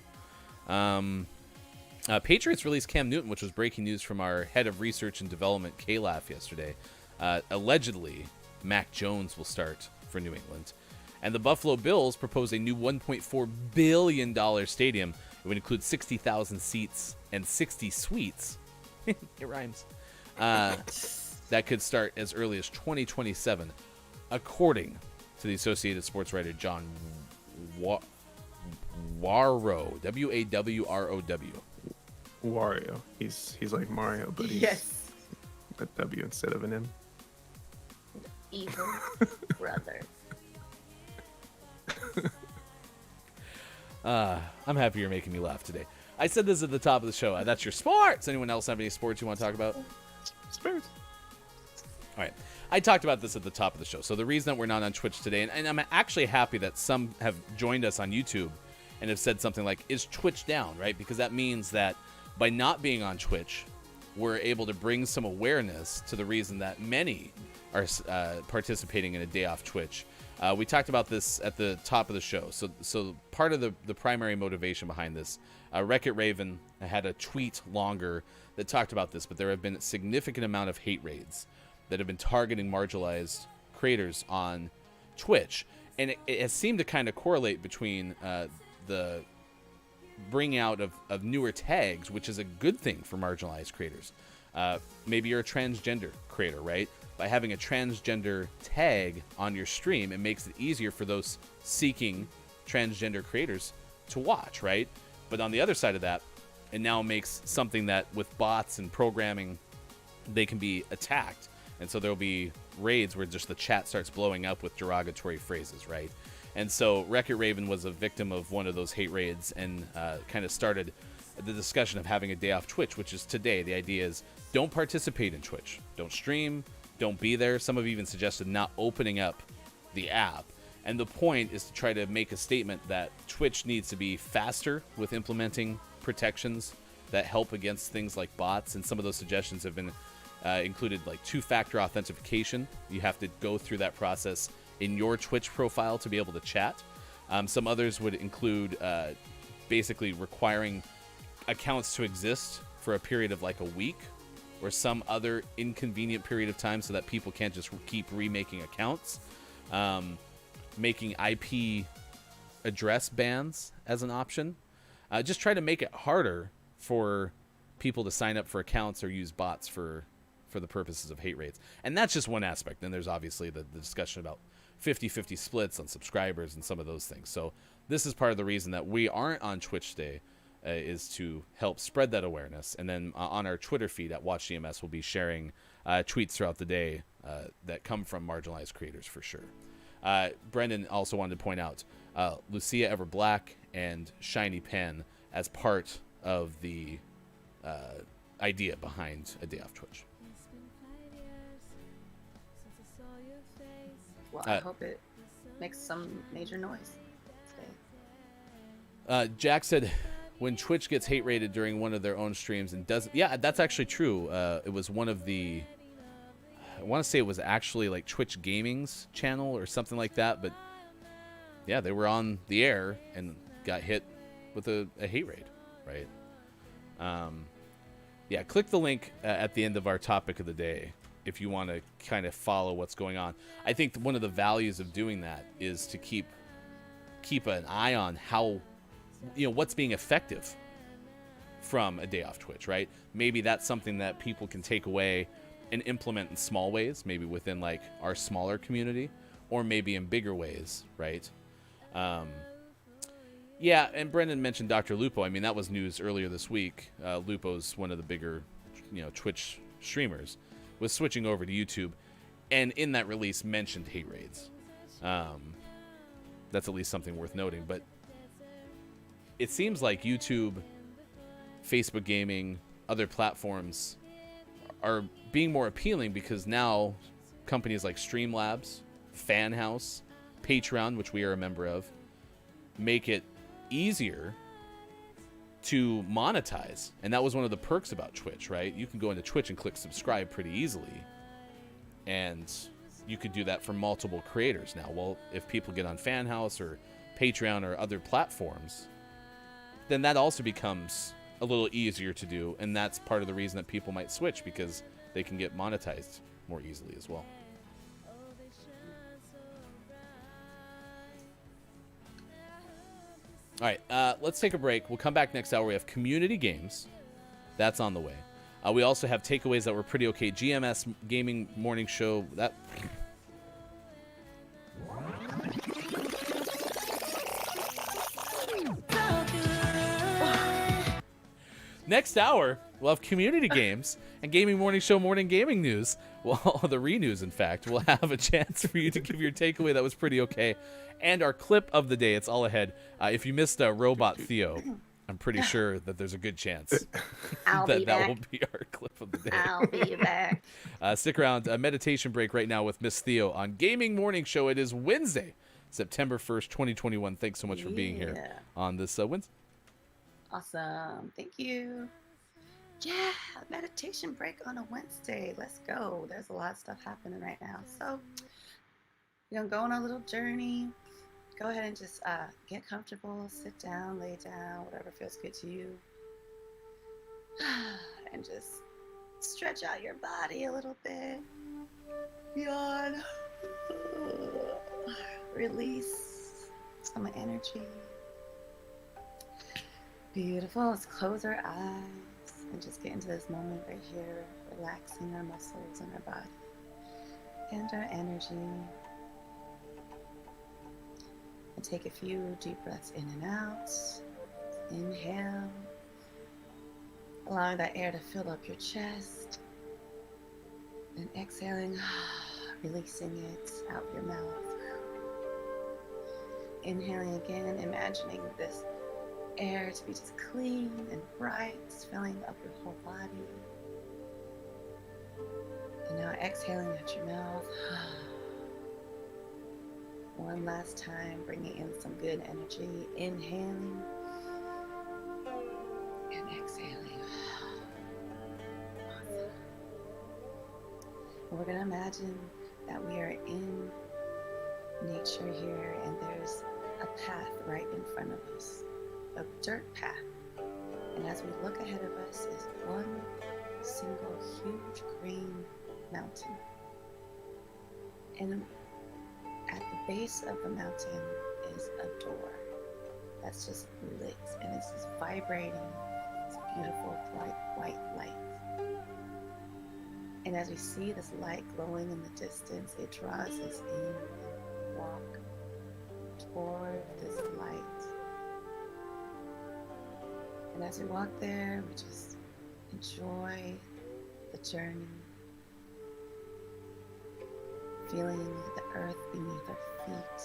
[SPEAKER 6] Patriots released Cam Newton, which was breaking news from our head of research and development, K-Laugh, yesterday. Allegedly, Mac Jones will start for New England. And the Buffalo Bills propose a new $1.4 billion stadium. It would include 60,000 seats and 60 suites. It rhymes. That could start as early as 2027, according to the Associated Sports writer John Warrow. W-A-W-R-O-W.
[SPEAKER 5] Wario. He's like Mario, but he's a W instead of an M.
[SPEAKER 11] Evil brother.
[SPEAKER 6] I'm happy you're making me laugh today. I said this at the top of the show. That's your sports. Anyone else have any sports you want to talk about?
[SPEAKER 5] Sports.
[SPEAKER 6] All right. I talked about this at the top of the show. So the reason that we're not on Twitch today, and I'm actually happy that some have joined us on YouTube and have said something like, is Twitch down, right? Because that means that by not being on Twitch, we're able to bring some awareness to the reason that many are participating in a day off Twitch. We talked about this at the top of the show. So part of the primary motivation behind this, Wreck-It Raven had a tweet longer that talked about this, but there have been a significant amount of hate raids that have been targeting marginalized creators on Twitch. And it has seemed to kind of correlate between the bring out of newer tags, which is a good thing for marginalized creators. Maybe you're a transgender creator, right? By having a transgender tag on your stream, it makes it easier for those seeking transgender creators to watch, right? But on the other side of that, it now makes something that with bots and programming, they can be attacked. And so there'll be raids where just the chat starts blowing up with derogatory phrases, right? And so Wreck-It Raven was a victim of one of those hate raids and kind of started the discussion of having a day off Twitch, which is today. The idea is don't participate in Twitch. Don't stream. Don't be there. Some have even suggested not opening up the app. And the point is to try to make a statement that Twitch needs to be faster with implementing protections that help against things like bots. And some of those suggestions have been included like two-factor authentication. You have to go through that process in your Twitch profile to be able to chat. Some others would include basically requiring accounts to exist for a period of like a week or some other inconvenient period of time so that people can't just keep remaking accounts. Making IP address bans as an option. Just try to make it harder for people to sign up for accounts or use bots for the purposes of hate raids. And that's just one aspect. Then there's obviously the discussion about 50-50 splits on subscribers and some of those things. So this is part of the reason that we aren't on Twitch today, is to help spread that awareness. And then on our Twitter feed at WatchGMS, we'll be sharing tweets throughout the day that come from marginalized creators for sure. Brendan also wanted to point out Lucia Everblack and Shiny Pen as part of the idea behind a day off Twitch.
[SPEAKER 11] Well, I hope it makes some major noise today.
[SPEAKER 6] Jack said when Twitch gets hate rated during one of their own streams and doesn't... Yeah, that's actually true. It was one of the... I want to say it was actually like Twitch Gaming's channel or something like that, but yeah, they were on the air and got hit with a hate raid, right? Yeah, click the link at the end of our topic of the day if you want to kind of follow what's going on. I think one of the values of doing that is to keep an eye on how, what's being effective from a day off Twitch, right? Maybe that's something that people can take away and implement in small ways, maybe within like our smaller community, or maybe in bigger ways, right? Yeah, and Brendan mentioned Dr. Lupo. I mean, that was news earlier this week. Lupo's one of the bigger, Twitch streamers, was switching over to YouTube, and in that release mentioned hate raids. That's at least something worth noting. But it seems like YouTube, Facebook Gaming, other platforms are being more appealing because now companies like Streamlabs, FanHouse, Patreon, which we are a member of, make it easier to monetize. And that was one of the perks about Twitch, right? You can go into Twitch and click subscribe pretty easily. And you could do that for multiple creators now. Well, if people get on FanHouse or Patreon or other platforms, then that also becomes a little easier to do. And that's part of the reason that people might switch, because they can get monetized more easily as well. All right, let's take a break. We'll come back next hour. We have community games. That's on the way. We also have takeaways that were pretty okay. GMS Gaming Morning Show. That. Next hour, we'll have community games and Gaming Morning Show morning gaming news. Well, the re-news, in fact. We'll have a chance for you to give your takeaway that was pretty okay. And our clip of the day. It's all ahead. If you missed Robot Theo, I'm pretty sure that there's a good chance that will be our clip of the day.
[SPEAKER 11] I'll be back.
[SPEAKER 6] Stick around. A meditation break right now with Miss Theo on Gaming Morning Show. It is Wednesday, September 1st, 2021. Thanks so much for being here on this Wednesday.
[SPEAKER 11] Awesome. Thank you. Yeah, meditation break on a Wednesday. Let's go. There's a lot of stuff happening right now. So, go on a little journey. Go ahead and just get comfortable, sit down, lay down, whatever feels good to you. And just stretch out your body a little bit. Yawn. Release some energy. Beautiful. Let's close our eyes and just get into this moment right here, relaxing our muscles and our body and our energy. And take a few deep breaths in and out. Inhale, allowing that air to fill up your chest. And exhaling, releasing it out your mouth. Inhaling again, imagining this air to be just clean and bright, filling up your whole body. And now exhaling out your mouth. One last time, bringing in some good energy. Inhaling and exhaling. Awesome. We're going to imagine that we are in nature here, and there's a path right in front of us, a dirt path. And as we look ahead of us is one single huge green mountain. And at the base of the mountain is a door that's just lit, and it's just vibrating this beautiful bright white light. And as we see this light glowing in the distance, it draws us in and walk toward this light. And as we walk there, we just enjoy the journey, feeling the earth beneath our feet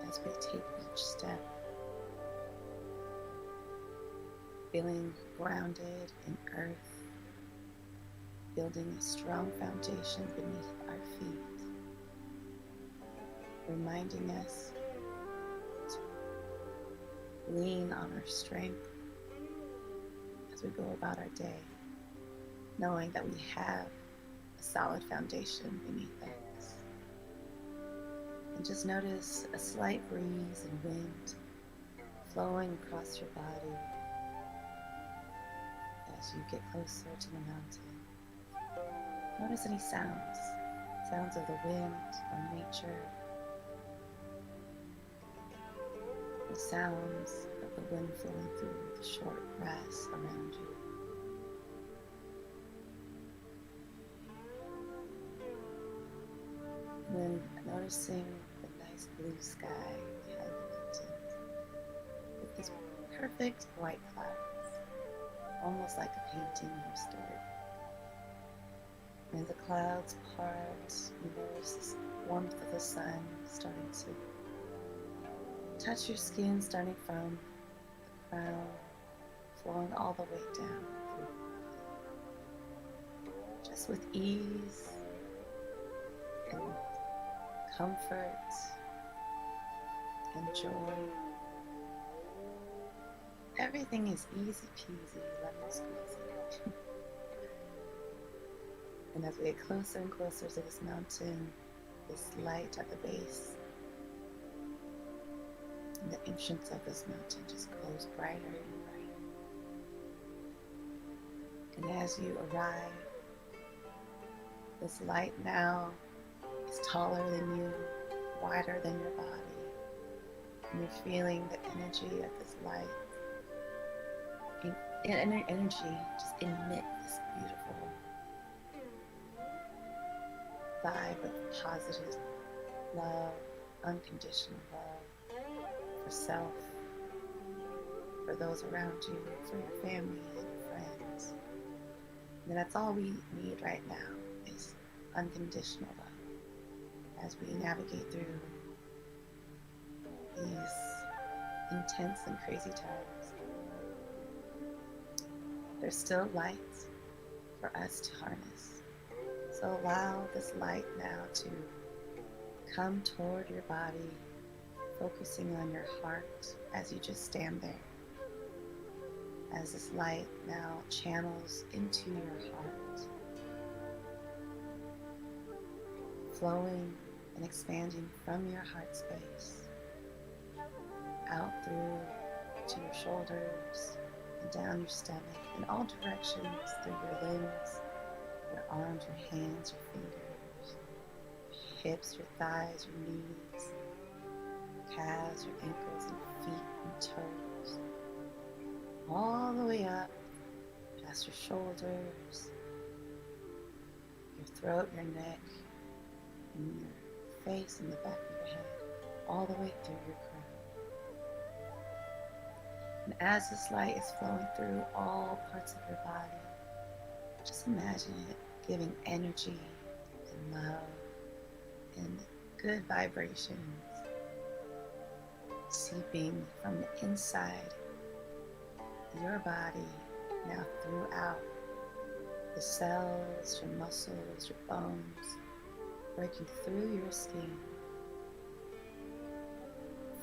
[SPEAKER 11] as we take each step, feeling grounded in earth, building a strong foundation beneath our feet, reminding us to lean on our strength as we go about our day, knowing that we have a solid foundation beneath us. And just notice a slight breeze and wind flowing across your body as you get closer to the mountain. Notice any sounds of the wind or nature, the sounds of the wind flowing through the short grass around you. Then noticing the nice blue sky behind the mountains with these perfect white clouds, almost like a painting or a story. And as the clouds part, you notice this warmth of the sun starting to touch your skin, starting from the crown, flowing all the way down through your body. Just with ease and comfort and joy. Everything is easy peasy, lemon squeezy. And as we get closer and closer to this mountain, this light at the base, and the entrance of this mountain just grows brighter and brighter. And as you arrive, this light now is taller than you, wider than your body, and you're feeling the energy of this light. And energy just emit this beautiful vibe of positive love, unconditional love for self, for those around you, for your family and your friends. And that's all we need right now is unconditional love as we navigate through these intense and crazy times. There's still light for us to harness. So allow this light now to come toward your body, focusing on your heart as you just stand there. as this light now channels into your heart, flowing and expanding from your heart space out through to your shoulders and down your stomach in all directions, through your limbs, your arms, your hands, your fingers, your hips, your thighs, your knees, your calves, your ankles, and your feet and toes, all the way up past your shoulders, your throat, your neck, and your face and the back of your head, all the way through your crown. And as this light is flowing through all parts of your body, just imagine it giving energy and love and good vibrations seeping from the inside of your body now throughout the cells, your muscles, your bones, breaking through your skin,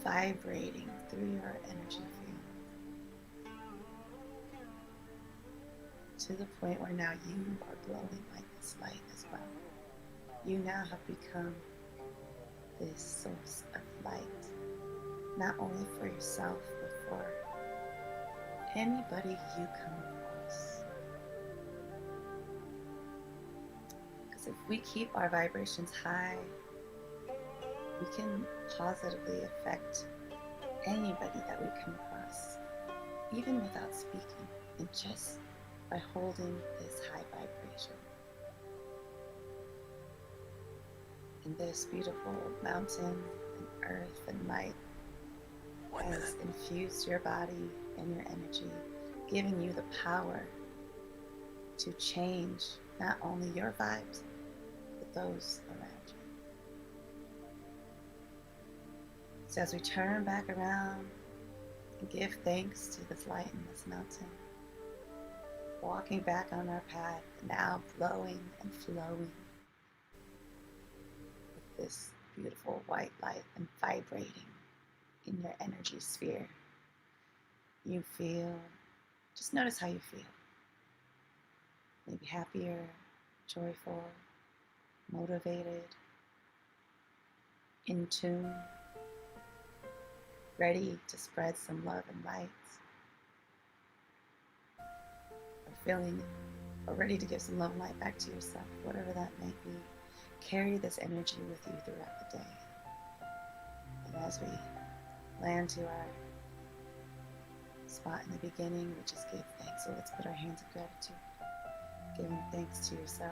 [SPEAKER 11] vibrating through your energy field, to the point where now you are glowing like this light as well. You now have become this source of light, not only for yourself, but for anybody you come across. Because if we keep our vibrations high, we can positively affect anybody that we come across, even without speaking, and just by holding this high vibration. And this beautiful mountain and earth and light has infused your body and your energy, giving you the power to change not only your vibes, but those around you. So as we turn back around and give thanks to this light and this mountain, walking back on our path, now glowing and flowing with this beautiful white light and vibrating in your energy sphere. You feel, just notice how you feel. Maybe happier, joyful, motivated, in tune, ready to spread some love and light. Feeling or ready to give some love and light back to yourself, whatever that may be. Carry this energy with you throughout the day. And as we land to our spot in the beginning, we just give thanks. So let's put our hands of gratitude, giving thanks to yourself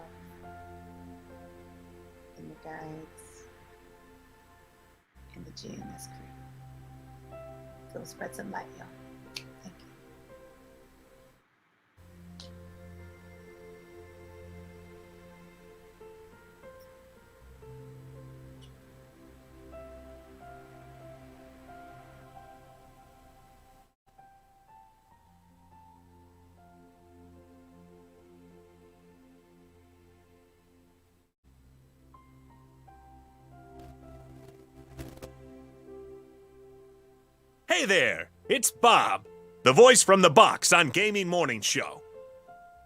[SPEAKER 11] and your guides and the GMS crew. Go spread some light, y'all. Thank you.
[SPEAKER 3] Hey there, it's Bob, the voice from the box on Gaming Morning Show.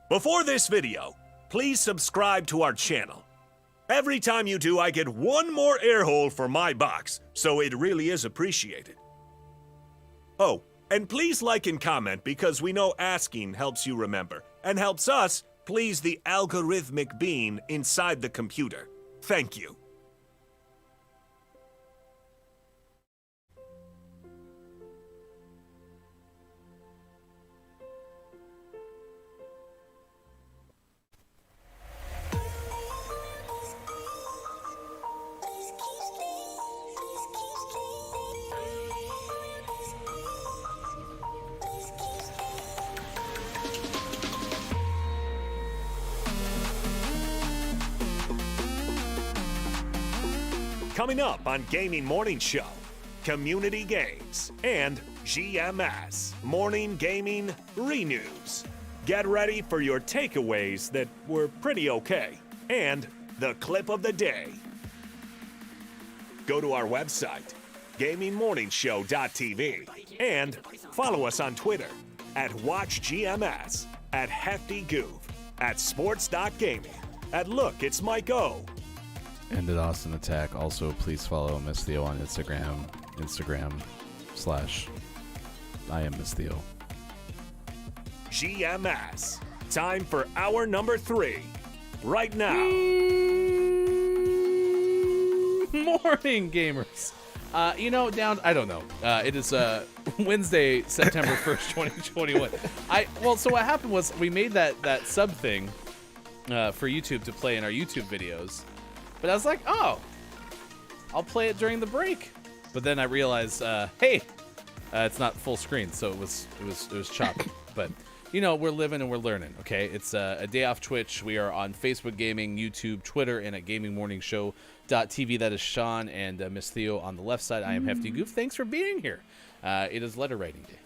[SPEAKER 3] Before this video, please subscribe to our channel. Every time you do, I get one more air hole for my box, so it really is appreciated. Oh, and please like and comment because we know asking helps you remember and helps us please the algorithmic being inside the computer. Thank you. Coming up on Gaming Morning Show, Community Games and GMS, Morning Gaming Renews. Get ready for your takeaways that were pretty okay, and the clip of the day. Go to our website, gamingmorningshow.tv, and follow us on Twitter at WatchGMS, at Hefty Goof, at Sports.Gaming, at Look, It's Mike O.
[SPEAKER 6] And at Austin Attack. Also, please follow Miss Theo on Instagram. I am Miss Theo.
[SPEAKER 3] GMS. Time for hour number 3. Right now.
[SPEAKER 6] Morning, gamers. I don't know. It is Wednesday, September 1st, 2021. So what happened was we made that sub thing for YouTube to play in our YouTube videos. But I was like, oh, I'll play it during the break. But then I realized, hey, it's not full screen, so it was choppy. But we're living and we're learning. Okay, it's a day off Twitch. We are on Facebook Gaming, YouTube, Twitter, and at GamingMorningShow.tv. That is Sean and Miss Theo on the left side. I am Hefty Goof. Thanks for being here. It is letter writing day.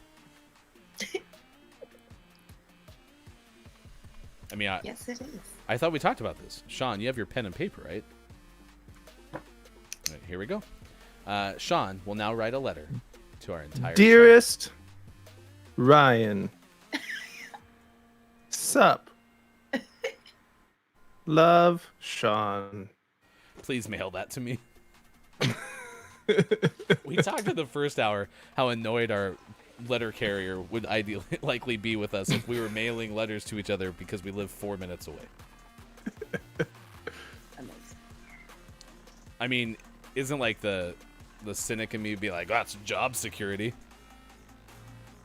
[SPEAKER 6] I mean,
[SPEAKER 11] yes, it is.
[SPEAKER 6] I thought we talked about this. Sean, you have your pen and paper, right? All right, here we go. Sean will now write a letter to our entire
[SPEAKER 5] Dearest Ryan, sup? Love, Sean.
[SPEAKER 6] Please mail that to me. We talked in the first hour how annoyed our letter carrier would likely be with us if we were mailing letters to each other because we live 4 minutes away. I mean, isn't like the cynic in me be like, oh, that's job security.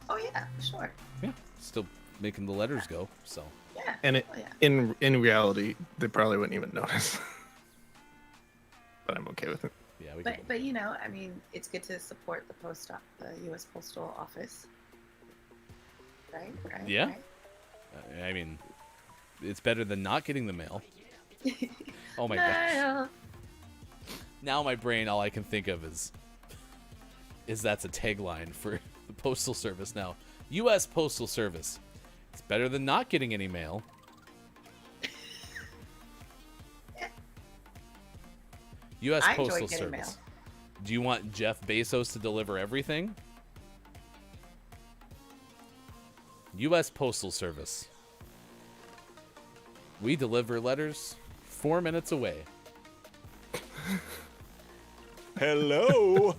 [SPEAKER 11] Oh yeah, sure.
[SPEAKER 6] Yeah, still making the letters go. So.
[SPEAKER 11] Yeah.
[SPEAKER 5] And in reality, they probably wouldn't even notice. But I'm okay with it.
[SPEAKER 6] Yeah,
[SPEAKER 11] but I mean, it's good to support the U.S. Postal Office, right?
[SPEAKER 6] Yeah.
[SPEAKER 11] Right?
[SPEAKER 6] I mean, it's better than not getting the mail. Oh my gosh. Now my brain, all I can think of is that's a tagline for the Postal Service now. U.S. Postal Service. It's better than not getting any mail. U.S. Postal Service. Mail. Do you want Jeff Bezos to deliver everything? U.S. Postal Service. We deliver letters 4 minutes away.
[SPEAKER 3] Hello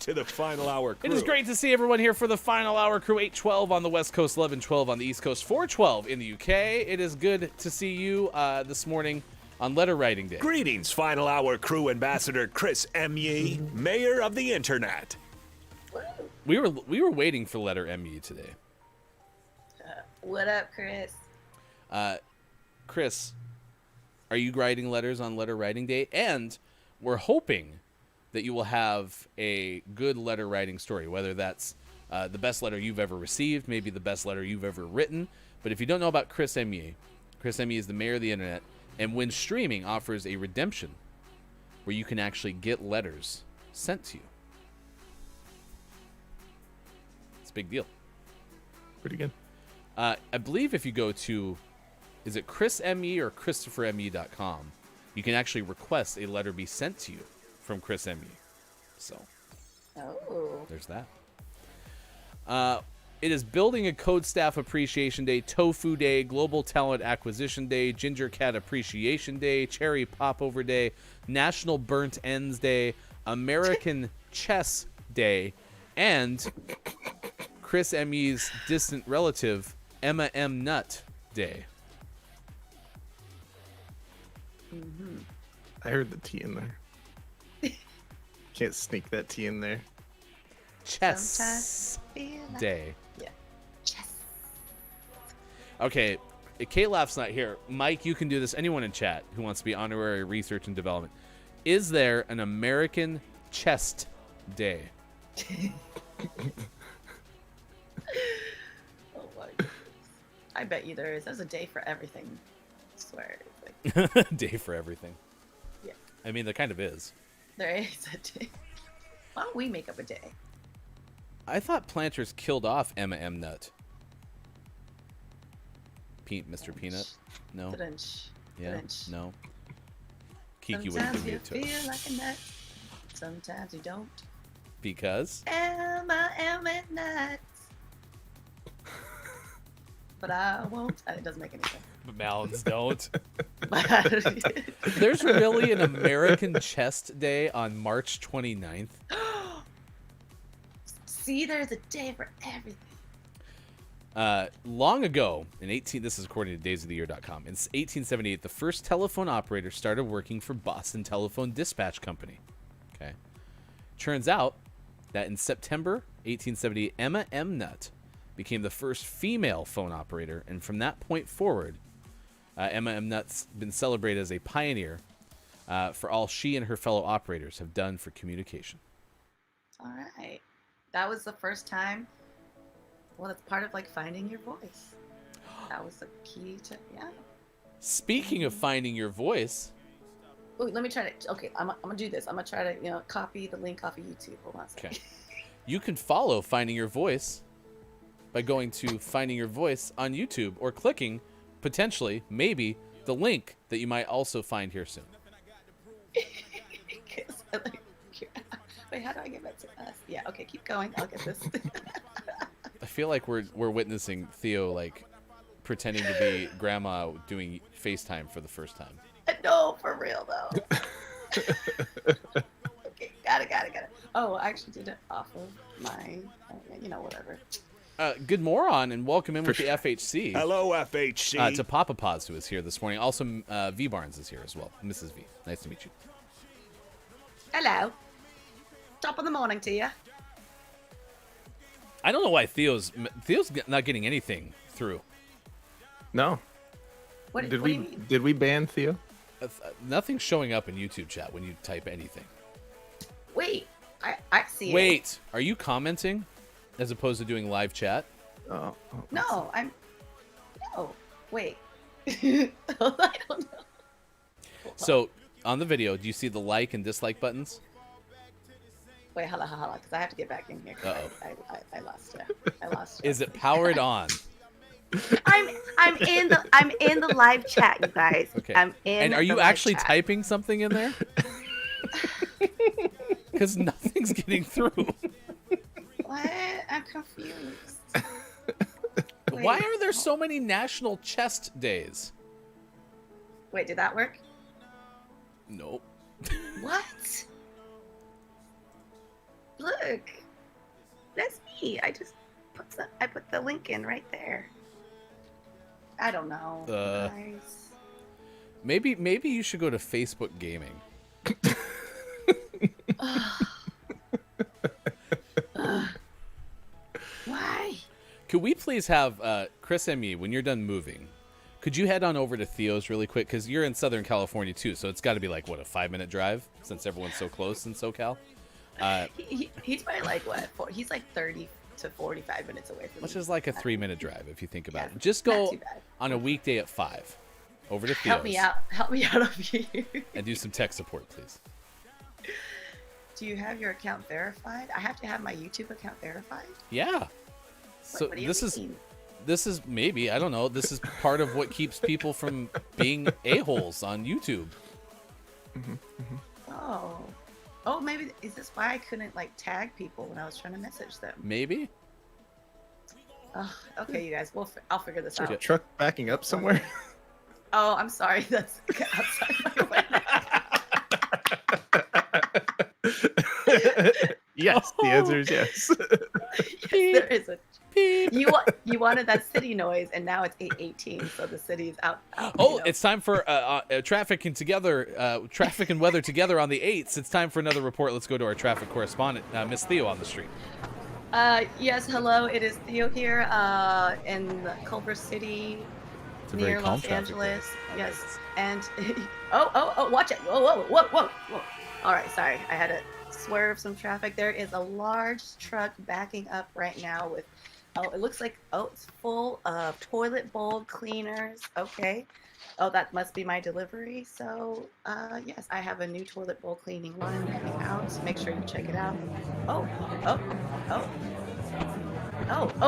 [SPEAKER 3] to the final hour crew.
[SPEAKER 6] It is great to see everyone here for the final hour crew. 8:12 on the West Coast, 11:12 on the East Coast, 4:12 in the UK. It is good to see you this morning on Letter Writing Day.
[SPEAKER 3] Greetings, final hour crew ambassador Chris M.E., mayor of the internet.
[SPEAKER 6] We were waiting for Letter M.E. today.
[SPEAKER 11] What up, Chris?
[SPEAKER 6] Chris, are you writing letters on Letter Writing Day? And we're hoping that you will have a good letter writing story, whether that's the best letter you've ever received, maybe the best letter you've ever written. But if you don't know about Chris M.E., Chris M.E. is the mayor of the internet, and when streaming offers a redemption where you can actually get letters sent to you. It's a big deal.
[SPEAKER 5] Pretty good.
[SPEAKER 6] I believe if you go to, is it Chris M.E. or ChristopherME.com, you can actually request a letter be sent to you from Chris M.E. So, there's that. It is Building a Code Staff Appreciation Day, Tofu Day, Global Talent Acquisition Day, Ginger Cat Appreciation Day, Cherry Popover Day, National Burnt Ends Day, American Chess Day, and Chris M.E.'s distant relative, Emma M. Nutt Day.
[SPEAKER 11] Mm-hmm.
[SPEAKER 5] I heard the T in there. Can't sneak that T in there.
[SPEAKER 6] Chess Day.
[SPEAKER 11] Yeah. Chess.
[SPEAKER 6] Okay, Kate Laugh's not here. Mike, you can do this. Anyone in chat who wants to be honorary research and development. Is there an American Chest Day?
[SPEAKER 11] Oh my goodness. I bet you there is. There's a day for everything. I swear.
[SPEAKER 6] Day for everything.
[SPEAKER 11] Yeah.
[SPEAKER 6] I mean, there kind of is.
[SPEAKER 11] There is a day. Why don't we make up a day?
[SPEAKER 6] I thought planters killed off Emma M. Nutt. Mr. Peanut? No. Yeah. No. Kiki wouldn't
[SPEAKER 11] Sometimes
[SPEAKER 6] give me
[SPEAKER 11] you
[SPEAKER 6] a twist.
[SPEAKER 11] feel like a nut. Sometimes you don't.
[SPEAKER 6] Because?
[SPEAKER 11] Emma nuts. but I won't. It doesn't make any sense.
[SPEAKER 6] But mountains don't. There's really an American Chest Day on March 29th.
[SPEAKER 11] See, there's a day for everything.
[SPEAKER 6] Long ago, this is according to daysoftheyear.com, in 1878, the first telephone operator started working for Boston Telephone Dispatch Company. Okay. Turns out that in September 1878, Emma M. Nutt became the first female phone operator, and from that point forward, Emma M. Nutt's been celebrated as a pioneer for all she and her fellow operators have done for communication.
[SPEAKER 11] All right. That was the first time. Well, it's part of like finding your voice. That was the key to, yeah.
[SPEAKER 6] Speaking of finding your voice.
[SPEAKER 11] Ooh, let me try to, okay, I'm gonna do this. I'm gonna try to, copy the link off of YouTube. Hold on a second.
[SPEAKER 6] Okay. You can follow Finding Your Voice by going to Finding Your Voice on YouTube or clicking, potentially, maybe, the link that you might also find here soon.
[SPEAKER 11] Wait, how do I get back to us? Yeah, okay, keep going. I'll get this.
[SPEAKER 6] I feel like we're witnessing Theo like pretending to be grandma doing FaceTime for the first time.
[SPEAKER 11] No, for real though. Okay, got it. Oh, I actually did it off of my, whatever.
[SPEAKER 6] Good moron, and welcome in with the FHC.
[SPEAKER 3] Hello, FHC.
[SPEAKER 6] To Papa Paz, who is here this morning. Also, V Barnes is here as well. Mrs. V, nice to meet you.
[SPEAKER 11] Hello. Top of the morning to you.
[SPEAKER 6] I don't know why Theo's not getting anything through.
[SPEAKER 5] No.
[SPEAKER 11] What do you mean?
[SPEAKER 5] Did we ban Theo?
[SPEAKER 6] Nothing's showing up in YouTube chat when you type anything.
[SPEAKER 11] Wait, I see.
[SPEAKER 6] Wait, are you commenting as opposed to doing live chat?
[SPEAKER 5] Oh.
[SPEAKER 11] No, no. Wait. I don't know.
[SPEAKER 6] So on the video, do you see the like and dislike buttons?
[SPEAKER 11] Wait, hold on, because I have to get back in here. I lost you.
[SPEAKER 6] Is it powered on?
[SPEAKER 11] I'm in the live chat, you guys.
[SPEAKER 6] Okay.
[SPEAKER 11] I'm in.
[SPEAKER 6] And are you
[SPEAKER 11] the
[SPEAKER 6] actually
[SPEAKER 11] live chat.
[SPEAKER 6] typing something in there? Because nothing's getting through.
[SPEAKER 11] What? I'm confused.
[SPEAKER 6] Why are there so many National Chest Days?
[SPEAKER 11] Wait, did that work?
[SPEAKER 6] Nope.
[SPEAKER 11] What? Look, that's me. I just put the link in right there. I don't know, guys.
[SPEAKER 6] Maybe you should go to Facebook Gaming.
[SPEAKER 11] Why?
[SPEAKER 6] Could we please have Chris and me, when you're done moving, could you head on over to Theo's really quick? Because you're in Southern California too, so it's got to be like, what, a 5-minute drive since everyone's so close in SoCal?
[SPEAKER 11] He's probably like, what? He's like 30 to 45 minutes away from me.
[SPEAKER 6] Which is like a 3-minute drive if you think about it. Just go on a weekday at 5 over to Theo's.
[SPEAKER 11] Help me out over here.
[SPEAKER 6] And do some tech support, please.
[SPEAKER 11] Do you have your account verified? I have to have my YouTube account verified?
[SPEAKER 6] Yeah. So
[SPEAKER 11] what do you mean?
[SPEAKER 6] This is maybe, I don't know, this is part of what keeps people from being a-holes on YouTube.
[SPEAKER 11] Oh, maybe is this why I couldn't like tag people when I was trying to message them?
[SPEAKER 6] Maybe.
[SPEAKER 11] Okay, you guys, I'll figure this out.
[SPEAKER 5] Truck backing up somewhere?
[SPEAKER 11] Oh, I'm sorry. That's outside my window.
[SPEAKER 5] Yes, the answer is yes.
[SPEAKER 11] Yes, there is a beep. You wanted that city noise, and now it's 8:18, so the city is out.
[SPEAKER 6] It's time for traffic and weather together on the 8th. It's time for another report. Let's go to our traffic correspondent, Miss Theo, on the street.
[SPEAKER 11] Yes, hello. It is Theo here in Culver City, near Los Angeles. Yes, and watch it! Whoa! All right, sorry, I had to swerve some traffic. There is a large truck backing up right now with, it looks like, it's full of toilet bowl cleaners. Okay. Oh, that must be my delivery. So, yes, I have a new toilet bowl cleaning line coming out. So make sure you check it out. Oh,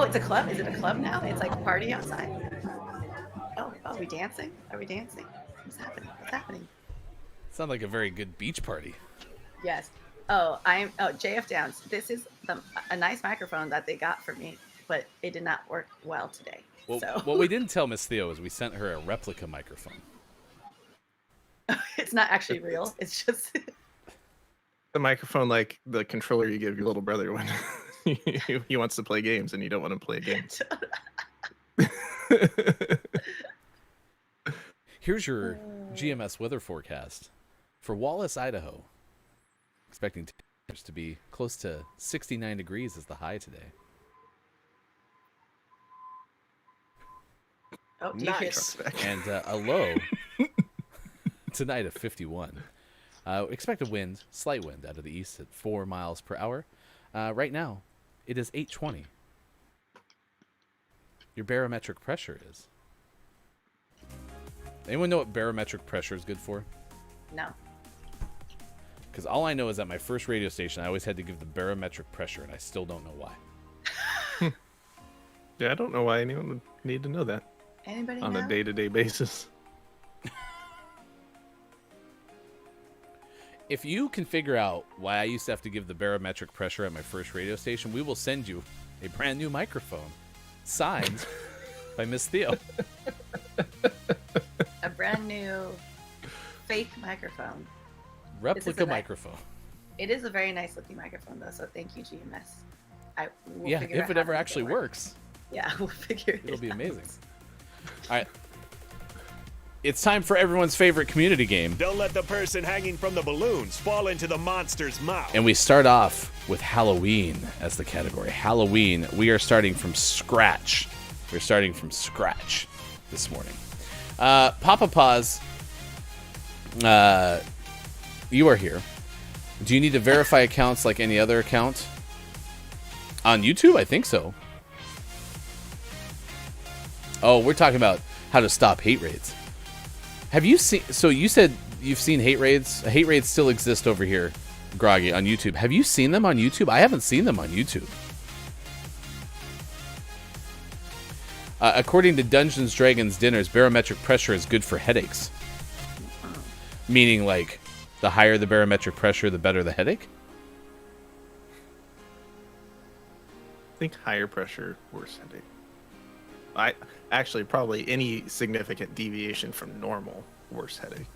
[SPEAKER 11] it's a club. Is it a club now? It's like a party outside. Oh, are we dancing? What's happening?
[SPEAKER 6] Sounds like a very good beach party.
[SPEAKER 11] Yes. JF Downs. This is a nice microphone that they got for me but it did not work well today.
[SPEAKER 6] Well,
[SPEAKER 11] So
[SPEAKER 6] what we didn't tell Miss Theo is we sent her a replica microphone.
[SPEAKER 11] it's not actually real. It's just
[SPEAKER 5] The microphone, like the controller you give your little brother when he wants to play games and you don't want him to play games.
[SPEAKER 6] Here's your GMS weather forecast for Wallace, Idaho. Expecting temperatures to be close to 69 degrees as the high today.
[SPEAKER 11] oh, do you hear
[SPEAKER 5] Nice.
[SPEAKER 6] And a low tonight of 51. Expect a wind, slight wind out of the east at 4 miles per hour. Right now, it is 8:20. Your barometric pressure is. Anyone know what barometric pressure is good for?
[SPEAKER 11] No.
[SPEAKER 6] Because all I know is at my first radio station, I always had to give the barometric pressure, and I still don't know why.
[SPEAKER 5] Yeah, I don't know why anyone would need to know that
[SPEAKER 11] Anybody
[SPEAKER 5] on
[SPEAKER 11] know?
[SPEAKER 5] a day-to-day basis.
[SPEAKER 6] If you can figure out why I used to have to give the barometric pressure at my first radio station, we will send you a brand new microphone signed by Miss Theo.
[SPEAKER 11] A brand new fake microphone.
[SPEAKER 6] Replica
[SPEAKER 11] a ni-
[SPEAKER 6] microphone.
[SPEAKER 11] It is a very nice looking microphone though, so thank you, GMS. We'll
[SPEAKER 6] Yeah,
[SPEAKER 11] figure out
[SPEAKER 6] if it
[SPEAKER 11] how
[SPEAKER 6] ever
[SPEAKER 11] to make
[SPEAKER 6] actually
[SPEAKER 11] work.
[SPEAKER 6] works,
[SPEAKER 11] Yeah, we'll figure it
[SPEAKER 6] it'll be
[SPEAKER 11] out.
[SPEAKER 6] amazing. All right. It's time for everyone's favorite community game.
[SPEAKER 3] Don't let the person hanging from the balloons fall into the monster's mouth.
[SPEAKER 6] And we start off with Halloween as the category. Halloween, we are starting from scratch. We're starting from scratch this morning. Papa Paws, you are here. Do you need to verify accounts like any other account? On YouTube? I think so. Oh, we're talking about how to stop hate raids. Have you seen... So you said you've seen hate raids. Hate raids still exist over here, Groggy, on YouTube. Have you seen them on YouTube? I haven't seen them on YouTube. According to Dungeons Dragons Dinners, barometric pressure is good for headaches. Meaning, like, the higher the barometric pressure, the better the headache?
[SPEAKER 5] I think higher pressure, worse headache. I actually probably any significant deviation from normal, worse headache.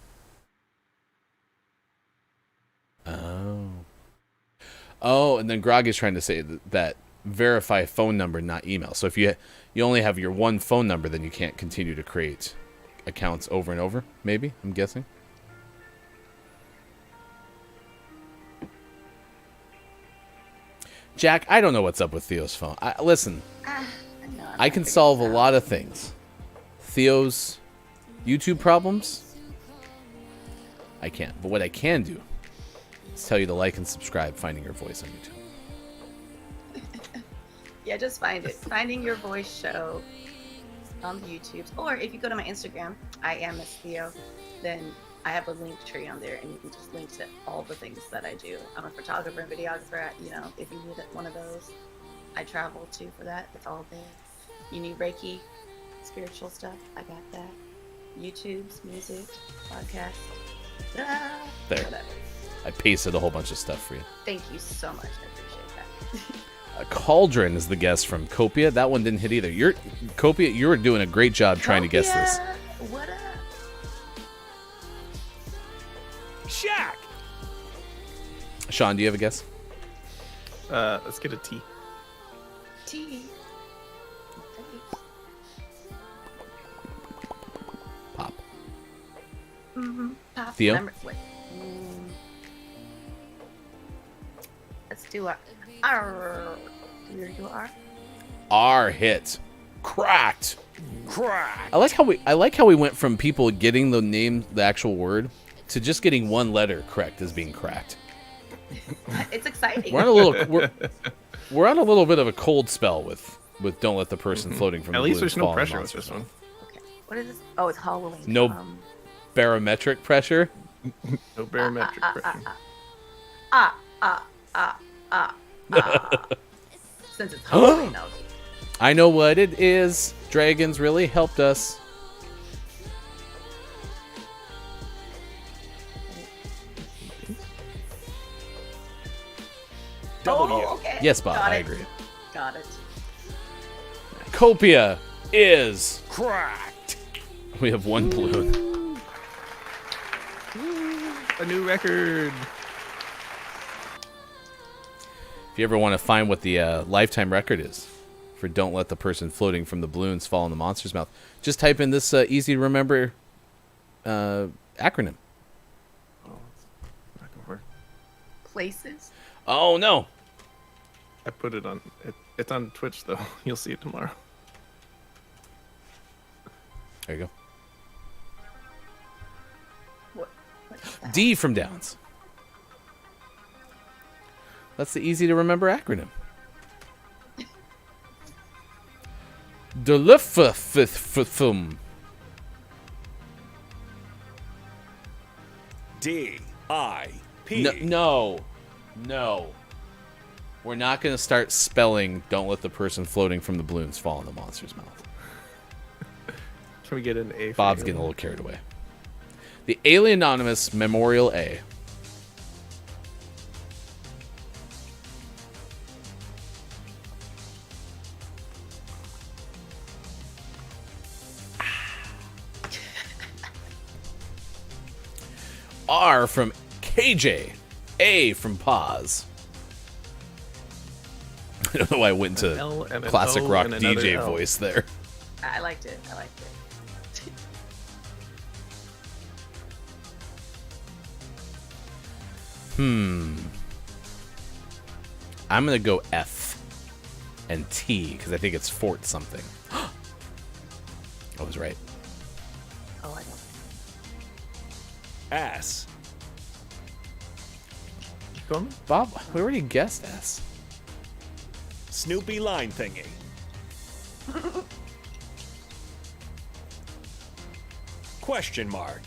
[SPEAKER 6] Oh, and then Grog is trying to say that verify phone number, not email. So if you only have your one phone number, then you can't continue to create accounts over and over, maybe, I'm guessing. Jack, I don't know what's up with Theo's phone. Listen, I can solve a lot of things. Theo's YouTube problems, I can't. But what I can do is tell you to like and subscribe Finding Your Voice on YouTube.
[SPEAKER 11] Yeah, just find it. Finding Your Voice show on the YouTubes. Or if you go to my Instagram, I am Miss Theo, then I have a link tree on there and you can just link to all the things that I do. I'm a photographer and videographer. You know, if you need one of those, I travel too for that. It's all there. You need Reiki, spiritual stuff, I got that. YouTube's music, podcast.
[SPEAKER 6] There.
[SPEAKER 11] Whatever.
[SPEAKER 6] I pasted a whole bunch of stuff for you.
[SPEAKER 11] Thank you so much. I appreciate that.
[SPEAKER 6] Cauldron is the guest from Copia. That one didn't hit either. Copia, you were doing a great job trying to guess this.
[SPEAKER 11] What up?
[SPEAKER 3] Shaq!
[SPEAKER 6] Sean, do you have a guess?
[SPEAKER 5] Let's get a T.
[SPEAKER 11] T.
[SPEAKER 6] Pop.
[SPEAKER 11] Mm-hmm. Pop.
[SPEAKER 6] Theo?
[SPEAKER 11] Wait. Let's do a R. Here you are.
[SPEAKER 6] R hit. Cracked. Cracked. I like how we went from people getting the actual word, to just getting one letter correct as being cracked.
[SPEAKER 11] It's exciting.
[SPEAKER 6] We're on a little bit of a cold spell with Don't Let the Person Floating from
[SPEAKER 5] At
[SPEAKER 6] the
[SPEAKER 5] least
[SPEAKER 6] Balloons
[SPEAKER 5] there's no
[SPEAKER 6] Fall in the
[SPEAKER 5] pressure with
[SPEAKER 6] Monster
[SPEAKER 5] this one.
[SPEAKER 11] Okay. What is this? Oh, it's Halloween.
[SPEAKER 6] No barometric pressure.
[SPEAKER 5] No barometric pressure.
[SPEAKER 11] Since it's Halloween, though.
[SPEAKER 6] I know what it is. Dragons really helped us.
[SPEAKER 3] W.
[SPEAKER 11] Oh, okay.
[SPEAKER 6] Yes, Bob,
[SPEAKER 11] Got
[SPEAKER 6] I
[SPEAKER 11] it.
[SPEAKER 6] agree.
[SPEAKER 11] Got it.
[SPEAKER 6] cornucopia is cracked. We have one balloon.
[SPEAKER 5] A new record.
[SPEAKER 6] If you ever want to find what the lifetime record is for don't let the person floating from the balloons fall in the monster's mouth, just type in this easy to remember acronym.
[SPEAKER 5] Oh, it's not gonna work.
[SPEAKER 11] Places.
[SPEAKER 6] Oh, no.
[SPEAKER 5] I put it on. It's on Twitch though. You'll see it tomorrow.
[SPEAKER 6] There you go.
[SPEAKER 11] What is that?
[SPEAKER 6] D from Downs. That's the easy to remember acronym. Delifafithum.
[SPEAKER 3] D-I-P.
[SPEAKER 6] No. We're not going to start spelling don't let the person floating from the balloons fall in the monster's mouth.
[SPEAKER 5] Can we get an A? For
[SPEAKER 6] Bob's getting a little carried away. The Alien Anonymous Memorial A. R from KJ. A from Pause. I don't know why I went
[SPEAKER 5] An
[SPEAKER 6] into
[SPEAKER 5] L and an
[SPEAKER 6] classic
[SPEAKER 5] O
[SPEAKER 6] rock
[SPEAKER 5] and another
[SPEAKER 6] DJ
[SPEAKER 5] L.
[SPEAKER 6] voice there.
[SPEAKER 11] I liked it.
[SPEAKER 6] I'm going to go F and T because I think it's Fort something. I was right.
[SPEAKER 11] Oh, I know.
[SPEAKER 3] S.
[SPEAKER 5] Going?
[SPEAKER 6] Bob, we already guessed S.
[SPEAKER 3] Snoopy line thingy. Question mark.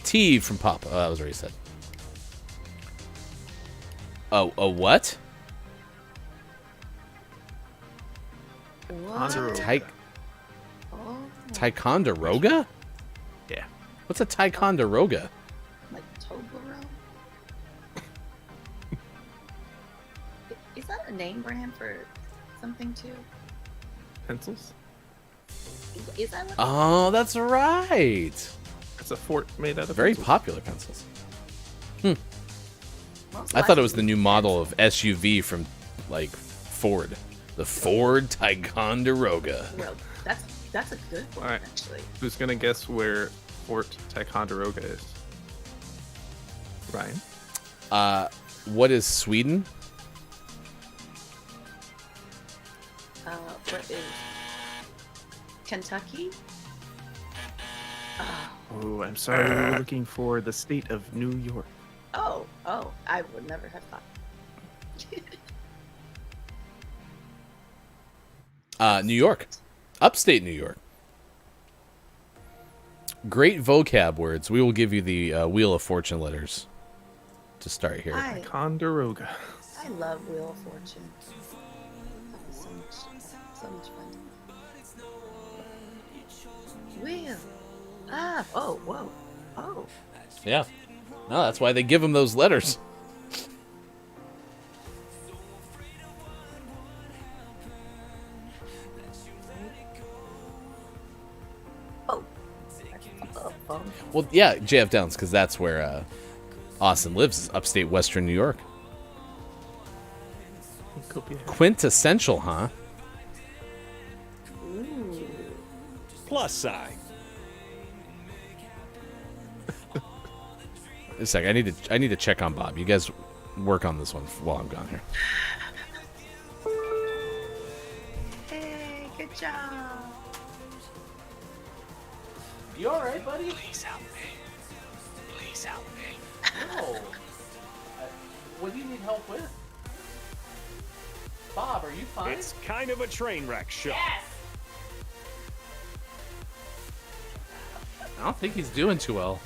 [SPEAKER 6] T from Papa. Oh, that was already said. Oh, a what?
[SPEAKER 11] What? Oh,
[SPEAKER 6] Ticonderoga?
[SPEAKER 5] Yeah.
[SPEAKER 6] What's a Ticonderoga?
[SPEAKER 11] like Toblerone? Is that a name brand for something too?
[SPEAKER 5] Pencils?
[SPEAKER 11] Is that what?
[SPEAKER 6] Oh, that's right.
[SPEAKER 5] It's a fort made out of
[SPEAKER 6] Very
[SPEAKER 5] pencils.
[SPEAKER 6] popular pencils.
[SPEAKER 11] Most
[SPEAKER 6] I thought it was
[SPEAKER 11] likely
[SPEAKER 6] the new model of SUV from, like, Ford. The Ford Ticonderoga.
[SPEAKER 11] Well, that's a good one,
[SPEAKER 5] All right.
[SPEAKER 11] actually.
[SPEAKER 5] Who's gonna guess where Fort Ticonderoga is? Ryan?
[SPEAKER 6] What is Sweden?
[SPEAKER 11] What is Kentucky?
[SPEAKER 5] Oh, I'm sorry. We were looking for the state of New York.
[SPEAKER 11] Oh, I would never have thought.
[SPEAKER 6] New York. Upstate New York. Great vocab words. We will give you the Wheel of Fortune letters to start here.
[SPEAKER 5] Ticonderoga.
[SPEAKER 11] I love Wheel of Fortune. So much fun. Wheel. Oh, whoa. Oh.
[SPEAKER 6] Yeah. No, that's why they give them those letters. Well, yeah, JF Downs, because that's where Austin lives, is upstate Western New York. Quintessential, huh?
[SPEAKER 3] Plus sign.
[SPEAKER 6] A sec, I need to check on Bob. You guys work on this one while I'm gone here.
[SPEAKER 11] Hey, good job.
[SPEAKER 6] You all right, buddy?
[SPEAKER 3] Please help me. Please help me.
[SPEAKER 6] No. What do you need help with? Bob, are you fine?
[SPEAKER 3] It's kind of a train wreck show.
[SPEAKER 6] I don't think he's doing too well.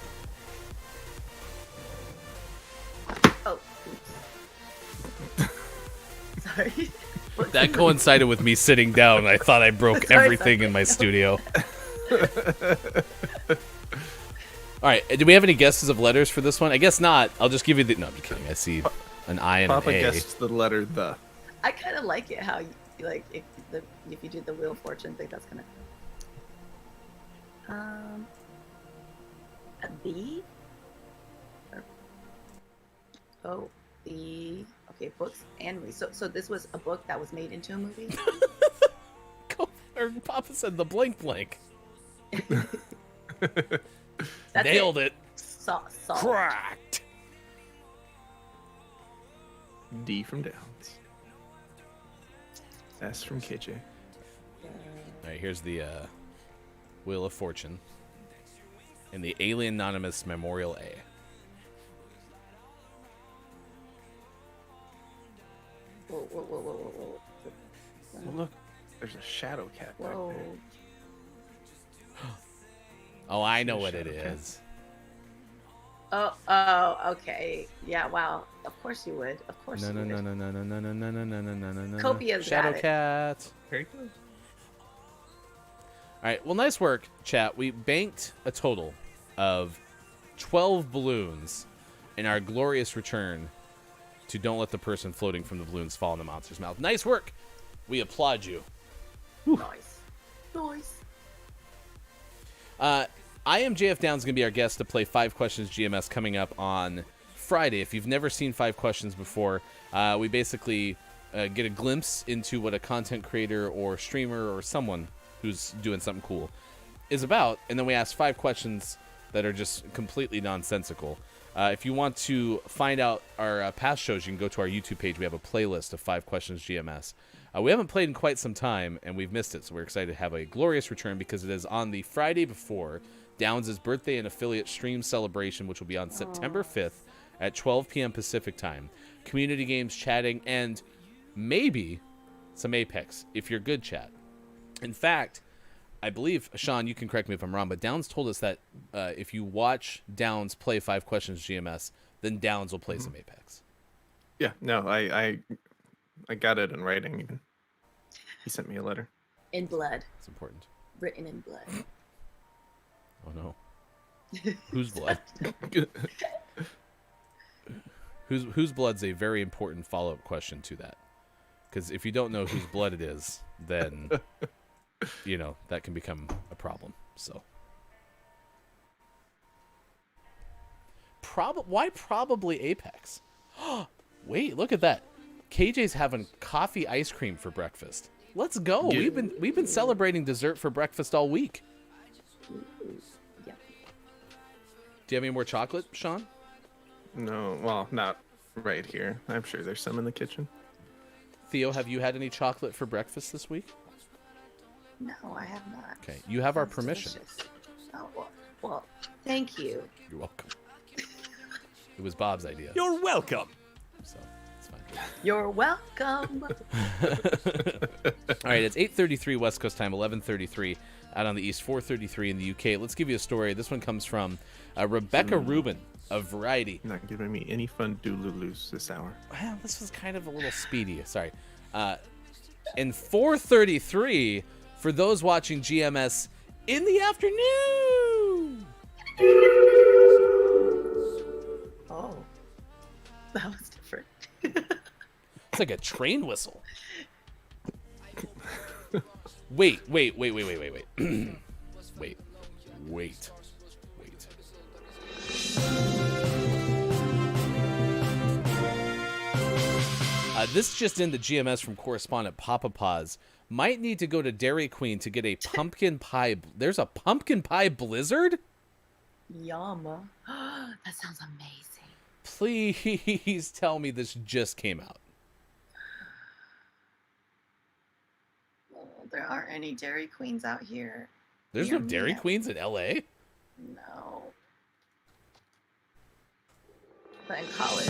[SPEAKER 11] Oh. Sorry.
[SPEAKER 6] That coincided with me sitting down. I thought I broke
[SPEAKER 11] Sorry,
[SPEAKER 6] everything in my studio. All right. Do we have any guesses of letters for this one? I guess not. I'll just give you the. No, I'm just kidding. I see an I and
[SPEAKER 5] Papa
[SPEAKER 6] an A.
[SPEAKER 5] guessed the letter the.
[SPEAKER 11] I kind of like it how like if you do the Wheel of Fortune thing, that's gonna. A B. Oh, the okay books and movies. So this was a book that was made into a movie.
[SPEAKER 6] Or Papa said the blank blank.
[SPEAKER 11] That's
[SPEAKER 6] Nailed it.
[SPEAKER 11] Solved.
[SPEAKER 6] Cracked.
[SPEAKER 5] D from Downs. S from KJ.
[SPEAKER 6] All right, here's the Wheel of Fortune and the Alien Anonymous Memorial A.
[SPEAKER 11] Whoa.
[SPEAKER 5] Well, look, there's a shadow cat back
[SPEAKER 11] Whoa.
[SPEAKER 5] there.
[SPEAKER 6] Oh, I know what it is.
[SPEAKER 11] Oh, okay. Yeah, wow. Of course you would. Of course
[SPEAKER 6] No.
[SPEAKER 11] you would.
[SPEAKER 6] No.
[SPEAKER 11] Copia's
[SPEAKER 6] Shadow
[SPEAKER 11] got it.
[SPEAKER 6] cat.
[SPEAKER 5] Very good.
[SPEAKER 6] All right. Well, nice work, chat. We banked a total of 12 balloons in our glorious return to Don't Let the Person Floating from the Balloons Fall in the Monster's Mouth. Nice work. We applaud you.
[SPEAKER 11] Nice.
[SPEAKER 6] I am JF Downs going to be our guest to play 5 Questions GMS coming up on Friday. If you've never seen 5 Questions before, we basically get a glimpse into what a content creator or streamer or someone who's doing something cool is about, and then we ask 5 questions that are just completely nonsensical. If you want to find out our past shows, you can go to our YouTube page. We have a playlist of 5 Questions GMS. We haven't played in quite some time, and we've missed it, so we're excited to have a glorious return because it is on the Friday before Downs' birthday and affiliate stream celebration, which will be on September 5th at 12 p.m. Pacific time. Community games, chatting, and maybe some Apex, if you're good, chat. In fact, I believe, Sean, you can correct me if I'm wrong, but Downs told us that if you watch Downs play 5 Questions GMS, then Downs will play some Apex.
[SPEAKER 5] Yeah, no, I got it in writing. Even. He sent me a letter.
[SPEAKER 11] In blood.
[SPEAKER 6] It's important.
[SPEAKER 11] Written in blood.
[SPEAKER 6] Oh no. Whose blood? Whose blood's a very important follow-up question to that. Because if you don't know whose blood it is, then that can become a problem. So why probably Apex? Wait, look at that. KJ's having coffee ice cream for breakfast. Let's go.
[SPEAKER 5] Yeah.
[SPEAKER 6] We've been celebrating dessert for breakfast all week.
[SPEAKER 11] Yeah.
[SPEAKER 6] Do you have any more chocolate, Sean?
[SPEAKER 5] No, well, not right here. I'm sure there's some in the kitchen.
[SPEAKER 6] Theo, have you had any chocolate for breakfast this week?
[SPEAKER 11] No, I have not.
[SPEAKER 6] Okay, you have our
[SPEAKER 11] Sounds
[SPEAKER 6] permission.
[SPEAKER 11] delicious. Oh, well, thank you.
[SPEAKER 6] You're welcome. It was Bob's idea.
[SPEAKER 3] You're welcome.
[SPEAKER 6] So, it's fine.
[SPEAKER 11] You're welcome.
[SPEAKER 6] All right, it's 8:33 West Coast time, 11:33 out on the East, 4:33 in the UK. Let's give you a story. This one comes from Rebecca Rubin of Variety.
[SPEAKER 5] Not giving me any fun doodle-loos this hour.
[SPEAKER 6] Well, this was kind of a little speedy. Sorry. And 4:33 for those watching GMS in the afternoon.
[SPEAKER 11] Oh, that was different.
[SPEAKER 6] It's like a train whistle. Wait. Wait. This just in the GMS from correspondent Papa Paws. Might need to go to Dairy Queen to get a pumpkin pie. There's a pumpkin pie blizzard?
[SPEAKER 11] Yum. That sounds amazing.
[SPEAKER 6] Please tell me this just came out.
[SPEAKER 11] Oh, there aren't any Dairy Queens out here.
[SPEAKER 6] There's no Dairy Queens in LA?
[SPEAKER 11] No. But in college,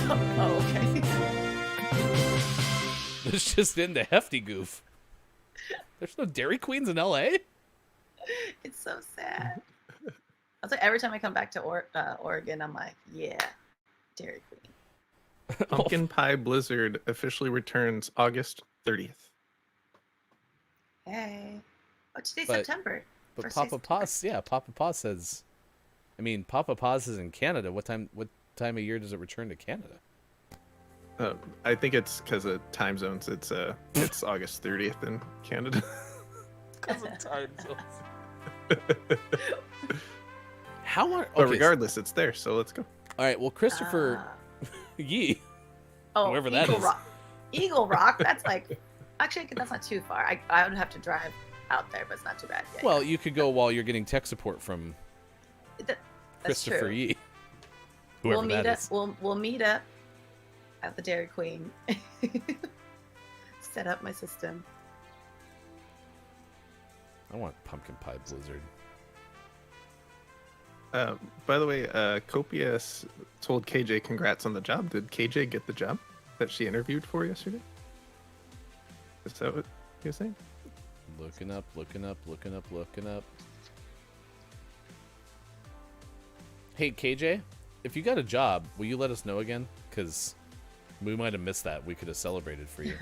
[SPEAKER 11] oh, okay.
[SPEAKER 6] It's just in the hefty goof. There's no Dairy Queens in LA?
[SPEAKER 11] It's so sad. I was like, every time I come back to Oregon, I'm like, yeah, Dairy Queen.
[SPEAKER 5] Pumpkin Pie Blizzard officially returns August 30th.
[SPEAKER 11] Hey. Oh, today's
[SPEAKER 6] But-
[SPEAKER 11] September.
[SPEAKER 6] But
[SPEAKER 11] First
[SPEAKER 6] Papa
[SPEAKER 11] day's
[SPEAKER 6] Paws, yeah, Papa Paws says. I mean, Papa Paws is in Canada. What time of year does it return to Canada?
[SPEAKER 5] I think it's because of time zones. It's August 30th in Canada.
[SPEAKER 6] Because of time zones. How are?
[SPEAKER 5] But
[SPEAKER 6] Okay,
[SPEAKER 5] regardless, it's there. So let's go.
[SPEAKER 6] all right. Well, Christopher Yee,
[SPEAKER 11] Oh,
[SPEAKER 6] whoever that
[SPEAKER 11] Eagle
[SPEAKER 6] is.
[SPEAKER 11] Rock. Eagle Rock. That's like, actually, that's not too far. I would have to drive out there, but it's not too bad. Yeah,
[SPEAKER 6] Well, you could go while you're getting tech support from
[SPEAKER 11] that's
[SPEAKER 6] Christopher
[SPEAKER 11] true.
[SPEAKER 6] Yee.
[SPEAKER 11] We'll
[SPEAKER 6] Whoever
[SPEAKER 11] meet
[SPEAKER 6] that
[SPEAKER 11] up.
[SPEAKER 6] is.
[SPEAKER 11] We'll meet up at the Dairy Queen. Set up my system.
[SPEAKER 6] I want pumpkin pie blizzard.
[SPEAKER 5] By the way, Copius told KJ congrats on the job. Did KJ get the job that she interviewed for yesterday? Is that what you're saying?
[SPEAKER 6] Looking up. Hey, KJ, if you got a job, will you let us know again? Because we might have missed that. We could have celebrated for you.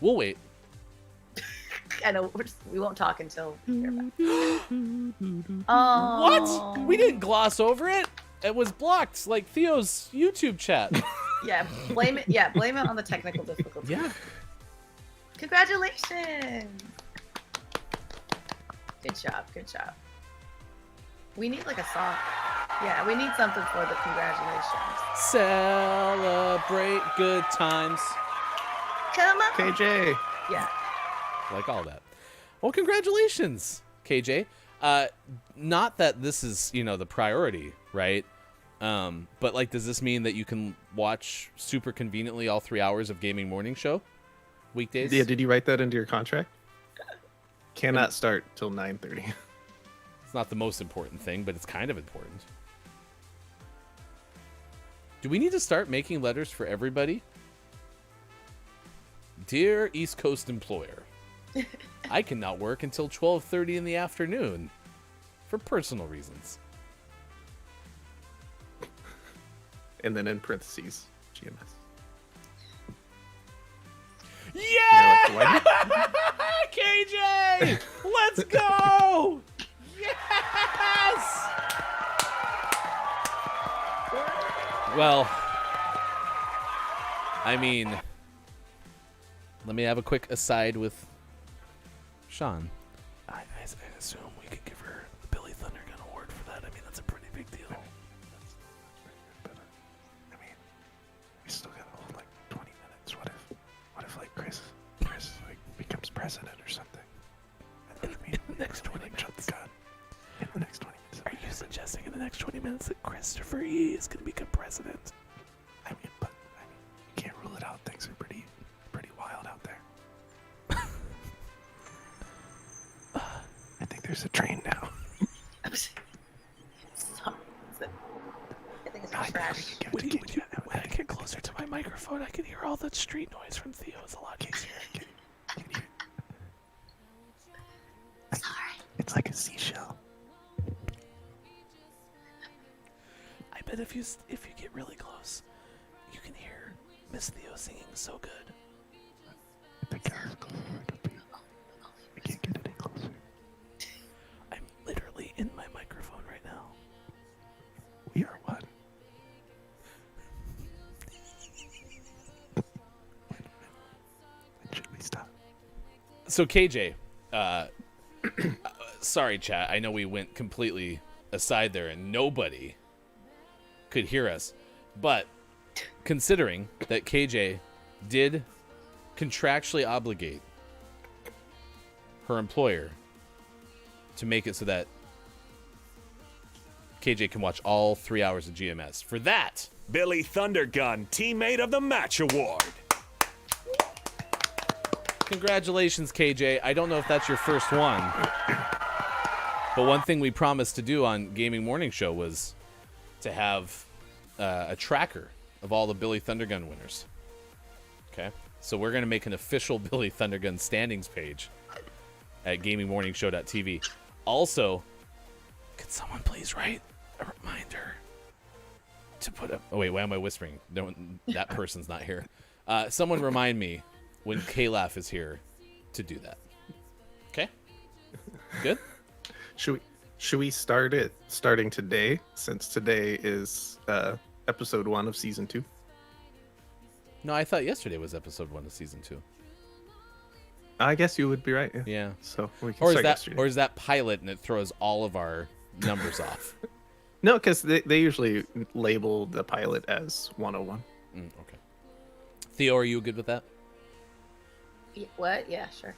[SPEAKER 6] We'll wait.
[SPEAKER 11] I know we won't talk until. Oh.
[SPEAKER 6] What? We didn't gloss over it. It was blocked, like Theo's YouTube chat.
[SPEAKER 11] Yeah, blame it. Yeah, blame it on the technical difficulties.
[SPEAKER 6] Yeah.
[SPEAKER 11] Congratulations. Good job. Good job. We need like a song. Yeah, we need something for the congratulations.
[SPEAKER 6] Celebrate good times.
[SPEAKER 11] Come on.
[SPEAKER 5] KJ.
[SPEAKER 11] Yeah.
[SPEAKER 6] Like all that. Well, congratulations, KJ. Not that this is, the priority, right? But like, does this mean that you can watch super conveniently all 3 hours of Gaming Morning Show weekdays?
[SPEAKER 5] Yeah, did you write that into your contract? Cannot start till 9:30.
[SPEAKER 6] It's not the most important thing, but it's kind of important. Do we need to start making letters for everybody? Dear East Coast employer, I cannot work until 12:30 in the afternoon for personal reasons.
[SPEAKER 5] And then in parentheses, GMS.
[SPEAKER 6] Yeah! KJ! Let's go! Yes! Well, I mean, let me have a quick aside with Sean. I assume we could give her the Billy Thundergun Award for that. I mean, that's a pretty big deal.
[SPEAKER 4] We still got like 20 minutes. What if like Chris like becomes president or something?
[SPEAKER 6] In the next 20 minutes.
[SPEAKER 4] In the next 20 minutes.
[SPEAKER 6] Are you suggesting in the next 20 minutes that Christopher Yee is going to become president?
[SPEAKER 4] You can't rule it out. Things are pretty wild out there. I think there's a train now.
[SPEAKER 11] Stop. I think it's
[SPEAKER 4] I
[SPEAKER 11] trash.
[SPEAKER 6] When I get closer to my microphone, I can hear all that street noise from Theo. It's a lot easier.
[SPEAKER 4] It's like a seashell.
[SPEAKER 6] I bet if you get really close, you can hear Miss Theo singing so good.
[SPEAKER 4] I think we can't get any closer.
[SPEAKER 6] I'm literally in my microphone right now.
[SPEAKER 4] We are one. When should we stop?
[SPEAKER 6] So KJ, sorry chat, I know we went completely aside there and nobody could hear us, but considering that KJ did contractually obligate her employer to make it so that KJ can watch all 3 hours of GMS. For that,
[SPEAKER 3] Billy Thundergun, Teammate of the Match Award.
[SPEAKER 6] congratulations, KJ. I don't know if that's your first one, but one thing we promised to do on Gaming Morning Show was to have a tracker of all the Billy Thundergun winners. Okay? So we're going to make an official Billy Thundergun standings page at gamingmorningshow.tv. Also, could someone please write a reminder to put up... Oh, wait, why am I whispering? No, that person's not here. Someone remind me when Kalaf is here to do that. Okay? Good?
[SPEAKER 5] Should Should we start it starting today, since today is episode 1 of season 2?
[SPEAKER 6] No, I thought yesterday was episode 1 of season 2.
[SPEAKER 5] I guess you would be right. Yeah.
[SPEAKER 6] Yeah.
[SPEAKER 5] So we can
[SPEAKER 6] Or is
[SPEAKER 5] start
[SPEAKER 6] that
[SPEAKER 5] yesterday.
[SPEAKER 6] or is that pilot and it throws all of our numbers off?
[SPEAKER 5] No, because they usually label the pilot as 101.
[SPEAKER 6] Okay. Theo, are you good with that?
[SPEAKER 11] What? Yeah, sure.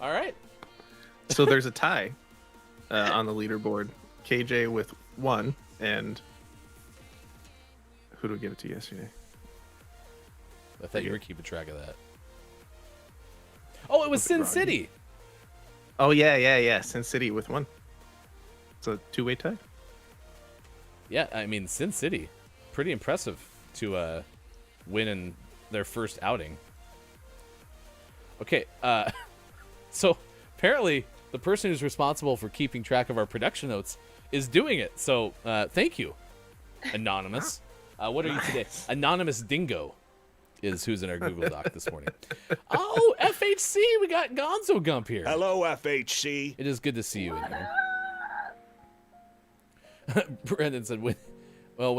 [SPEAKER 6] All right.
[SPEAKER 5] So there's a tie on the leaderboard. KJ with 1, and who did we give it to yesterday?
[SPEAKER 6] I thought you were keeping track of that. Oh, it was Sin City.
[SPEAKER 5] Oh yeah. Sin City with 1. It's a 2-way tie.
[SPEAKER 6] Yeah, I mean Sin City, pretty impressive to win in their first outing. Okay, so apparently the person who's responsible for keeping track of our production notes is doing it. So thank you, Anonymous. What are you today? Anonymous Dingo is who's in our Google Doc this morning. Oh, FHC, we got Gonzo Gump here.
[SPEAKER 3] Hello, FHC.
[SPEAKER 6] It is good to see you in here. Brendan said, when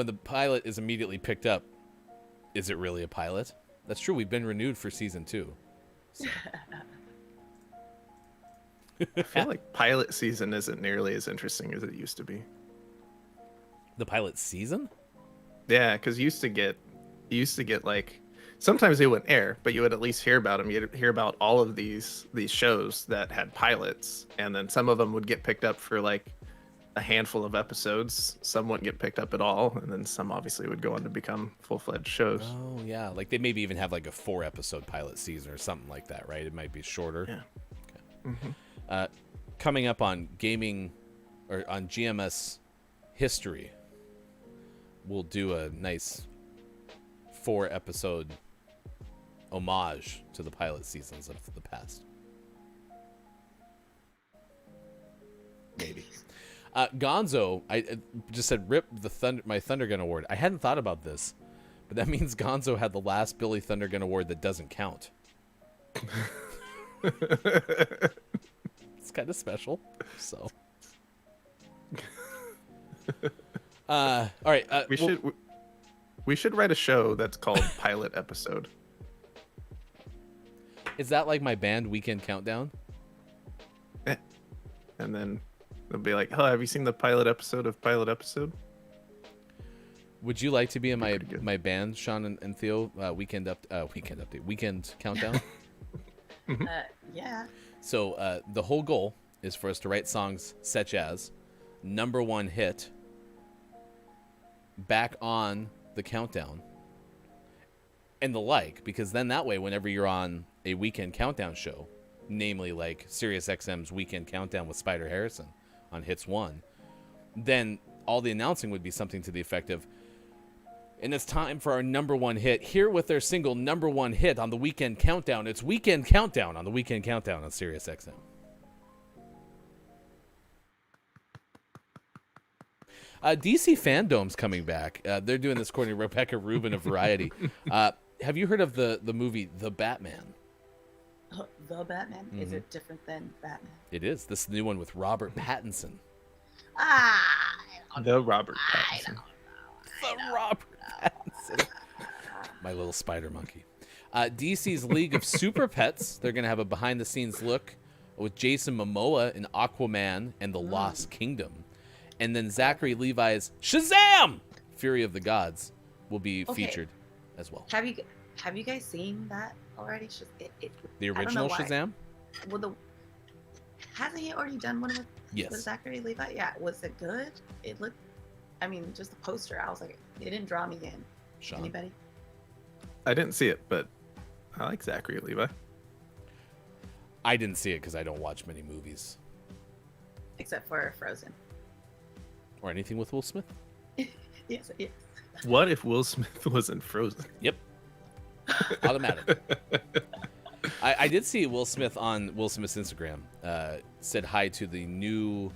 [SPEAKER 6] the pilot is immediately picked up, is it really a pilot? That's true. We've been renewed for season 2. So.
[SPEAKER 5] I feel like pilot season isn't nearly as interesting as it used to be.
[SPEAKER 6] The pilot season?
[SPEAKER 5] Yeah, because you used to get like, sometimes they wouldn't air, but you would at least hear about them. You'd hear about all of these shows that had pilots, and then some of them would get picked up for like a handful of episodes. Some wouldn't get picked up at all, and then some obviously would go on to become full-fledged shows.
[SPEAKER 6] Oh yeah, like they maybe even have like a 4-episode pilot season or something like that, right? It might be shorter.
[SPEAKER 5] Yeah.
[SPEAKER 6] Okay. Coming up on gaming or on GMS history, we'll do a nice 4-episode homage to the pilot seasons of the past. Maybe. Gonzo, I just said rip my Thundergun award. I hadn't thought about this, but that means Gonzo had the last Billy Thundergun award that doesn't count. It's kind of special. So, all right.
[SPEAKER 5] We should write a show that's called Pilot Episode.
[SPEAKER 6] Is that like my band Weekend Countdown?
[SPEAKER 5] And then they'll be like, "Oh, have you seen the pilot episode of Pilot Episode?"
[SPEAKER 6] Would you like to be in my band, Sean and Theo? Weekend Countdown.
[SPEAKER 11] Yeah.
[SPEAKER 6] So the whole goal is for us to write songs such as #1 hit, back on the countdown, and the like, because then that way, whenever you're on a Weekend Countdown show, namely like SiriusXM's Weekend Countdown with Spider Harrison on Hits 1, then all the announcing would be something to the effect of, and it's time for our #1 hit. Here with their single #1 hit on the Weekend Countdown. It's Weekend Countdown on the Weekend Countdown on SiriusXM. DC Fandom's coming back. They're doing this according to Rebecca Rubin of Variety. Have you heard of the movie The Batman?
[SPEAKER 11] The Batman?
[SPEAKER 6] Mm-hmm.
[SPEAKER 11] Is it different than Batman?
[SPEAKER 6] It is. This new one with Robert Pattinson.
[SPEAKER 5] The Robert Pattinson.
[SPEAKER 6] Robert Pattinson. My little spider monkey. DC's League of Super Pets. They're going to have a behind-the-scenes look with Jason Momoa in Aquaman and the Lost Kingdom. And then Zachary Levi's Shazam! Fury of the Gods will be featured as well.
[SPEAKER 11] Have you guys seen that already?
[SPEAKER 6] The original Shazam?
[SPEAKER 11] Well, hasn't he already done one with
[SPEAKER 6] Yes.
[SPEAKER 11] Zachary Levi? Yeah. Was it good? It looked. I mean, just the poster. I was like, it didn't draw me in.
[SPEAKER 6] Sean?
[SPEAKER 11] Anybody?
[SPEAKER 5] I didn't see it, but I like Zachary Levi.
[SPEAKER 6] I didn't see it because I don't watch many movies.
[SPEAKER 11] Except for Frozen.
[SPEAKER 6] Or anything with Will Smith.
[SPEAKER 11] Yes.
[SPEAKER 5] What if Will Smith wasn't Frozen?
[SPEAKER 6] Yep. Automatic. I did see Will Smith on Will Smith's Instagram. Said hi to the new.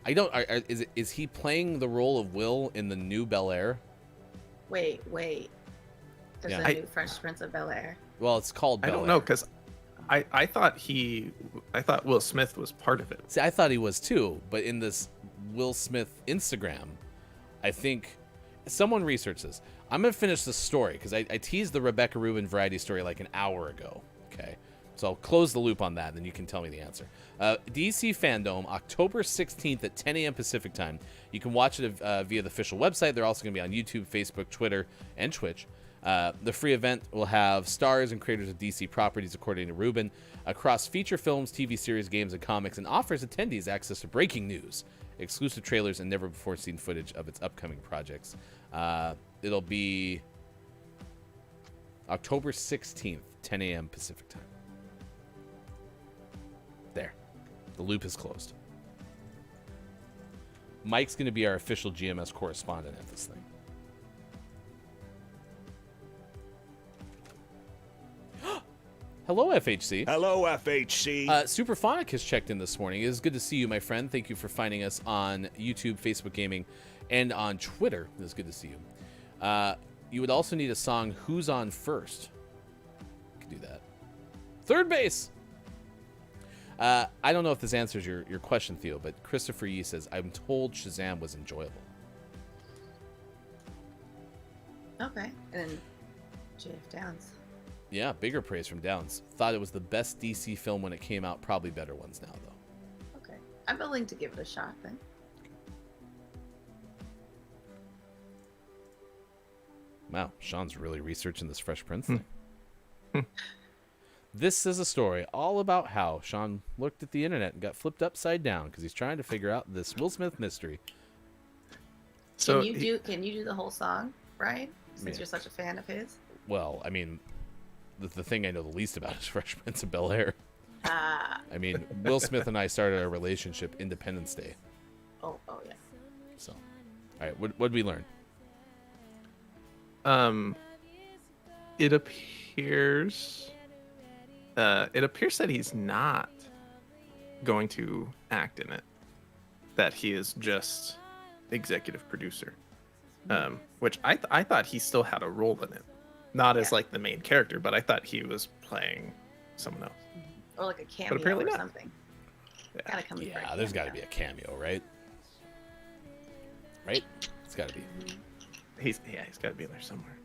[SPEAKER 6] Is he playing the role of Will in the new Bel Air?
[SPEAKER 11] Wait. There's a new Fresh Prince of Bel Air.
[SPEAKER 6] Well, it's called Bel Air.
[SPEAKER 5] I don't know, because I thought Will Smith was part of it.
[SPEAKER 6] See, I thought he was too, but in this Will Smith Instagram, I think someone researched this. I'm gonna finish the story because I teased the Rebecca Rubin variety story like an hour ago. Okay, so I'll close the loop on that, and then you can tell me the answer. DC Fandom, October 16th at 10 a.m. Pacific time. You can watch it via the official website. They're also going to be on YouTube, Facebook, Twitter, and Twitch. The free event will have stars and creators of DC properties, according to Rubin, across feature films, TV series, games, and comics, and offers attendees access to breaking news, exclusive trailers, and never-before-seen footage of its upcoming projects. It'll be October 16th, 10 a.m. Pacific time. There. The loop is closed. Mike's going to be our official GMS correspondent at this thing. Hello, FHC.
[SPEAKER 3] Hello, FHC.
[SPEAKER 6] Superphonic has checked in this morning. It is good to see you, my friend. Thank you for finding us on YouTube, Facebook Gaming, and on Twitter. It is good to see you. You would also need a song, Who's On First? You can do that. Third base. I don't know if this answers your question, Theo, but Christopher Yee says, I'm told Shazam was enjoyable.
[SPEAKER 11] Okay. And then JF Downs.
[SPEAKER 6] Yeah, bigger praise from Downs. Thought it was the best DC film when it came out. Probably better ones now, though.
[SPEAKER 11] Okay. I'm willing to give it a shot then.
[SPEAKER 6] Wow, Sean's really researching this Fresh Prince thing. This is a story all about how Sean looked at the internet and got flipped upside down because he's trying to figure out this Will Smith mystery.
[SPEAKER 5] So
[SPEAKER 11] Can you do the whole song, Brian? Since you're such a fan of his.
[SPEAKER 6] Well, I mean, the thing I know the least about is Fresh Prince of Bel-Air. I mean, Will Smith and I started our relationship Independence Day.
[SPEAKER 11] Oh yeah.
[SPEAKER 6] So, all right, what did we learn?
[SPEAKER 5] It appears that he's not going to act in it. That he is just executive producer. Which I thought he still had a role in it. Not as like the main character, but I thought he was playing someone else.
[SPEAKER 11] Or like a cameo
[SPEAKER 5] apparently
[SPEAKER 11] or
[SPEAKER 5] not.
[SPEAKER 11] something. Gotta come
[SPEAKER 6] Yeah, there's got to be a cameo, right? Right? It's got to be.
[SPEAKER 5] He's got to be there somewhere.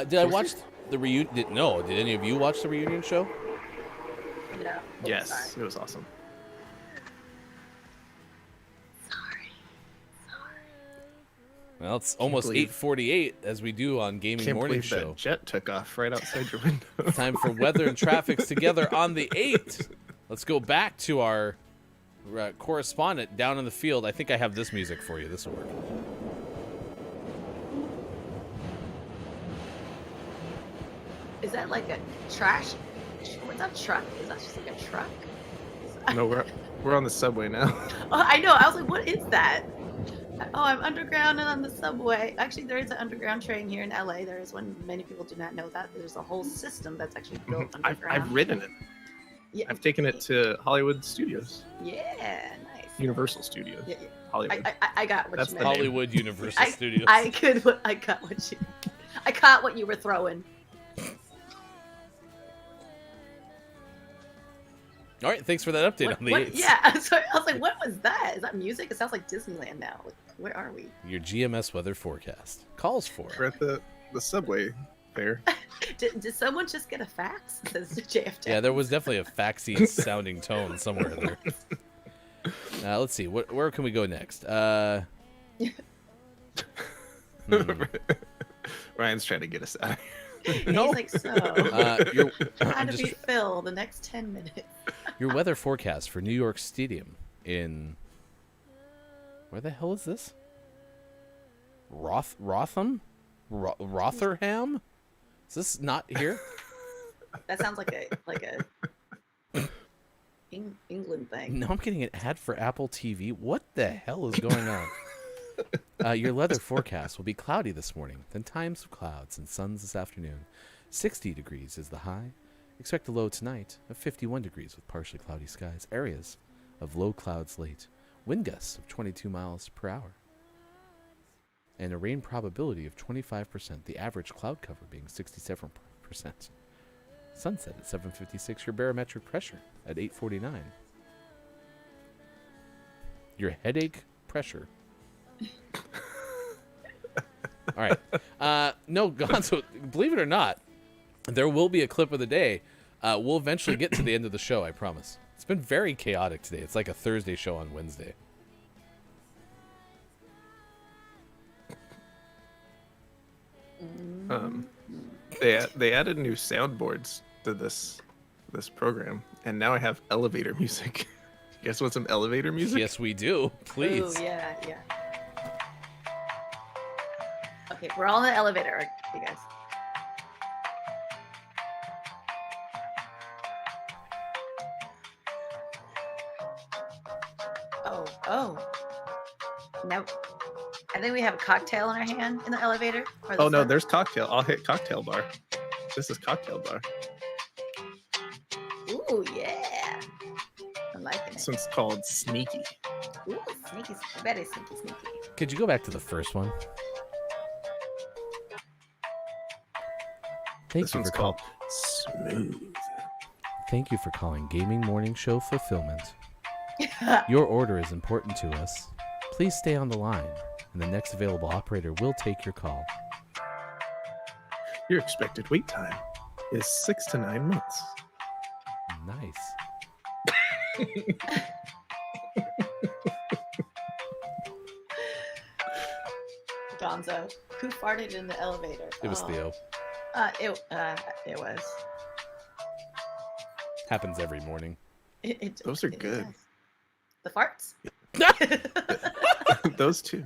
[SPEAKER 6] Did I watch the reunion? No. Did any of you watch the reunion show?
[SPEAKER 11] No.
[SPEAKER 5] Yes, it was awesome.
[SPEAKER 6] Well, it's almost 8:48 as we do on Gaming
[SPEAKER 5] Can't
[SPEAKER 6] Morning
[SPEAKER 5] believe
[SPEAKER 6] Show.
[SPEAKER 5] that jet took off right outside your window.
[SPEAKER 6] Time for weather and traffics together on the 8th. Let's go back to our correspondent down in the field. I think I have this music for you. This will work.
[SPEAKER 11] Is that like a trash? What's that truck? Is that just like a truck?
[SPEAKER 5] No, we're on the subway now.
[SPEAKER 11] Oh, I know. I was like, what is that? Oh, I'm underground and on the subway. Actually, there is an underground train here in LA. There is one. Many people do not know that. There's a whole system that's actually built underground.
[SPEAKER 5] I've ridden it.
[SPEAKER 11] Yeah.
[SPEAKER 5] I've taken it to Hollywood Studios.
[SPEAKER 11] Yeah, nice.
[SPEAKER 5] Universal Studios.
[SPEAKER 11] Yeah.
[SPEAKER 5] Hollywood.
[SPEAKER 11] I got what
[SPEAKER 5] That's
[SPEAKER 11] you
[SPEAKER 5] the
[SPEAKER 11] meant.
[SPEAKER 5] name.
[SPEAKER 6] Hollywood Universal Studios.
[SPEAKER 11] I caught what you were throwing.
[SPEAKER 6] All right, thanks for that update on the 8th.
[SPEAKER 11] Yeah, sorry. I was like, what was that? Is that music? It sounds like Disneyland now. Like, where are we?
[SPEAKER 6] Your GMS weather forecast calls for
[SPEAKER 5] We're at the subway there.
[SPEAKER 11] Did someone just get a fax? It says JF.
[SPEAKER 6] Yeah, there was definitely a faxy sounding tone somewhere there. Let's see. Where can we go next?
[SPEAKER 5] Ryan's trying to get us out of here.
[SPEAKER 11] He's like, so how to be Phil the next 10 minutes.
[SPEAKER 6] Your weather forecast for New York Stadium in where the hell is this? Rotherham? Is this not here?
[SPEAKER 11] That sounds like a England thing.
[SPEAKER 6] No, I'm getting an ad for Apple TV. What the hell is going on? Your weather forecast will be cloudy this morning, then times of clouds and suns this afternoon. 60 degrees is the high. Expect a low tonight of 51 degrees with partially cloudy skies. Areas of low clouds late. Wind gusts of 22 miles per hour. And a rain probability of 25%. The average cloud cover being 67%. Sunset at 7:56. Your barometric pressure at 8:49. Your headache pressure. All right. No, Gonzo, believe it or not, there will be a clip of the day. We'll eventually get to the end of the show, I promise. It's been very chaotic today. It's like a Thursday show on Wednesday.
[SPEAKER 5] They added new soundboards to this program, and now I have elevator music. You guys want some elevator music?
[SPEAKER 6] Yes, we do. Please.
[SPEAKER 11] Ooh, yeah. Okay, we're all in the elevator, you guys. Oh. No. I think we have a cocktail in our hand in the elevator.
[SPEAKER 5] Oh no, there's cocktail. I'll hit cocktail bar. This is cocktail bar.
[SPEAKER 11] Ooh, yeah. I'm liking it.
[SPEAKER 5] This one's called Sneaky.
[SPEAKER 11] Ooh, sneaky, very sneaky.
[SPEAKER 6] Could you go back to the first one?
[SPEAKER 5] This one's called Smooth.
[SPEAKER 6] Thank you for calling Gaming Morning Show Fulfillment. Your order is important to us. Please stay on the line, and the next available operator will take your call.
[SPEAKER 5] Your expected wait time is 6 to 9 months.
[SPEAKER 6] Nice.
[SPEAKER 11] Gonzo, who farted in the elevator?
[SPEAKER 6] It was Theo.
[SPEAKER 11] It was.
[SPEAKER 6] Happens every morning.
[SPEAKER 5] Those are good.
[SPEAKER 11] Does. The farts?
[SPEAKER 5] Those two.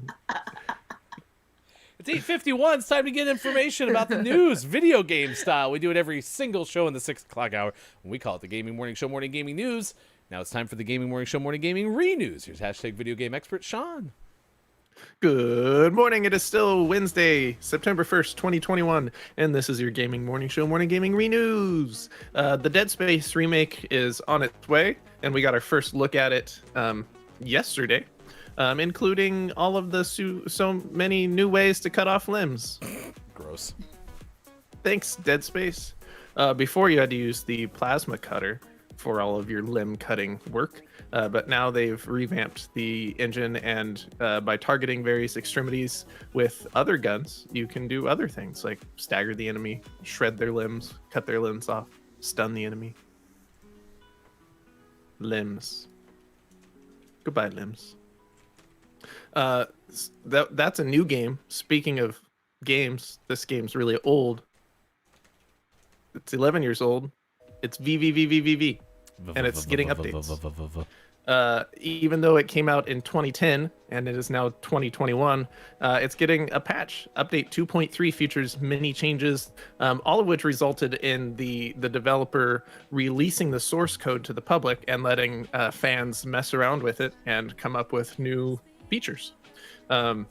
[SPEAKER 6] It's 8:51. It's time to get information about the news, video game style. We do it every single show in the 6 o'clock hour. We call it the Gaming Morning Show Morning Gaming News. Now it's time for the Gaming Morning Show Morning Gaming Re-News. Here's hashtag video game expert Sean.
[SPEAKER 5] Good morning. It is still Wednesday, September 1st, 2021, and this is your Gaming Morning Show Morning Gaming Re-News. The Dead Space remake is on its way, and we got our first look at it yesterday, including all of the so many new ways to cut off limbs.
[SPEAKER 6] Gross.
[SPEAKER 5] Thanks, Dead Space. Before you had to use the plasma cutter for all of your limb cutting work, but now they've revamped the engine, and by targeting various extremities with other guns, you can do other things like stagger the enemy, shred their limbs, cut their limbs off, stun the enemy. Limbs. Goodbye, limbs. That's a new game. Speaking of games, this game's really old. It's 11 years old. It's VVVVVV, and it's getting updates. Even though it came out in 2010 and it is now 2021, it's getting a patch. Update 2.3 features many changes, all of which resulted in the developer releasing the source code to the public and letting fans mess around with it and come up with new features.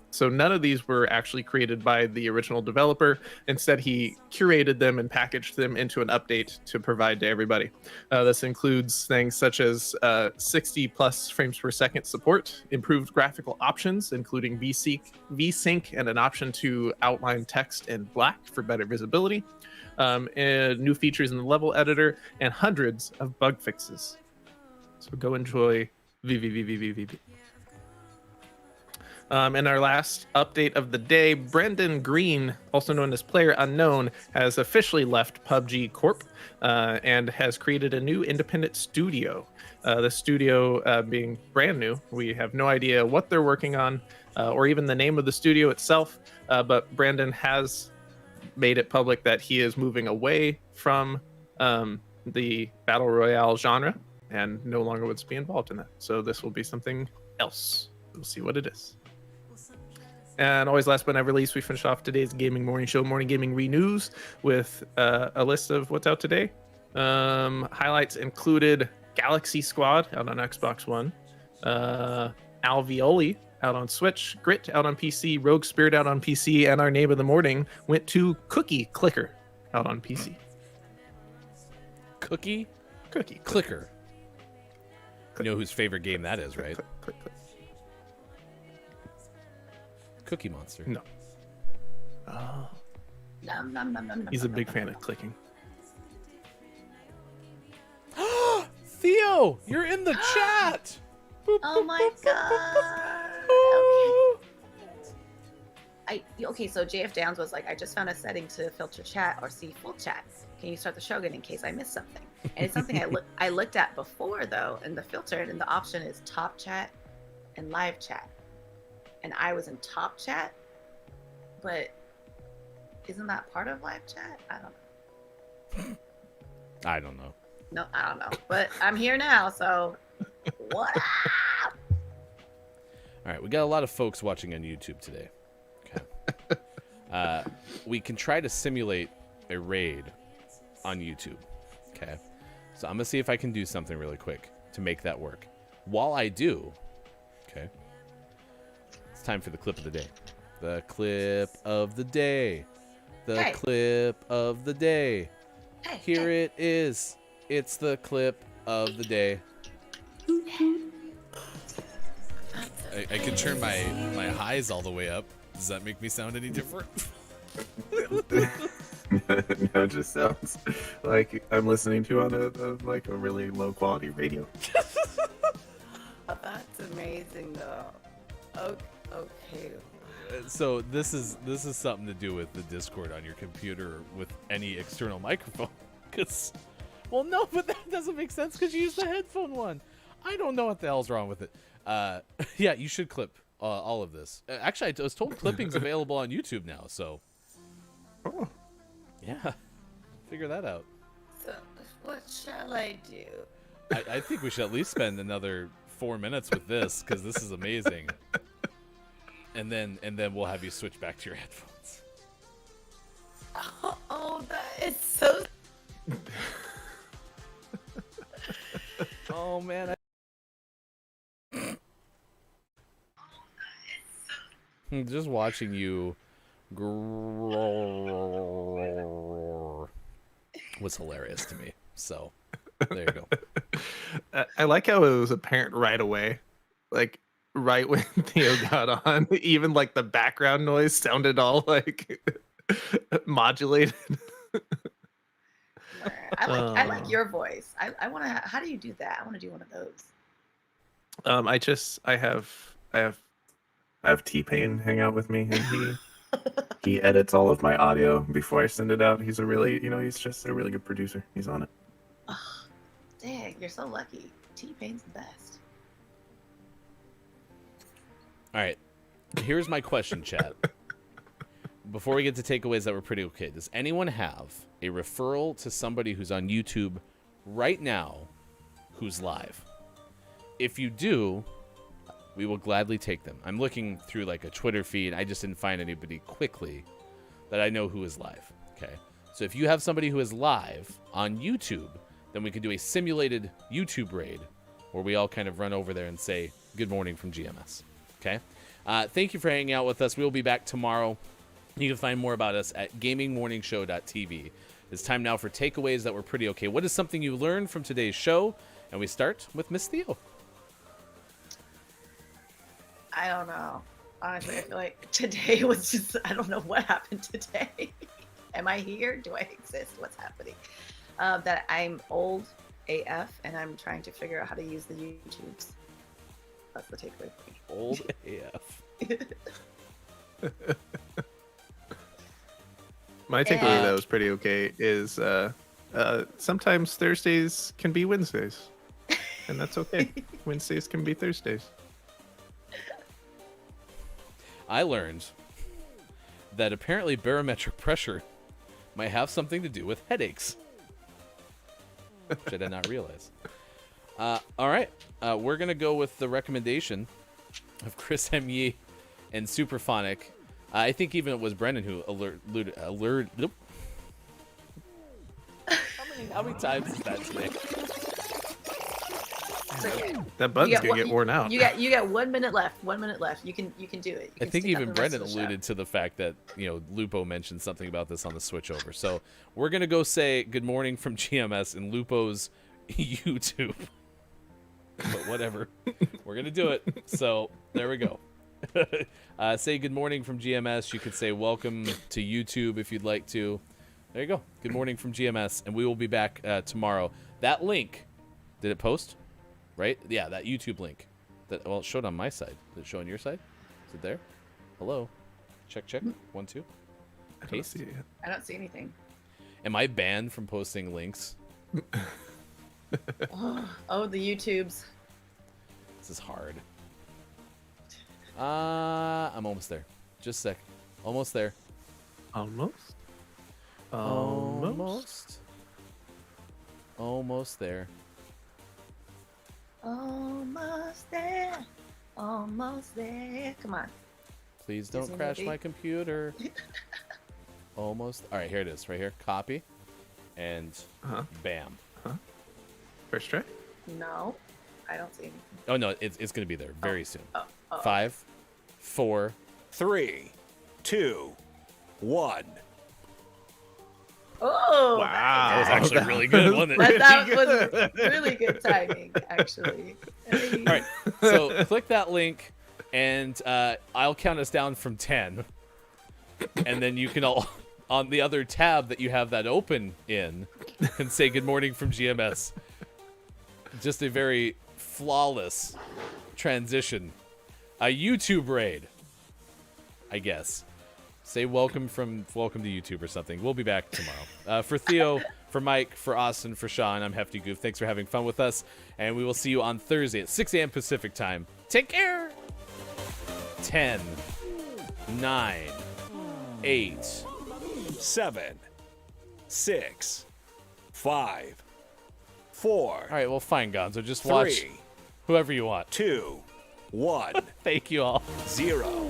[SPEAKER 5] So none of these were actually created by the original developer. Instead, he curated them and packaged them into an update to provide to everybody. This includes things such as 60 plus frames per second support, improved graphical options, including VSync and an option to outline text in black for better visibility, and new features in the level editor, and hundreds of bug fixes. So go enjoy VVVVVV. In our last update of the day, Brendan Green, also known as Player Unknown, has officially left PUBG Corp and has created a new independent studio. The studio being brand new. We have no idea what they're working on or even the name of the studio itself, but Brandon has made it public that he is moving away from the Battle Royale genre and no longer wants to be involved in that. So this will be something else. We'll see what it is. And always last but not least, we finish off today's Gaming Morning Show Morning Gaming Re-News with a list of what's out today. Highlights included Galaxy Squad out on Xbox One, Alveoli out on Switch, Grit out on PC, Rogue Spirit out on PC, and our name of the morning went to Cookie Clicker out on PC.
[SPEAKER 6] Cookie
[SPEAKER 5] Clicker.
[SPEAKER 6] Clicker. You know whose favorite game that is, right?
[SPEAKER 5] Click.
[SPEAKER 6] Cookie Monster.
[SPEAKER 5] No.
[SPEAKER 11] Nom, nom, nom, nom,
[SPEAKER 5] He's a
[SPEAKER 11] nom,
[SPEAKER 5] big
[SPEAKER 11] nom,
[SPEAKER 5] fan
[SPEAKER 11] nom.
[SPEAKER 5] of clicking.
[SPEAKER 6] Neo, you're in the chat.
[SPEAKER 11] Oh my god. Okay, so JF Downs was like, I just found a setting to filter chat or see full chat. Can you start the show again in case I missed something? And it's something I looked at before though, in the filter, and the option is top chat and live chat. And I was in top chat, but isn't that part of live chat? I don't know.
[SPEAKER 6] I don't know.
[SPEAKER 11] No, I don't know. But I'm here now, so what up?
[SPEAKER 6] All right, we got a lot of folks watching on YouTube today. Okay. We can try to simulate a raid on YouTube. Okay. So I'm going to see if I can do something really quick to make that work. While I do, okay, it's time for the clip of the day. The clip of the day. The clip of the day. Here it is. It's the clip of the day.
[SPEAKER 12] I can turn my highs all the way up. Does that make me sound any different?
[SPEAKER 4] No, it just sounds like I'm listening to on a really low quality radio.
[SPEAKER 11] That's amazing, though. Okay.
[SPEAKER 6] So this is something to do with the Discord on your computer or with any external microphone. Cause, well, no, but that doesn't make sense because you use the headphone one. I don't know what the hell's wrong with it. Yeah, you should clip all of this. Actually, I was told clipping's available on YouTube now, so.
[SPEAKER 4] Oh.
[SPEAKER 6] Yeah, figure that out.
[SPEAKER 11] So, what shall I do?
[SPEAKER 6] I think we should at least spend another 4 minutes with this because this is amazing. And then we'll have you switch back to your headphones.
[SPEAKER 11] Oh, that is so.
[SPEAKER 6] Oh man. Just watching you was hilarious to me. So there you go.
[SPEAKER 5] I like how it was apparent right away. Like right when Theo got on, even like the background noise sounded all like modulated.
[SPEAKER 11] I like your voice. I want to. How do you do that? I want to do one of those.
[SPEAKER 4] I have T-Pain hang out with me, and he edits all of my audio before I send it out. He's a really, he's just a really good producer. He's on it.
[SPEAKER 11] Oh, dang, you're so lucky. T-Pain's the best.
[SPEAKER 6] All right, here's my question, chat. Before we get to takeaways that were pretty okay, does anyone have a referral to somebody who's on YouTube right now who's live? If you do, we will gladly take them. I'm looking through like a Twitter feed. I just didn't find anybody quickly that I know who is live. Okay. So if you have somebody who is live on YouTube, then we can do a simulated YouTube raid where we all kind of run over there and say good morning from GMS. Okay. Thank you for hanging out with us. We'll be back tomorrow. You can find more about us at gamingmorningshow.tv. It's time now for takeaways that were pretty okay. What is something you learned from today's show? And we start with Miss Theo.
[SPEAKER 11] I don't know. Honestly, I feel like today was just, I don't know what happened today. Am I here? Do I exist? What's happening? That I'm old AF and I'm trying to figure out how to use the YouTubes. That's the takeaway for me.
[SPEAKER 6] Old AF.
[SPEAKER 5] My takeaway that was pretty okay is sometimes Thursdays can be Wednesdays, and that's okay. Wednesdays can be Thursdays.
[SPEAKER 6] I learned that apparently barometric pressure might have something to do with headaches, which I did not realize. All right, we're gonna go with the recommendation of Chris M. Yee and Superphonic. I think even it was Brendan who alerted. How many times is that today?
[SPEAKER 5] That button's gonna get worn out.
[SPEAKER 11] You got 1 minute left. 1 minute left. You can do it.
[SPEAKER 6] I think even Brendan alluded to the fact that Lupo mentioned something about this on the switchover. So we're gonna go say good morning from GMS in Lupo's YouTube. But whatever, we're gonna do it. So there we go. Say good morning from GMS. You could say welcome to YouTube if you'd like to. There you go. Good morning from GMS, and we will be back tomorrow. That link, did it post? right? Yeah, that YouTube link. That well, it showed on my side. Did it show on your side? Is it there? Hello. Check. 1, 2.
[SPEAKER 5] I don't
[SPEAKER 6] Taste.
[SPEAKER 5] see it.
[SPEAKER 11] I don't see anything.
[SPEAKER 6] Am I banned from posting links?
[SPEAKER 11] Oh, the YouTubes.
[SPEAKER 6] This is hard. I'm almost there. Just a sec. Almost there.
[SPEAKER 5] Almost.
[SPEAKER 6] Almost there.
[SPEAKER 11] Almost there. Almost there. Come on.
[SPEAKER 6] Please don't
[SPEAKER 11] Disney
[SPEAKER 6] crash
[SPEAKER 11] movie.
[SPEAKER 6] my computer. Almost. All right, here it is. Right here. Copy. And bam.
[SPEAKER 5] First try.
[SPEAKER 11] No, I don't see anything.
[SPEAKER 6] Oh, no, it's going to be there very soon.
[SPEAKER 11] Oh.
[SPEAKER 6] 5, 4.
[SPEAKER 3] 3, 2, 1.
[SPEAKER 11] Oh,
[SPEAKER 5] Wow.
[SPEAKER 6] That was actually really good, wasn't it?
[SPEAKER 11] that was really good timing, actually. Hey.
[SPEAKER 6] All right, so click that link, and I'll count us down from 10. And then you can all, on the other tab that you have that open in, can say good morning from GMS. Just a very flawless transition. A YouTube raid, I guess. Say welcome to YouTube or something. We'll be back tomorrow. For Theo, for Mike, for Austin, for Sean, I'm Hefty Goof. Thanks for having fun with us, and we will see you on Thursday at 6 a.m. Pacific time. Take care. 10, 9, 8,
[SPEAKER 3] 7, 6, 5, 4.
[SPEAKER 6] All right, well, fine, Gonzo. Just watch
[SPEAKER 3] 3,
[SPEAKER 6] whoever you want.
[SPEAKER 3] 2, 1.
[SPEAKER 6] Thank you all.
[SPEAKER 3] 0.